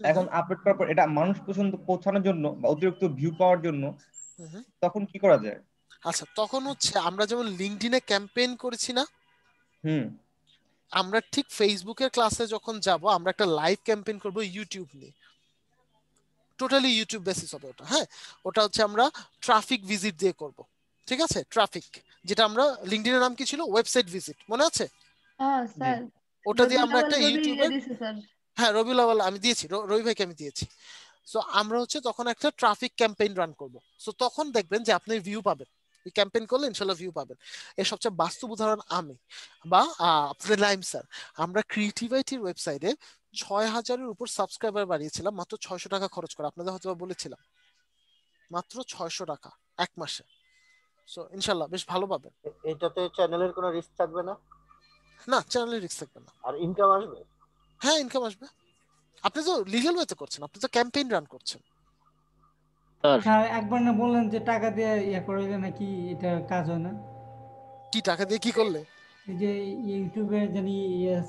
এখন আপলোড করার পর এটা মানুষ পর্যন্ত পৌঁছানোর জন্য বা অতিরিক্ত ভিউ পাওয়ার জন্য তখন কি করা যায়? আচ্ছা, তখন হচ্ছে আমরা যেমন লিঙ্কডইনে ক্যাম্পেইন করেছি না, আমরা ঠিক ফেসবুকের ক্লাসে যখন যাব আমরা একটা লাইভ ক্যাম্পেইন করব ইউটিউব নিয়ে, টোটালি ইউটিউব বেসিস হবে ওটা। হ্যাঁ, ওটা হচ্ছে আমরা ট্রাফিক ভিজিট দিয়ে করব, ঠিক আছে? ট্রাফিক, যেটা আমরা লিঙ্কডইনের নাম কি ছিল, ওয়েবসাইট ভিজিট, মনে আছে? হ্যাঁ স্যার, ওটা দিয়ে আমরা একটা রবিউল ইউটিউবে, দিয়েছে স্যার। হ্যাঁ রবিউল আওয়াল আমি দিয়েছি, রবি ভাইকে আমি দিয়েছি। সো আমরা হচ্ছে তখন একটা ট্রাফিক ক্যাম্পেইন রান করব। সো তখন দেখবেন যে আপনি ভিউ পাবেন, এই ক্যাম্পেইন করলে ইনশাআল্লাহ ভিউ পাবেন। এর সবচেয়ে বাস্তব উদাহরণ আমি বা আপনাদের লাইম স্যার, আমরা ক্রিয়েটিভিটির ওয়েবসাইটে ৬,০০০-এর উপর সাবস্ক্রাইবার বাড়িয়েছিলাম মাত্র ৬০০ টাকা খরচ করে, আপনাদের হয়তো বলেছিলাম, মাত্র ৬০০ টাকা এক মাসে। সো ইনশাআল্লাহ বেশ ভালো পাবেন। এটাতে চ্যানেলের কোনো রিস্ক থাকবে না? না, চ্যানেলের রিস্ক থাকবে না। আর ইনকাম আসবে? হ্যাঁ ইনকাম আসবে, আপনি তো লিগ্যাল ওয়েতে করছেন, আপনি তো ক্যাম্পেইন রান করছেন। স্যার একবার না বললেন যে টাকা দিয়ে ইয়া করলে নাকি এটা কাজ হয় না? কি টাকা দিয়ে কি করলে? এই যে ইউটিউবে জানি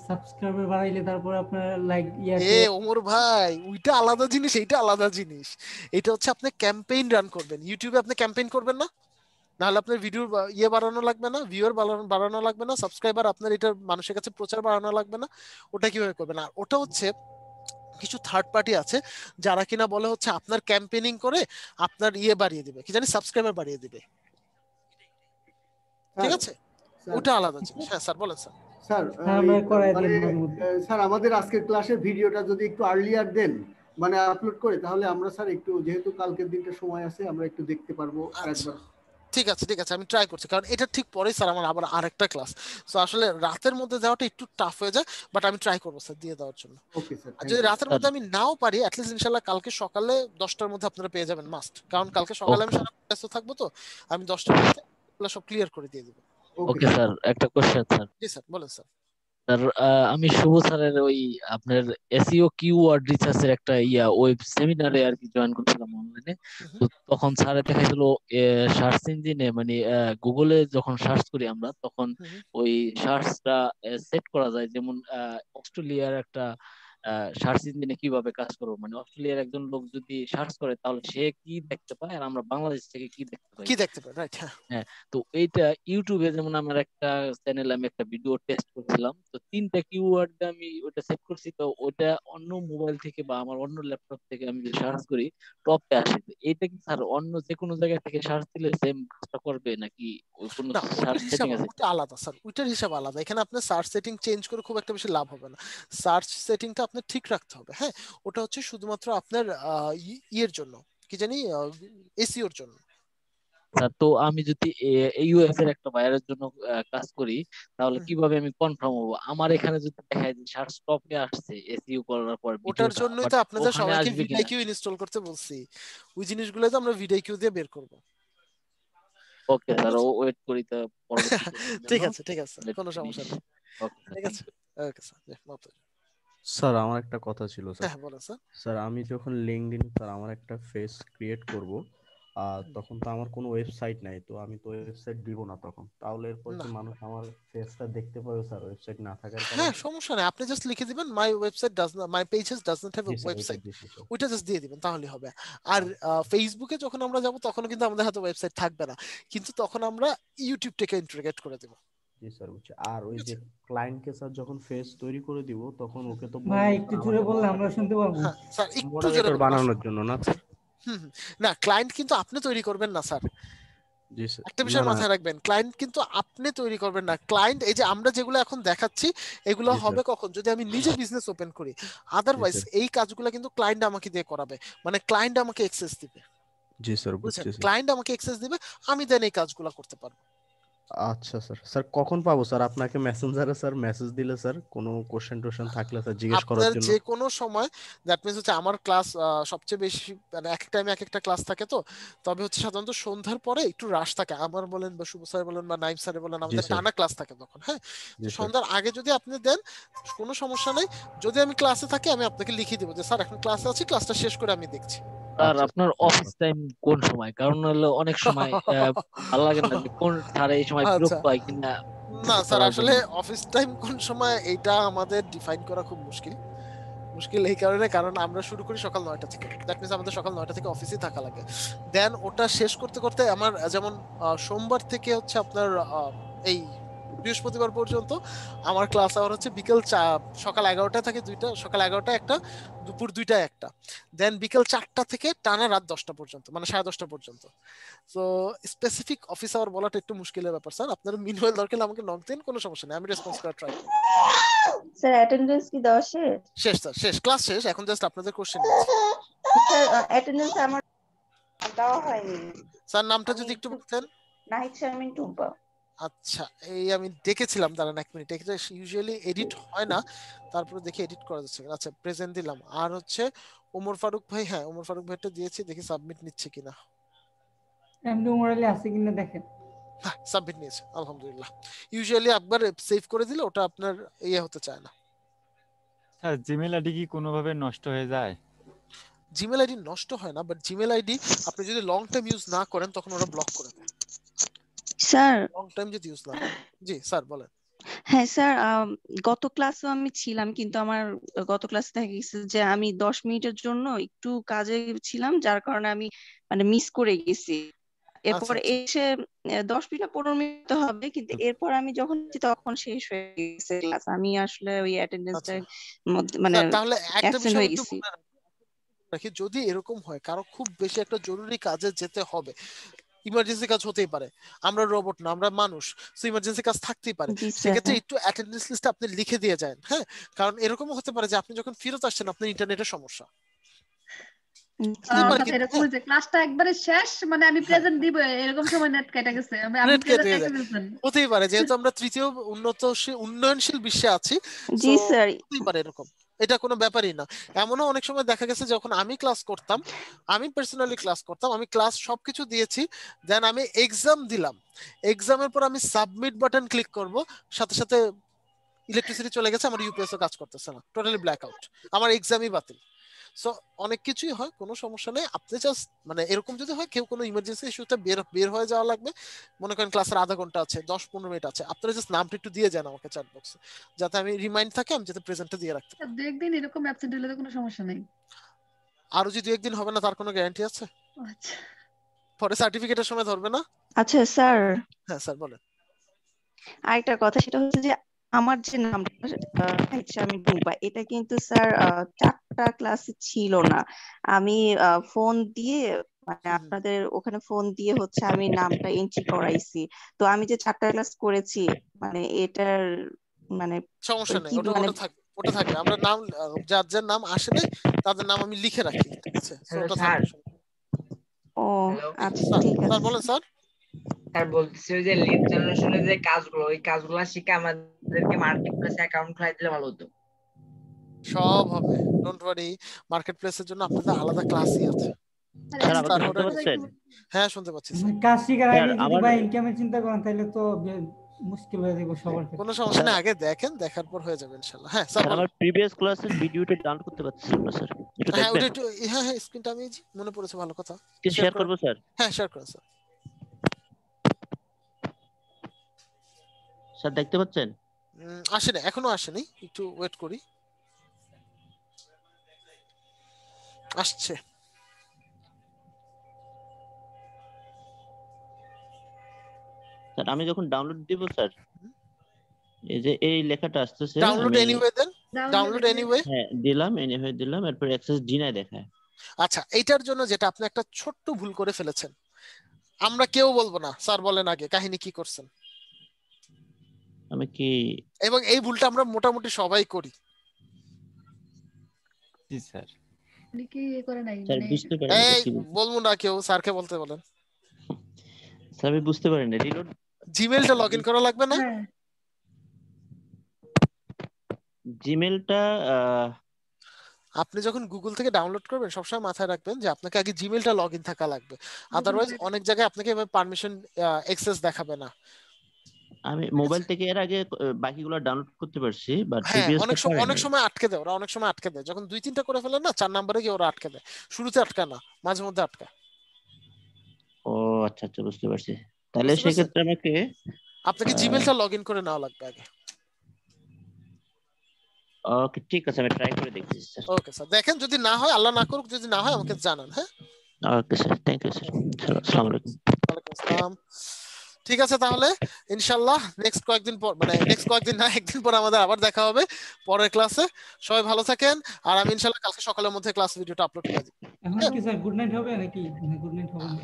সাবস্ক্রাইবার বাড়াইলে তারপর আপনার লাইক এ ওমর ভাই, ওইটা আলাদা জিনিস, এইটা আলাদা জিনিস। এটা হচ্ছে আপনি ক্যাম্পেইন রান করবেন ইউটিউবে, আপনি ক্যাম্পেইন করবেন না, নাহলে আপনার ভিডিওর বাড়ানো লাগবে না, ভিউয়ার বাড়ানো লাগবে না, সাবস্ক্রাইবার আপনার এটা মানুষের কাছে প্রচার বাড়ানো লাগবে না। ওটা কিভাবে করবেন? আর ওটা হচ্ছে কিছু থার্ড পার্টি আছে যারা কিনা বলে হচ্ছে আপনার ক্যাম্পেইনিং করে আপনার বাড়িয়ে দিবে, কি জানি সাবস্ক্রাইবার বাড়িয়ে দিবে, ঠিক আছে? ওটা আলাদা জিনিস। হ্যাঁ স্যার বলেন স্যার। স্যার স্যার আমাদের আজকের ক্লাসের ভিডিওটা যদি একটু আর্লিয়ার দেন, মানে আপলোড করে, তাহলে আমরা স্যার একটু, যেহেতু কালকের দিনটা সময় আছে, আমরা একটু দেখতে পারবো একবার। ঠিক আছে ঠিক আছে, আমি ট্রাই করছি, কারণ এটা ঠিক পরে স্যার আমার আবার আরেকটা ক্লাস, সো আসলে রাতের মধ্যে দেওয়াটা একটু টাফ হয়ে যায়, বাট আমি ট্রাই করবো স্যার দিয়ে দেওয়ার জন্য। ওকে স্যার, যদি রাতের মধ্যে আমি নাও পারি, অ্যাটলিস্ট ইনশাআল্লাহ কালকে সকালে 10টার মধ্যে আপনারা পেয়ে যাবেন মাস্ট, কারণ কালকে সকালে আমি সারা ব্যস্ত থাকবো, তো আমি 10টার মধ্যে সব ক্লিয়ার করে দিয়ে দেব। ওকে স্যার, একটা কোশ্চেন স্যার। জি স্যার বলেন স্যার। স্যার আমি শুভ স্যারের ওই আপনার এসইও কিওয়ার্ড রিসার্চের একটা ওয়েব সেমিনারে আর কি জয়েন করছিলাম অনলাইনে, তো তখন স্যারে দেখাইছিল সার্চ ইঞ্জিনে মানে গুগলে যখন সার্চ করি আমরা, তখন ওই সার্চটা সেট করা যায়, যেমন অস্ট্রেলিয়ার একটা সার্চ ইঞ্জিনে কিভাবে কাজ করবো, মানে অস্ট্রেলিয়ার একজন লোক যদি সার্চ করে তাহলে সে কি দেখতে পায় আর আমরা বাংলাদেশ থেকে কি দেখতে পাই, রাইট? হ্যাঁ, তো এইটা ইউটিউবে যেমন আমার একটা চ্যানেলে আমি একটা ভিডিও টেস্ট করছিলাম, তো 3টা কিওয়ার্ড আমি ওটা সেট করছি, তো ওটা অন্য মোবাইল থেকে বা আমার অন্য ল্যাপটপ থেকে আমি যদি সার্চ করি টপে আসে। এইটা কি স্যার অন্য যে কোনো জায়গা থেকে সার্চ দিলে সেম কাজটা করবে নাকি ওই কোনো সার্চ সেটিং আছে? ওটা আলাদা স্যার, ওইটার হিসাব আলাদা। এখানে আপনার সার্চ সেটিং চেঞ্জ করে খুব একটা বেশি লাভ হবে না, সার্চ সেটিংটা আপনার ঠিক রাখতে হবে। হ্যাঁ, ওটা হচ্ছে শুধুমাত্র আপনার ইয়ের জন্য, কি জানি এসইওর জন্য। স্যার তো আমি যদি ইউএস এর একটা বায়ারের জন্য কাজ করি, তাহলে কিভাবে আমি কনফার্ম হবো? আমার এখানে যদি দেখায় যে সার্চ টপে আসছে এসইও করার পর, ওটার জন্যই তো আপনাদের সবাইকে ভিডিকিউ ইনস্টল করতে বলছি, ওই জিনিসগুলো তো আমরা ভিডিকিউ দিয়ে বের করব। ওকে স্যার, ওয়েট করি তো ঠিক আছে ঠিক আছে, কোনো সমস্যা নেই। ঠিক আছে, ওকে স্যার। স্যার আমার একটা কথা ছিল স্যার। হ্যাঁ বলেন স্যার। স্যার আমি যখন লিঙ্কডইন স্যার আমার একটা পেজ ক্রিয়েট করব, তখন তো আমার কোনো ওয়েবসাইট নাই, তো আমি তো ওয়েবসাইট দিব না তখন। তাহলে এরপর না কি মানুষ আমার ফেসটা দেখতে পাবে স্যার ওয়েবসাইট না থাকার হ্যাঁ কারণে? সমস্যা নেই, আপনি জাস্ট লিখে দিবেন মাই website does not, my pages does not have a G sir, ওইটা ওয়েবসাইট, দিচ্ছি স্যার। ওইটা জাস্ট দিয়ে দিবেন তাহলেই হবে। আর ফেসবুকে যখন আমরা যাব তখন কিন্তু আমাদের হাতে ওয়েবসাইট থাকবে না, কিন্তু তখন আমরা ইউটিউবটাকে ইন্টিগ্রেট করে দেব। জি স্যার বুঝছি। আর ওই যে ক্লায়েন্টকে স্যার যখন ফেস তৈরি করে দিব তখন ওকে তো ভাই বলবো একটু স্যার জোরে আমাকে বললে আমরা শুনতে পাবো। হ্যাঁ স্যার একটু জোরে মডারেটর বলুন। বানানোর জন্য না স্যার? না ক্লায়েন্ট কিন্তু আপনি তৈরি করবেন না স্যার, জি স্যার। একটা না বিষয় না মাথায় রাখবেন, ক্লায়েন্ট কিন্তু আপনি তৈরি করবেন না। ক্লায়েন্ট এই যে আমরা যেগুলো এখন দেখাচ্ছি এগুলো জি স্যার। হবে কখন, যদি আমি নিজে বিজনেস ওপেন করি। Otherwise sir. এই কাজগুলো কিন্তু ক্লায়েন্ট আমাকে দিয়ে করাবে, মানে ক্লায়েন্ট আমাকে অ্যাক্সেস দিবে, জি স্যার বুঝছেন? বুঝছি স্যার। ক্লায়েন্ট আমাকে অ্যাক্সেস দিবে, আমি দেন এই কাজগুলো করতে পারবো। আচ্ছা স্যার। স্যার কখন পাবো স্যার আপনাকে মেসেঞ্জারে স্যার মেসেজ দিলে স্যার কোনো কোশ্চেন টোশ্চেন থাকলে স্যার জিজ্ঞেস করার আপনার জন্য? যে কোনো সময়, দ্যাট মিন্স হচ্ছে আমার ক্লাস সবচেয়ে বেশি মানে এক টাইমে এক একটা ক্লাস থাকে, তো তবে হচ্ছে সাধারণত সন্ধ্যার পরে একটু রাশ থাকে, আমার বলেন বা শুভ স্যার বলেন বা নাইম স্যার বলেন, জি আমাদের স্যার। টানা ক্লাস থাকে তখন। হ্যাঁ তো জি স্যার। সন্ধ্যার আগে যদি আপনি দেন কোনো সমস্যা নেই, যদি আমি ক্লাসে থাকি আমি আপনাকে লিখে দিব যে স্যার এখন ক্লাসে আছি, ক্লাসটা শেষ করে আমি দেখছি। স্যার আপনার অফিস টাইম কোন সময়? কারণ হলো অনেক সময় ভালো লাগে না যে কোন স্যার এই সময় আচ্ছা বিরক্ত হয় কিনা না স্যার, করার আসলে জন্য। অফিস টাইম কোন সময় এইটা আমাদের ডিফাইন করা খুব মুশকিল। মুশকিল এই কারণে, কারণ আমরা শুরু করি সকাল 9টা থেকে, দ্যাট মিন্স আমাদের সকাল 9টা থেকে অফিসে থাকা লাগে। দেন ওটা শেষ করতে করতে আমার যেমন সোমবার থেকে হচ্ছে আপনার এই বৃহস্পতিবার পর্যন্ত আমার ক্লাস আওয়ার হচ্ছে সকাল 11টা থেকে 2টা, সকাল 11টা একটা, দুপুর 2টায় একটা, দেন বিকেল 4টা থেকে টানা রাত 10টা পর্যন্ত, মানে 10:30 পর্যন্ত। তো স্পেসিফিক অফিস আওয়ার বলাটা একটু মুশকিলের ব্যাপার স্যার, আপনার মিনওয়াইল দরকার হলে আমাকে নক দিন, কোনো সমস্যা নেই, আমি রেসপন্স করার ট্রাই করব। স্যার অ্যাটেন্ডেন্স কি দেওয়া শেষ? শেষ স্যার, শেষ, ক্লাস শেষ, এখন জাস্ট আপনাদের কোশ্চেন নিচ্ছি। স্যার অ্যাটেন্ডেন্স আমার দেওয়া হয়নি। স্যার নামটা যদি একটু বলতেন। নাহিদ শারমিন টুম্পা। আচ্ছা এই আমি দেখেছিলাম, দাঁড়ান এক মিনিট, এটা ইউজুয়ালি এডিট হয় না, তারপরে দেখি এডিট করা যাচ্ছে। আচ্ছা প্রেজেন্ট দিলাম। আর হচ্ছে ওমর ফারুক ভাই, হ্যাঁ ওমর ফারুক ভাইটা দিয়েছি, দেখি সাবমিট নিচ্ছে কিনা। এমডি মোরালি আছে কিনা দেখেন। হ্যাঁ সাবমিট নিয়েছে, আলহামদুলিল্লাহ। ইউজুয়ালি একবার সেভ করে দিলে ওটা আপনার ইয়ে হতে চায় না। স্যার জিমেল আইডি কি কোনোভাবে নষ্ট হয়ে যায়? জিমেল আইডি নষ্ট হয় না, বাট জিমেল আইডি আপনি যদি লং টাইম ইউজ না করেন তখন ওরা ব্লক করে দেয়। স্যার লং টাইম যদি ইউজ না করেন। জি স্যার বলেন। হ্যাঁ স্যার, গত ক্লাসে আমি ছিলাম, কিন্তু আমার গত ক্লাসে দেখা গেছে যে আমি 10 মিনিটের জন্য একটু কাজে ছিলাম, যার কারণে আমি মানে মিস করে গেছি। এরপর এসে 10 মিনিট 15 মিনিট হবে, কিন্তু এরপর আমি যখন তখন শেষ হয়ে গেছে ক্লাস। আমি আসলে ওই অ্যাটেন্ডেন্সটা মানে তাহলে একটা অ্যাবসেন্ট বিষয় হয়ে একটু গেছি। রাখি, যদি এরকম হয় কারো খুব বেশি একটা জরুরি কাজে যেতে হবে, ইমার্জেন্সি কাজ হতেই পারে, আমরা রোবট না, আমরা মানুষ, সো ইমার্জেন্সি কাজ থাকতেই পারে, জি স্যার। সেক্ষেত্রে একটু অ্যাটেন্ডেন্স লিস্টে আপনি লিখে দিয়ে যান। হ্যাঁ কারণ এরকমও হতে পারে যে আপনি যখন ফেরত আসছেন আপনার ইন্টারনেটের সমস্যা হতে পারে, কিন্তু এরকম হয়েছে ক্লাসটা একবারে শেষ, মানে আমি প্রেজেন্ট দিব এরকম সময় নেট কেটে গেছে, আমি নেট কেটে প্রেজেন্ট যায়, ফেলছেন। হতেই পারে, যেহেতু আমরা তৃতীয় উন্নয়নশীল বিশ্বে আছি, জি স্যার। হতেই পারে এরকম, এটা কোনো ব্যাপারই না। এমনও অনেক সময় দেখা গেছে যখন আমি ক্লাস করতাম, আমি পার্সোনালি ক্লাস করতাম, আমি ক্লাস সবকিছু দিয়েছি, দেন আমি এক্সাম দিলাম, এক্সামের পর আমি সাবমিট বাটন ক্লিক করব, সাথে সাথে ইলেকট্রিসিটি চলে গেছে, আমার ইউপিএস ও কাজ করতেছে না, টোটালি ব্ল্যাক আউট, আমার এক্সামই বাতিল। সো অনেক কিছুই হয়, কোনো সমস্যা নেই। আপনি জাস্ট মানে এরকম যদি হয় কেউ কোনো ইমার্জেন্সি ইস্যুতে বের হয়ে যাওয়া লাগবে, মনে করেন ক্লাসের আধা ঘন্টা আছে, 10-15 মিনিট আছে, আপনারা জাস্ট নামটা একটু দিয়ে যান আমাকে চ্যাট বক্সে, যাতে আমি রিমাইন্ড থাকে, আমি যাতে প্রেজেন্টটা দিয়ে রাখতে পারি। দু একদিন এরকম অ্যাবসেন্ট হলে তো কোনো সমস্যা নেই। আরো যদি একদিন হবে না তার কোনো গ্যারান্টি আছে? আচ্ছা পরে সার্টিফিকেটের সময় ধরবে না? আচ্ছা স্যার, হ্যাঁ স্যার বলেন। আরেকটা কথা, সেটা হচ্ছে যে আমার যে নামটা নাহিদ শারমিন টুম্পা, এটা কিন্তু স্যার 4টা ক্লাসে ছিল না। আমি ফোন দিয়ে মানে আপনাদের ওখানে ফোন দিয়ে হচ্ছে আমি নামটা এন্ট্রি করাইছি। তো আমি যে 4টা ক্লাস করেছি, মানে এটার মানে সমস্যা নেই, কি ওটা মানে ওটা থাকবে, আমরা নাম যার যার নাম আসে নাই তাদের নাম আমি লিখে রাখি, ঠিক আছে? ওটা থাকবে। ও আচ্ছা ঠিক আছে স্যার বলেন স্যার। স্যার বলতেছি যে লিড জেনারেশনের যে কাজগুলো, ওই কাজগুলো শিখে আমাদেরকে মার্কেট প্লেস অ্যাকাউন্ট খোলাই দিলে ভালো হতো। সব হবে, ডোন্ট ওয়ারি, মার্কেট প্লেসের জন্য আপনাদের আলাদা ক্লাসই আছে। স্যার আমাকে শুনতে পাচ্ছেন? হ্যাঁ শুনতে পাচ্ছি কাজ শিখার আগে যদি আমার ভাই ইনকামের চিন্তা করেন তাহলে তো মুশকিল হয়ে যাবে সবার ক্ষেত্রে। কোনো সমস্যা নেই, আগে দেখেন, দেখার পর হয়ে যাবে ইনশাআল্লাহ। হ্যাঁ স্যার স্যার আমার প্রিভিয়াস ক্লাসের ভিডিওটা ডাউনলোড করতে পারছিলাম না স্যার, একটু হ্যাঁ ওটা দেখবেন? একটু, হ্যাঁ হ্যাঁ স্ক্রিনটা আমি মনে পড়েছে, ভালো কথা। স্ক্রিন শেয়ার করব স্যার? হ্যাঁ শেয়ার করুন স্যার। স্যার দেখতে পাচ্ছেন? আসেনি, এখনো আসেনি, একটু ওয়েট করি, আসছে। স্যার আমি যখন ডাউনলোড দিব স্যার, এই যে এই লেখাটা আসতেছে, ডাউনলোড এনিওয়ে দেন, ডাউনলোড এনিওয়ে হ্যাঁ দিলাম, এনিওয়ে দিলাম, এরপর অ্যাক্সেস ডিনাই দেখায়। আচ্ছা, এইটার জন্য যেটা আপনি একটা ছোট্ট ভুল করে ফেলেছেন, আমরা কেউ বলবো না, স্যার বলেন আগে কাহিনী কি করছেন। আমি কি, এবং এই ভুলটা আমরা মোটামুটি সবাই করি। জি স্যার। কি করে নাই স্যার মানে বুঝতে পারেন এই বলবো না কেউ, স্যারকে বলতে বলেন। স্যার আমি বুঝতে পারেন না, রিলোড জিমেইলটা লগইন করা লাগবে না? জিমেইলটা আপনি যখন গুগল থেকে ডাউনলোড করবেন সবসময় মাথায় রাখবেন যে আপনাকে আগে জিমেইলটা লগইন থাকা লাগবে, আদারওয়াইজ অনেক জায়গায় আপনাকে এভাবে পারমিশন অ্যাক্সেস দেখাবে না। আমি মোবাইল থেকে এর আগে বাকিগুলো ডাউনলোড করতে পারছি, বাট হ্যাঁ প্রিভিয়াস অনেক সময় আটকে দেয় ওরা, অনেক সময় আটকে দেয় যখন 2-3টা করে ফেলেন না, 4 নম্বরে গিয়ে ওরা আটকে দেয়। শুরুতে আটকা না, মাঝে মধ্যে আটকায়। ও আচ্ছা আচ্ছা বুঝতে পারছি। তাহলে সেক্ষেত্রে আমাকে আপনাকে জিমেইলটা লগইন করে নেওয়া লাগবে আগে। ওকে ঠিক আছে, আমি ট্রাই করে দেখছি স্যার। ওকে স্যার, দেখেন যদি না হয়, আল্লাহ না করুক যদি না হয় আমাকে জানান। হ্যাঁ okay sir, thank you sir, আসসালামু আলাইকুম। ওয়ালাইকুম আসসালাম। ঠিক আছে তাহলে ইনশাআল্লাহ নেক্সট কয়েকদিন পর, মানে নেক্সট কয়েকদিন না, একদিন পর আমাদের আবার দেখা হবে পরের ক্লাসে। সবাই ভালো থাকেন, আর আমি ইনশাআল্লাহ কালকে সকালের মধ্যে ক্লাস ভিডিওটা আপলোড করে দিই। এখন কি স্যার গুড নাইট হবে নাকি? গুড নাইট হবে না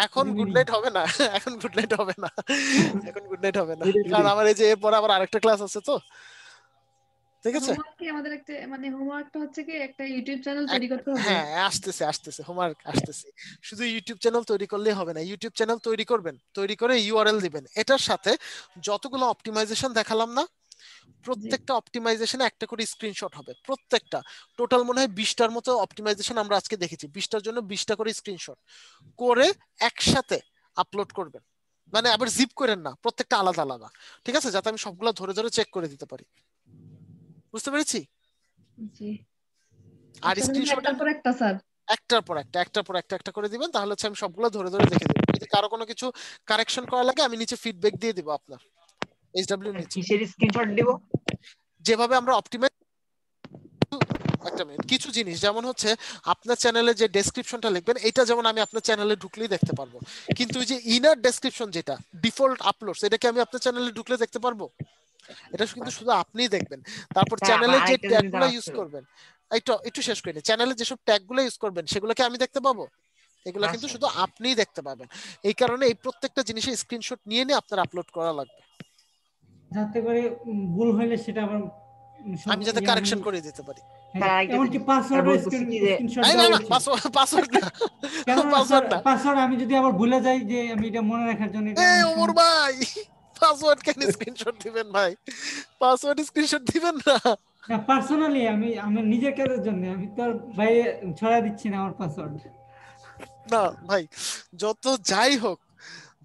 এখন গুড নাইট হবে না, এখন গুড নাইট হবে না, এখন গুড নাইট হবে না, কারণ আমার এই যে এরপর আবার আরেকটা ক্লাস আছে তো। ঠিক আছে, হোমওয়ার্ক কি আমাদের একটা, মানে হোমওয়ার্কটা হচ্ছে কি একটা ইউটিউব চ্যানেল তৈরি করতে হবে। হ্যাঁ আসতেছে হোমওয়ার্ক আসতেছে। শুধু ইউটিউব চ্যানেল তৈরি করলেই হবে না, ইউটিউব চ্যানেল তৈরি করবেন, তৈরি করে ইউআরএল দিবেন। এটার সাথে যতগুলো অপটিমাইজেশন দেখালাম না, প্রত্যেকটা অপটিমাইজেশনে একটা করে স্ক্রিনশট হবে, প্রত্যেকটা। টোটাল মনে হয় 20টার মতো অপটিমাইজেশন আমরা আজকে দেখেছি, 20টার জন্য 20টা করে স্ক্রিনশট করে একসাথে আপলোড করবেন। মানে আবার জিপ করেন না, প্রত্যেকটা আলাদা আলাদা, ঠিক আছে, যাতে আমি সবগুলো ধরে ধরে চেক করে দিতে পারি। বুঝতে পেরেছি? জি। আর স্ক্রিনশট একটার পর একটা স্যার, একটার পর একটা করে দিবেন, তাহলে হচ্ছে আমি সবগুলো ধরে ধরে দেখে দেব। যদি কারো কোনো কিছু কারেকশন করা লাগে আমি নিচে ফিডব্যাক দিয়ে দিব আপনার এইচডব্লিউ নিচে। কিসের স্ক্রিনশট দিব? যেভাবে আমরা অপটিমাইজ, একটা মিনিট, কিছু জিনিস যেমন হচ্ছে আপনার চ্যানেলে যে ডেসক্রিপশনটা লিখবেন, এটা যেমন আমি আপনার চ্যানেলে ঢুকলেই দেখতে পারবো, কিন্তু ওই যে ইনার ডেসক্রিপশন যেটা ডিফল্ট আপলোডস, এটা কি আমি আপনার চ্যানেলে ঢুকলে দেখতে পারবো? এটা কিন্তু শুধু আপনিই দেখবেন। তারপর চ্যানেলে যে ট্যাগগুলো ইউজ করবেন, একটু শেষ করে নিই, চ্যানেলে যেসব ট্যাগগুলো ইউজ করবেন সেগুলোকে আমি দেখতে পাবো? এগুলো কিন্তু শুধু আপনিই দেখতে পাবেন। এই কারণে এই প্রত্যেকটা জিনিসের স্ক্রিনশট নিয়ে নিয়ে আপনার আপলোড করা লাগবে, যাতে করে ভুল হলে সেটা আবার আমি যাতে কারেকশন করে দিতে পারি। এমনকি পাসওয়ার্ড স্ক্রিনশট পাসওয়ার্ড আমি যদি আবার ভুলে যাই, যে আমি এটা মনে রাখার জন্য। এই ওমর ভাই, পাসওয়ার্ড কেন স্ক্রিনশট দিবেন ভাই? পাসওয়ার্ড স্ক্রিনশট দিবেন না। না পার্সোনালি আমি আমার নিজের কাজের জন্য, আমি তো ভাই ছড়া দিচ্ছি না আমার পাসওয়ার্ড। না ভাই, যত যাই হোক,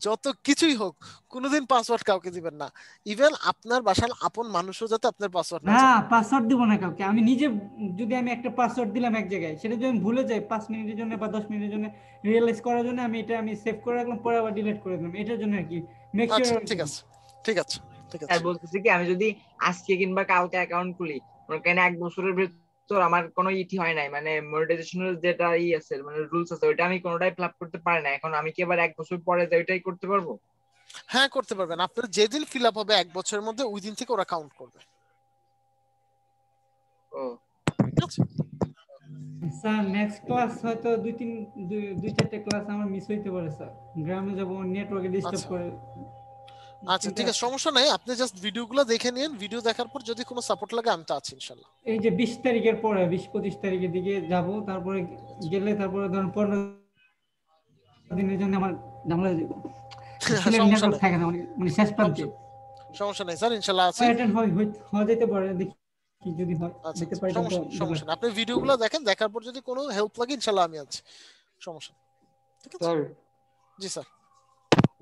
যত কিছুই হোক, কোনোদিন পাসওয়ার্ড কাউকে দিবেন না। ইভেন আপনার বাসার আপন মানুষও যাতে আপনার পাসওয়ার্ড না জানে। পাসওয়ার্ড দিব না কাউকে। আমি নিজে যদি আমি একটা পাসওয়ার্ড দিলাম এক জায়গায়, সেটা যদি আমি ভুলে যাই 5 মিনিটের জন্য বা 10 মিনিটের জন্য রিয়েলাইজ করার জন্য, আমি এটা সেভ করে রাখলাম, পরে আবার ডিলিট করে দিলাম, এটার জন্য আর কি। Make sure. ঠিক আছে ঠিক আছে ঠিক আছে। আর বলতেছি কি, আমি যদি আজকে কিংবা কালকে অ্যাকাউন্ট খুলি, মনে করেন 1 বছরের ভিতর আমার কোনো ইটি হয় নাই, মানে মনিটাইজেশনের যেটা আছে, মানে রুলস আছে, ওইটা আমি কোনোটাই ফিল আপ করতে পারি না, এখন আমি কি আবার 1 বছর পরে ওইটাই করতে পারবো? হ্যাঁ করতে পারবেন। আপনার যেদিন ফিল আপ হবে 1 বছরের মধ্যে, ওই দিন থেকে ওরা কাউন্ট করবে। ও স্যার নেক্সট ক্লাস হয়তো 2-4টা ক্লাস আমার মিস হইতে পারে স্যার, গ্রামে যাব, নেটওয়ার্কে ডিস্টার্ব করে। আচ্ছা ঠিক আছে, সমস্যা নাই, আপনি জাস্ট ভিডিওগুলো দেখে নিন, ভিডিও দেখার পর যদি কোনো সাপোর্ট লাগে আমি তো আছি ইনশাআল্লাহ। এই যে 20 তারিখের পরে 20-25 তারিখের দিকে যাব, তারপরে গেলে তারপরে ধরুন 15 দিনের জন্য আমার ঝামেলা যাব। নেটওয়ার্ক থাকে না, মানে শেষ প্রান্তে। সমস্যা নাই স্যার, ইনশাআল্লাহ আছি। অ্যাটেন্ড হয়ে যেতে পারে, দেখি কি যদি হয় দেখতে পারি। সমস্যা না, আপনি ভিডিওগুলো দেখেন, দেখার পর যদি কোনো হেল্প লাগে ইনশাআল্লাহ আমি আছি, সমস্যা ঠিক আছে। স্যার জি স্যার।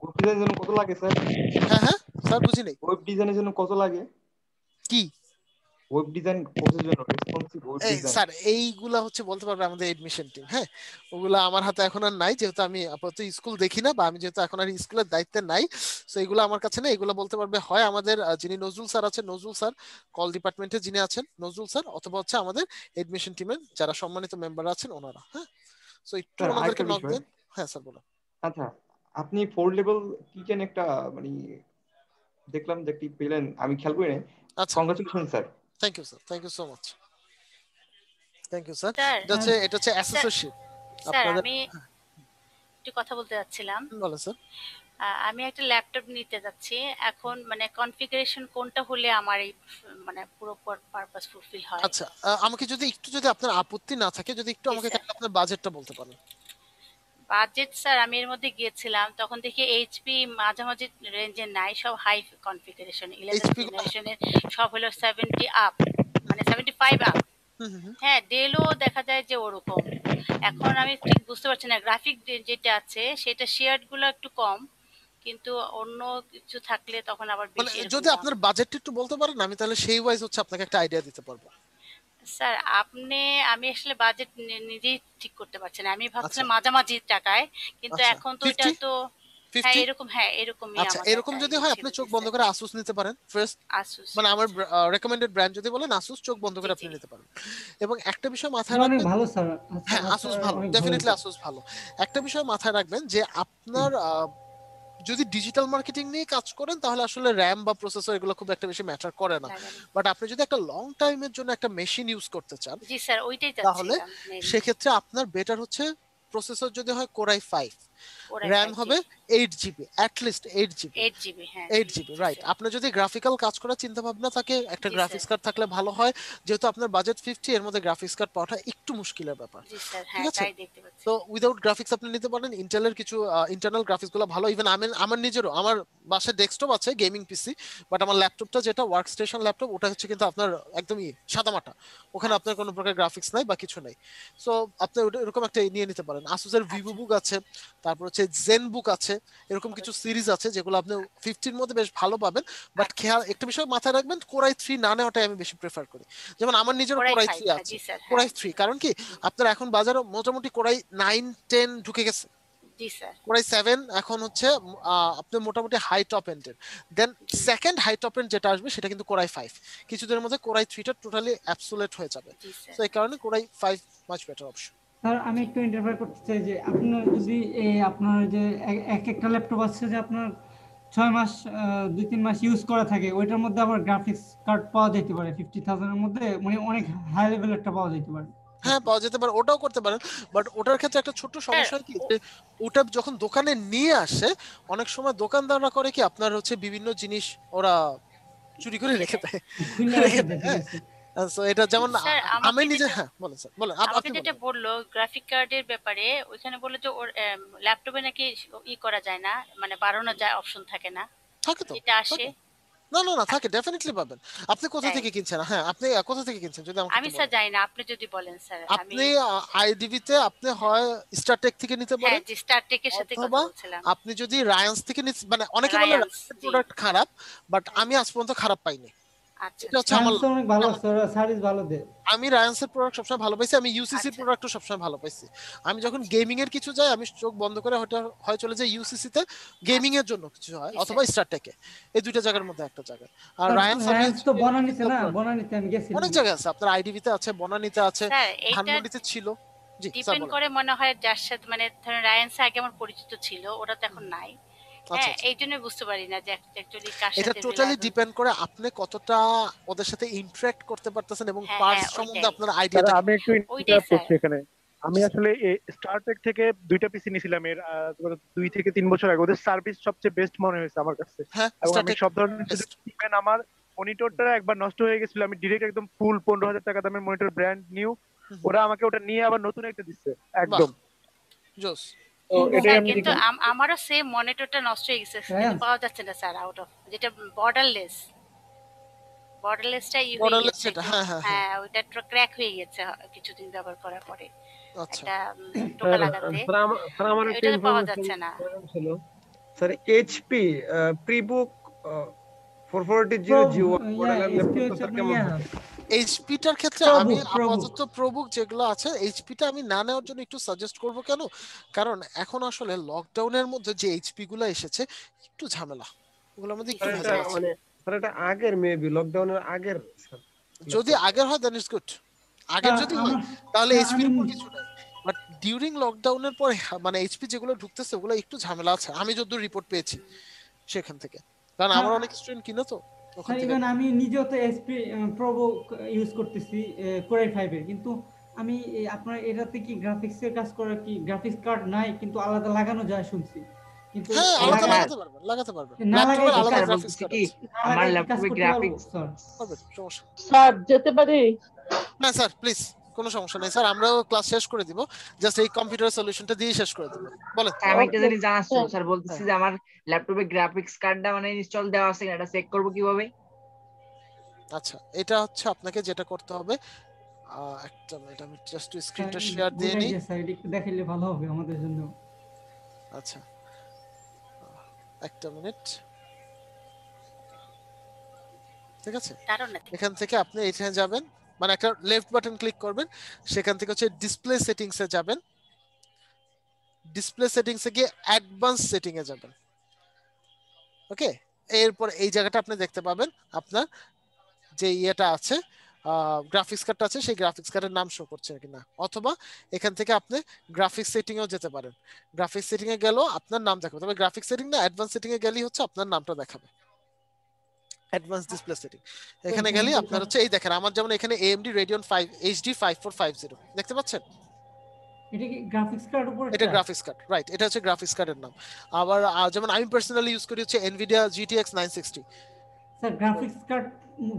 গ্রুপের জন্য কত লাগে স্যার? হ্যাঁ স্যার বুঝি নাই। ওয়েব ডিজাইনের জন্য কত লাগে? কি ওয়েব ডিজাইন কোর্সের জন্য রেসপন্সিভ ওয়েব এই ডিজাইন? স্যার এইগুলা হচ্ছে বলতে পারবে আমাদের এডমিশন টিম। হ্যাঁ, ওগুলা আমার হাতে এখন আর নাই, যেহেতু আমি আপাতত স্কুল দেখি না, বা আমি যেহেতু এখন আর স্কুলের দায়িত্বে নাই, সো এগুলো আমার কাছে না। এগুলো বলতে পারবে হয় আমাদের যিনি নজরুল স্যার আছেন, নজরুল স্যার কল ডিপার্টমেন্টে যিনি আছেন নজরুল স্যার, অথবা হচ্ছে আমাদের এডমিশন টিমের যারা সম্মানিত মেম্বার আছেন ওনারা। হ্যাঁ, সো একটু স্যার ওনাদেরকে আরেকটা নক বিষয়। দেন। হ্যাঁ স্যার বলুন। আচ্ছা, আপনি 4 লেভেল কি কেন একটা মানে দেখলাম যে একটি পেলেন, আমি খেয়াল করি নাই। আচ্ছা, congratulation sir. Thank you sir, thank you so much, thank you sir. Sir এটা হচ্ছে অ্যাসোসিয়েশন স্যার আপনাদের। আমি একটু কথা বলতে যাচ্ছিলাম। বলেন স্যার। আমি একটা ল্যাপটপ নিতে যাচ্ছি এখন, মানে কনফিগারেশন কোনটা হলে আমার এই মানে পুরো পারপাস ফুলফিল হয়? আচ্ছা, আমাকে যদি আপনার আপত্তি না থাকে, যদি একটু আমাকে আপনার বাজেটটা বলতে পারেন। বাজেট স্যার আমি এর মধ্যে গিয়েছিলাম, তখন দেখি এইচপি মাঝামাঝি রেঞ্জে নাই, সব হাই কনফিগারেশন 11th জেনারেশনের সব হলো 70 আপ, মানে 75 আপ। হ্যাঁ, ডেলও দেখা যায় যে ওরকম। এখন আমি ঠিক বুঝতে পারছি না, গ্রাফিক যেটা আছে সেটা শেয়ার গুলো একটু কম, কিন্তু অন্য কিছু থাকলে তখন আবার মানে বেশি। যদি আপনার বাজেটটা একটু বলতে পারেন, আমি তাহলে সেই ওয়াইজ হচ্ছে আপনাকে একটা আইডিয়া দিতে পারবো। স্যার আমি আসলে বাজেট নিজেই ঠিক করতে পারছি না। আমি ভাবছিলাম মাঝামাঝি টাকায়, কিন্তু এখন তো এটা তো হ্যাঁ এরকমই। আচ্ছা, এরকম যদি হয় আপনি চোখ বন্ধ করে আসুস নিতে পারেন ফার্স্ট। মানে আমার রেকমেন্ডেড ব্র্যান্ড যদি বলেন আসুস, চোখ বন্ধ করে আপনি নিতে পারেন। এবং একটা বিষয় মাথায় রাখবেন, ভালো স্যার। হ্যাঁ আসুস ভালো, ডেফিনেটলি আসুস ভালো। একটা বিষয় মাথায় রাখবেন যে আপনার যদি ডিজিটাল মার্কেটিং নিয়ে কাজ করেন তাহলে আসলে র্যাম বা প্রসেসর এগুলো খুব একটা বেশি ম্যাটার করে না। বাট আপনি যদি একটা লং টাইমের জন্য একটা মেশিন ইউজ করতে চান, জি স্যার ওইটাই তাহলে সেক্ষেত্রে আপনার বেটার হচ্ছে প্রসেসর যদি হয় কোরাই 5, র্যাম হবে 8 জিবি, অ্যাট লিস্ট 8 জিবি, হ্যাঁ 8 জিবি, রাইট। আপনার যদি গ্রাফিক্যাল কাজ করার চিন্তা ভাবনা থাকে, একটা গ্রাফিক্স কার্ড থাকলে ভালো হয়, যেহেতু আপনার বাজেট 50, এর মধ্যে গ্রাফিক্স কার্ড পাওয়াটা একটু মুশকিলের ব্যাপার। ঠিক আছে, তো উইদাউট গ্রাফিক্স আপনি নিতে পারেন। ইন্টেলের কিছু ইন্টারনাল গ্রাফিক্স গুলো ভালো। ইভেন আমার নিজেরও আমার বাসায় ডেস্কটপ আছে, গেমিং পিসি, বাট আমার ল্যাপটপটা যেটা ওয়ার্ক স্টেশন ল্যাপটপ, ওটা হচ্ছে কিন্তু আপনার একদমই সাদামাটা, ওখানে আপনার কোনো প্রকার গ্রাফিক্স নাই বা কিছু নাই। সো আপনি এরকম একটা নিয়ে নিতে পারেন। আসুসের ভিভো বুক আছে, তারপর হচ্ছে জেন বুক আছে, এরকম কিছু সিরিজ আছে যেগুলো আপনি 50 এর মধ্যে বেশ ভালো পাবেন। বাট খেয়াল একটা বিষয় মাথায় রাখবেন, কোরাই 3 না নেওয়াটাই আমি বেশি প্রেফার করি। যেমন আমার নিজের কোরাই 3 আছে, কোরাই 3, কারণ কি আপনার এখন বাজারে মোটামুটি কোরাই 9, 10 ঢুকে গেছে। জি স্যার, কোরাই 7 এখন হচ্ছে আপনি মোটামুটি হাই টপ এন্ডের। Then second high top end যেটা আসবে সেটা কিন্তু কোরাই 5। কিছুদিনের মধ্যে কোরাই 3টা টোটালি অ্যাবসোলিউট হয়ে যাবে। সো এই কারণে core i 5 much better option. Sir আমি একটু ইন্টারফেয়ার করতে চাই যে আপনার যদি আপনার যে একটা ল্যাপটপ আছে যে আপনার 6 মাস 2-3 মাস ইউজ করা থাকে, ওইটার মধ্যে আবার গ্রাফিক্স কার্ড পাওয়া যেতে পারে 50,000 এর মধ্যে, মানে অনেক হাই লেভেল একটা পাওয়া যেতে পারে। হ্যাঁ পাওয়া যেতে পারে, ওটাও করতে পারেন। বাট ওটার ক্ষেত্রে একটা ছোট সমস্যা কি, ওটা যখন দোকানে নিয়ে আসে অনেক সময় দোকানদাররা করে কি আপনার হচ্ছে বিভিন্ন জিনিস ওরা চুরি করে রেখে দেয়। সো এটা যেমন আমি নিজে, হ্যাঁ বলেন স্যার, বলেন আপনি যেটা বললো গ্রাফিক কার্ডের ব্যাপারে, ওইখানে বললো যে ওর ল্যাপটপে নাকি করা যায় না, মানে বাড়ানো যায় অপশন থাকে না। থাকে তো, এটা আসে না থাকে, ডেফিনেটলি পাবেন। আপনি কোথা থেকে কিনছেন? হ্যাঁ আপনি কোথা থেকে কিনছেন যদি আমাকে আমি স্যার জানি না, আপনি যদি বলেন স্যার। আপনি আইডিবি তে আপনি হয় স্টারটেক থেকে নিতে পারেন। হ্যাঁ জি, স্টারটেকের সাথে কথা বলছিলাম। আপনি যদি রায়ান্স থেকে নিতে, মানে অনেকে বলে রায়ান্সের প্রোডাক্ট খারাপ, বাট আমি আজ পর্যন্ত খারাপ পাইনি। আচ্ছা, এটা হচ্ছে আমার অনেক ভালো সার্ভিস ভালো দেয়। আমি রায়ান্সের প্রোডাক্ট সবসময় ভালো পাইছি, আমি ইউসিসি প্রোডাক্টও সবসময় ভালো পাইছি। আমি যখন গেমিং এর কিছু যাই আমি চোখ বন্ধ করে হয় চলে যাই ইউসিসি তে গেমিং এর জন্য কিছু হয়, অথবা স্টারটেকে, এই দুইটা জায়গার মধ্যে একটা জায়গা। আর রায়ান্স তো বনানীতে না, বনানীতে আমি গেছি, অনেক জায়গা আছে, আপনার আইডিবি তে আছে, বনানীতে আছে, ধানমন্ডিতে ছিল। জি ডিপেন্ড করে মনে হয় যার সাথে, মানে ধরেন রায়ান্স আগে আমার পরিচিত ছিল, ওটা তো এখন নাই। হ্যাঁ এই জন্য বুঝতে পারি না যে অ্যাকচুয়ালি কার সাথে। এটা টোটালি ডিপেন্ড করে আপনি কতটা ওদের সাথে ইন্টারঅ্যাক্ট করতে পারতেছেন এবং পার্টস সম্বন্ধে আপনার আইডিয়াটা। আমি একটু ইন্টারাপ্ট করছি এখানে। আমি আসলে স্টারটেক থেকে 2টা পিসি নিয়েছিলাম এর 2 থেকে 3 বছর আগে। ওদের সার্ভিস সবচেয়ে বেস্ট মনে হয়েছে আমার কাছে। এবং আমি সব ধরনের ইভেন আমার মনিটরটা একবার নষ্ট হয়ে গেছিল, আমি ডাইরেক্ট একদম ফুল 15,000 টাকা দামের মনিটর ব্র্যান্ড নিউ, ওরা আমাকে ওটা নিয়ে আবার নতুন একটা দিচ্ছে একদম জোস। কিন্তু আমারও সেম মনিটরটা নষ্ট হয়ে গেছে, কিন্তু পাওয়া যাচ্ছে না স্যার আউট অফ, যেটা বর্ডারলেসটা হ্যাঁ ওইটা ক্র্যাক হয়ে গেছে কিছুদিন ব্যবহার করার পরে। একটা টোকা লাগাতে ওটা পাওয়া যাচ্ছে না। স্যার এইচপি প্রিবুক 440G1 মডেলের ল্যাপটপ স্যার কেমন হবে? এইচপিটার ক্ষেত্রে আমি আপাতত প্রবুক যেগুলো আছে এইচপিটা আমি না নেওয়ার জন্য একটু সাজেস্ট করব। কেন? কারণ এখন আসলে লকডাউনের মধ্যে যে এইচপি গুলো এসেছে একটু ঝামেলা, ওগুলোর মধ্যে একটু ভেজাল আছে। মানে স্যার এটা আগের মেবি লকডাউনের আগের স্যার, যদি আগের হয় দেন ইটস গুড। আগের যদি হয় তাহলে এইচপির উপর কিছু নাই, বাট ডিউরিং লকডাউনের পরে মানে এইচপি যেগুলো ঢুকতেছে ওগুলো একটু ঝামেলা আছে আমি যতদূর রিপোর্ট পেয়েছি সেখান থেকে, কারণ আমার অনেক স্টুডেন্ট কিনে তো ওখান থেকে। ইভেন আমি নিজেও তো এসপি প্রোবো ইউজ করতেছি কোরাই 5 এর, কিন্তু আমি আপনার এটাতে কি গ্রাফিক্স এর কাজ করা কি গ্রাফিক্স কার্ড নাই কিন্তু আলাদা লাগানো যায় শুনছি, কিন্তু হ্যাঁ আলাদা লাগাতে পারবেন না লাগাই আলাদা গ্রাফিক্স কার্ড কি আমার ল্যাপটপে গ্রাফিক্স হবে সমস্যা স্যার যেতে পারি? না স্যার প্লিজ কোনো সমস্যা নেই স্যার, আমরাও ক্লাস শেষ করে দিব, জাস্ট এই কম্পিউটার সলিউশনটা দিয়ে শেষ করে দিব। বলেন। আমি একটা জিনিস জানাচ্ছি স্যার, বলতেছি যে আমার ল্যাপটপে গ্রাফিক্স কার্ডটা মানে ইনস্টল দেওয়া আছে এটা চেক করব কিভাবে? আচ্ছা এটা হচ্ছে আপনাকে যেটা করতে হবে একটা মিনিট আমি জাস্ট স্ক্রিনটা শেয়ার দিয়ে নিই। স্যার একটু দেখাইলে ভালো হবে আমাদের জন্য। আচ্ছা একটা মিনিট, ঠিক আছে। এখান থেকে আপনি এখানে যাবেন, মানে একটা লেফট বাটন ক্লিক করবেন, সেখান থেকে হচ্ছে ডিসপ্লে সেটিংস এ যাবেন, ডিসপ্লে সেটিংস এ গিয়ে অ্যাডভান্স সেটিং এ যাবেন। ওকে, এরপর এই জায়গাটা আপনি দেখতে পাবেন আপনার যে ইয়েটা আছে গ্রাফিক্স কার্ডটা আছে সেই গ্রাফিক্স কার্ডের নাম শো করছে কিনা, অথবা এখান থেকে আপনি গ্রাফিক্স সেটিং এও যেতে পারেন। গ্রাফিক্স সেটিং এ গেলেও আপনার নাম দেখাবে, তবে গ্রাফিক্স সেটিং না অ্যাডভান্স সেটিং এ গেলেই হচ্ছে আপনার নামটা দেখাবে। অ্যাডভান্স ডিসপ্লে সেটিং এখানে গেলে আপনার হচ্ছে এই দেখেন আমার যেমন এখানে AMD Radeon 5 HD 5450 দেখতে পাচ্ছেন, এটা কি গ্রাফিক্স কার্ড উপর? এটা গ্রাফিক্স কার্ড, রাইট, এটা হচ্ছে গ্রাফিক্স কার্ডের নাম। আবার যেমন আমি পার্সোনালি ইউজ করি হচ্ছে Nvidia GTX 960। Sir graphics card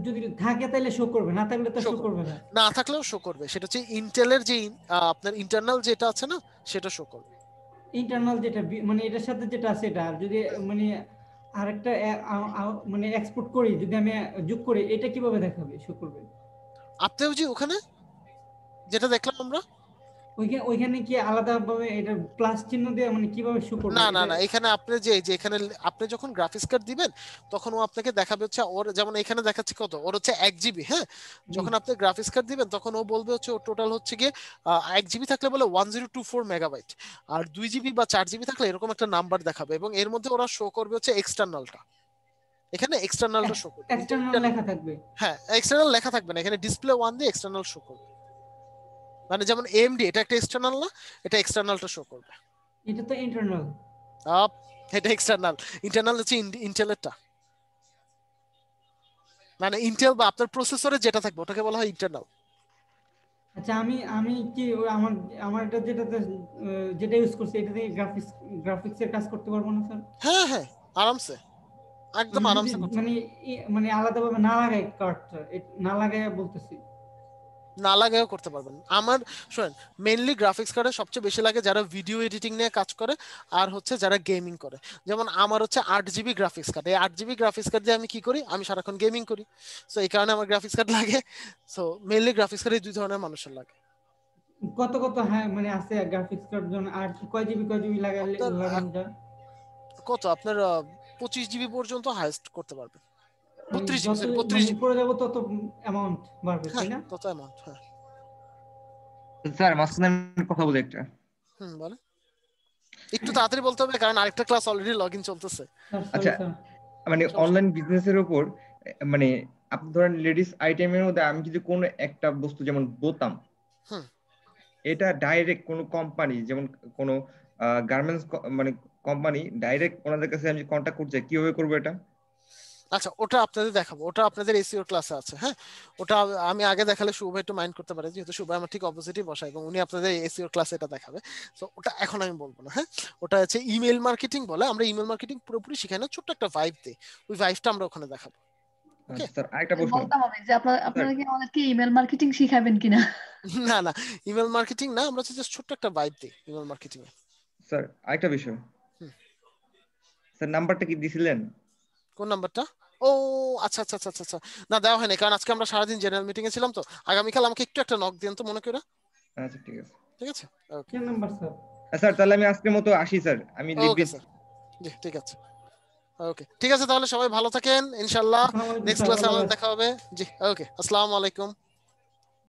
যদি থাকে তাহলে শো করবে, না থাকলে তো শো করবে না। না থাকলেও শো করবে, সেটা হচ্ছে ইন্টেলের যে আপনার ইন্টারনাল যেটা আছে না সেটা শো করবে। ইন্টারনাল যেটা মানে এটার সাথে যেটা আছে এটা, আর যদি মানে আরেকটা মানে এক্সপোর্ট করি যদি আমি যোগ করি এটা কিভাবে দেখাবে শো করবে? আপনিও যে ওখানে যেটা দেখলাম আমরা ওইখানে কি আলাদাভাবে এটা প্লাস চিহ্ন দিয়ে মানে কিভাবে শো করবে? না না না, এখানে আপনি যে এখানে আপনি যখন গ্রাফিক্স কার্ড দিবেন তখন ও আপনাকে দেখাবে হচ্ছে ওর যেমন এখানে দেখাচ্ছে কত, ওর হচ্ছে 1 GB। হ্যাঁ, যখন আপনি গ্রাফিক্স কার্ড দিবেন তখন ও বলবে হচ্ছে ওর টোটাল হচ্ছে গিয়ে 1 GB থাকলে বলে 1024 মেগাবাইট, আর 2 GB বা 4 GB থাকলে এরকম একটা নাম্বার দেখাবে, এবং এর মধ্যে ওরা শো করবে হচ্ছে এক্সটার্নালটা। এখানে এক্সটার্নালটা শো করবে, এক্সটার্নাল লেখা থাকবে। হ্যাঁ এক্সটার্নাল লেখা থাকবে না, এখানে ডিসপ্লে 1 দিয়ে এক্সটার্নাল শো করবে। মানে যেমন AMD এটা একটা এক্সটার্নাল না, এটা এক্সটার্নালটা শো করবে। এটা তো ইন্টারনাল। এটা এক্সটার্নাল, ইন্টারনাল হচ্ছে ইন্টেলেরটা, মানে ইন্টেল বা আপনার প্রসেসরে যেটা থাকবে ওটাকে বলা হয় ইন্টারনাল। আচ্ছা আমি কি আমার এটা যেটা ইউজ করছি এটা দিয়ে গ্রাফিক্স এর কাজ করতে পারবো না স্যার? হ্যাঁ হ্যাঁ আরামসে, একদম আরামসে করতে মানে আলাদাভাবে না লাগাই কার্ডটা, না লাগাই বলতেছি, না লাগাও করতে পারবেন। আমার শুনেন মেইনলি গ্রাফিক্স কার্ডে সবচেয়ে বেশি লাগে যারা ভিডিও এডিটিং নিয়ে কাজ করে আর হচ্ছে যারা গেমিং করে। যেমন আমার হচ্ছে 8 GB গ্রাফিক্স কার্ড, এই 8 GB গ্রাফিক্স কার্ড দিয়ে আমি কি করি, আমি সারাক্ষণ গেমিং করি, সো এই কারণে আমার গ্রাফিক্স কার্ড লাগে। সো মেইনলি গ্রাফিক্স কার্ড এই দুই ধরনের মানুষের লাগে। কত হ্যাঁ মানে আছে গ্রাফিক্স কার্ড জন্য আর কয় জিবি লাগালে কত আপনার 25 GB পর্যন্ত হাইয়েস্ট করতে পারবেন। 32 GB 32 GB পরে যাব তত অ্যামাউন্ট বাড়বে তাই না? তত অ্যামাউন্ট। হ্যাঁ স্যার মাসুদের কথা বলি একটা। বলে একটু তাড়াতাড়ি বলতে হবে কারণ আরেকটা ক্লাস অলরেডি লগইন চলতেছে। আচ্ছা মানে অনলাইন বিজনেসের উপর মানে আপনি ধরেন লেডিস আইটেমের মধ্যে আমি যদি কোনো একটা বস্তু যেমন বোতাম, এটা ডাইরেক্ট কোনো কোম্পানি যেমন কোনো গার্মেন্টস মানে কোম্পানি ডাইরেক্ট ওনাদের কাছে আমি কন্টাক্ট করতে চাই, কিভাবে করবো এটা? আচ্ছা ওটা আপনাদের দেখাবো, ওটা আপনাদের এসইও ক্লাসে আছে। হ্যাঁ ওটা আমি আগে দেখালে শুভ একটু মাইন্ড করতে পারে, যেহেতু শুভ আমার ঠিক অপোজিটই বসায় এবং উনি আপনাদের এসইও ক্লাসে এটা দেখাবে। তো ওটা এখন আমি বলবো না। হ্যাঁ ওটা হচ্ছে ইমেল মার্কেটিং বলে, আমরা ইমেল মার্কেটিং পুরোপুরি শিখাই না, ছোট্ট একটা ভাইব দেই, ওই ভাইবটা আমরা ওখানে দেখাবো। ওকে স্যার আরেকটা প্রশ্ন বলতাম হবে যে আপনারা কি আমাদেরকে ইমেল মার্কেটিং শিখাবেন কিনা? না না ইমেল মার্কেটিং না, আমরা জাস্ট ছোট্ট একটা ভাইব দেই ইমেল মার্কেটিং এ। স্যার আরেকটা বিষয়, স্যার নাম্বারটা কি দিছিলেন? কোন নাম্বারটা? ও আচ্ছা আচ্ছা আচ্ছা আচ্ছা না দেওয়া হয়নি, কারণ আজকে আমরা সারাদিন জেনারেল মিটিং এ ছিলাম, তো আগামীকাল আমাকে একটু একটা নক দেন তো মনে করে। আচ্ছা ঠিক আছে ঠিক আছে ওকে কি নাম্বার স্যার? স্যার তাহলে আমি আজকের মতো আসি স্যার, আমি লিভ দিচ্ছি। জি ঠিক আছে। ওকে ঠিক আছে, তাহলে সবাই ভালো থাকেন, ইনশাআল্লাহ নেক্সট ক্লাসে আমাদের দেখা হবে। জি ওকে, আসসালামু আলাইকুম।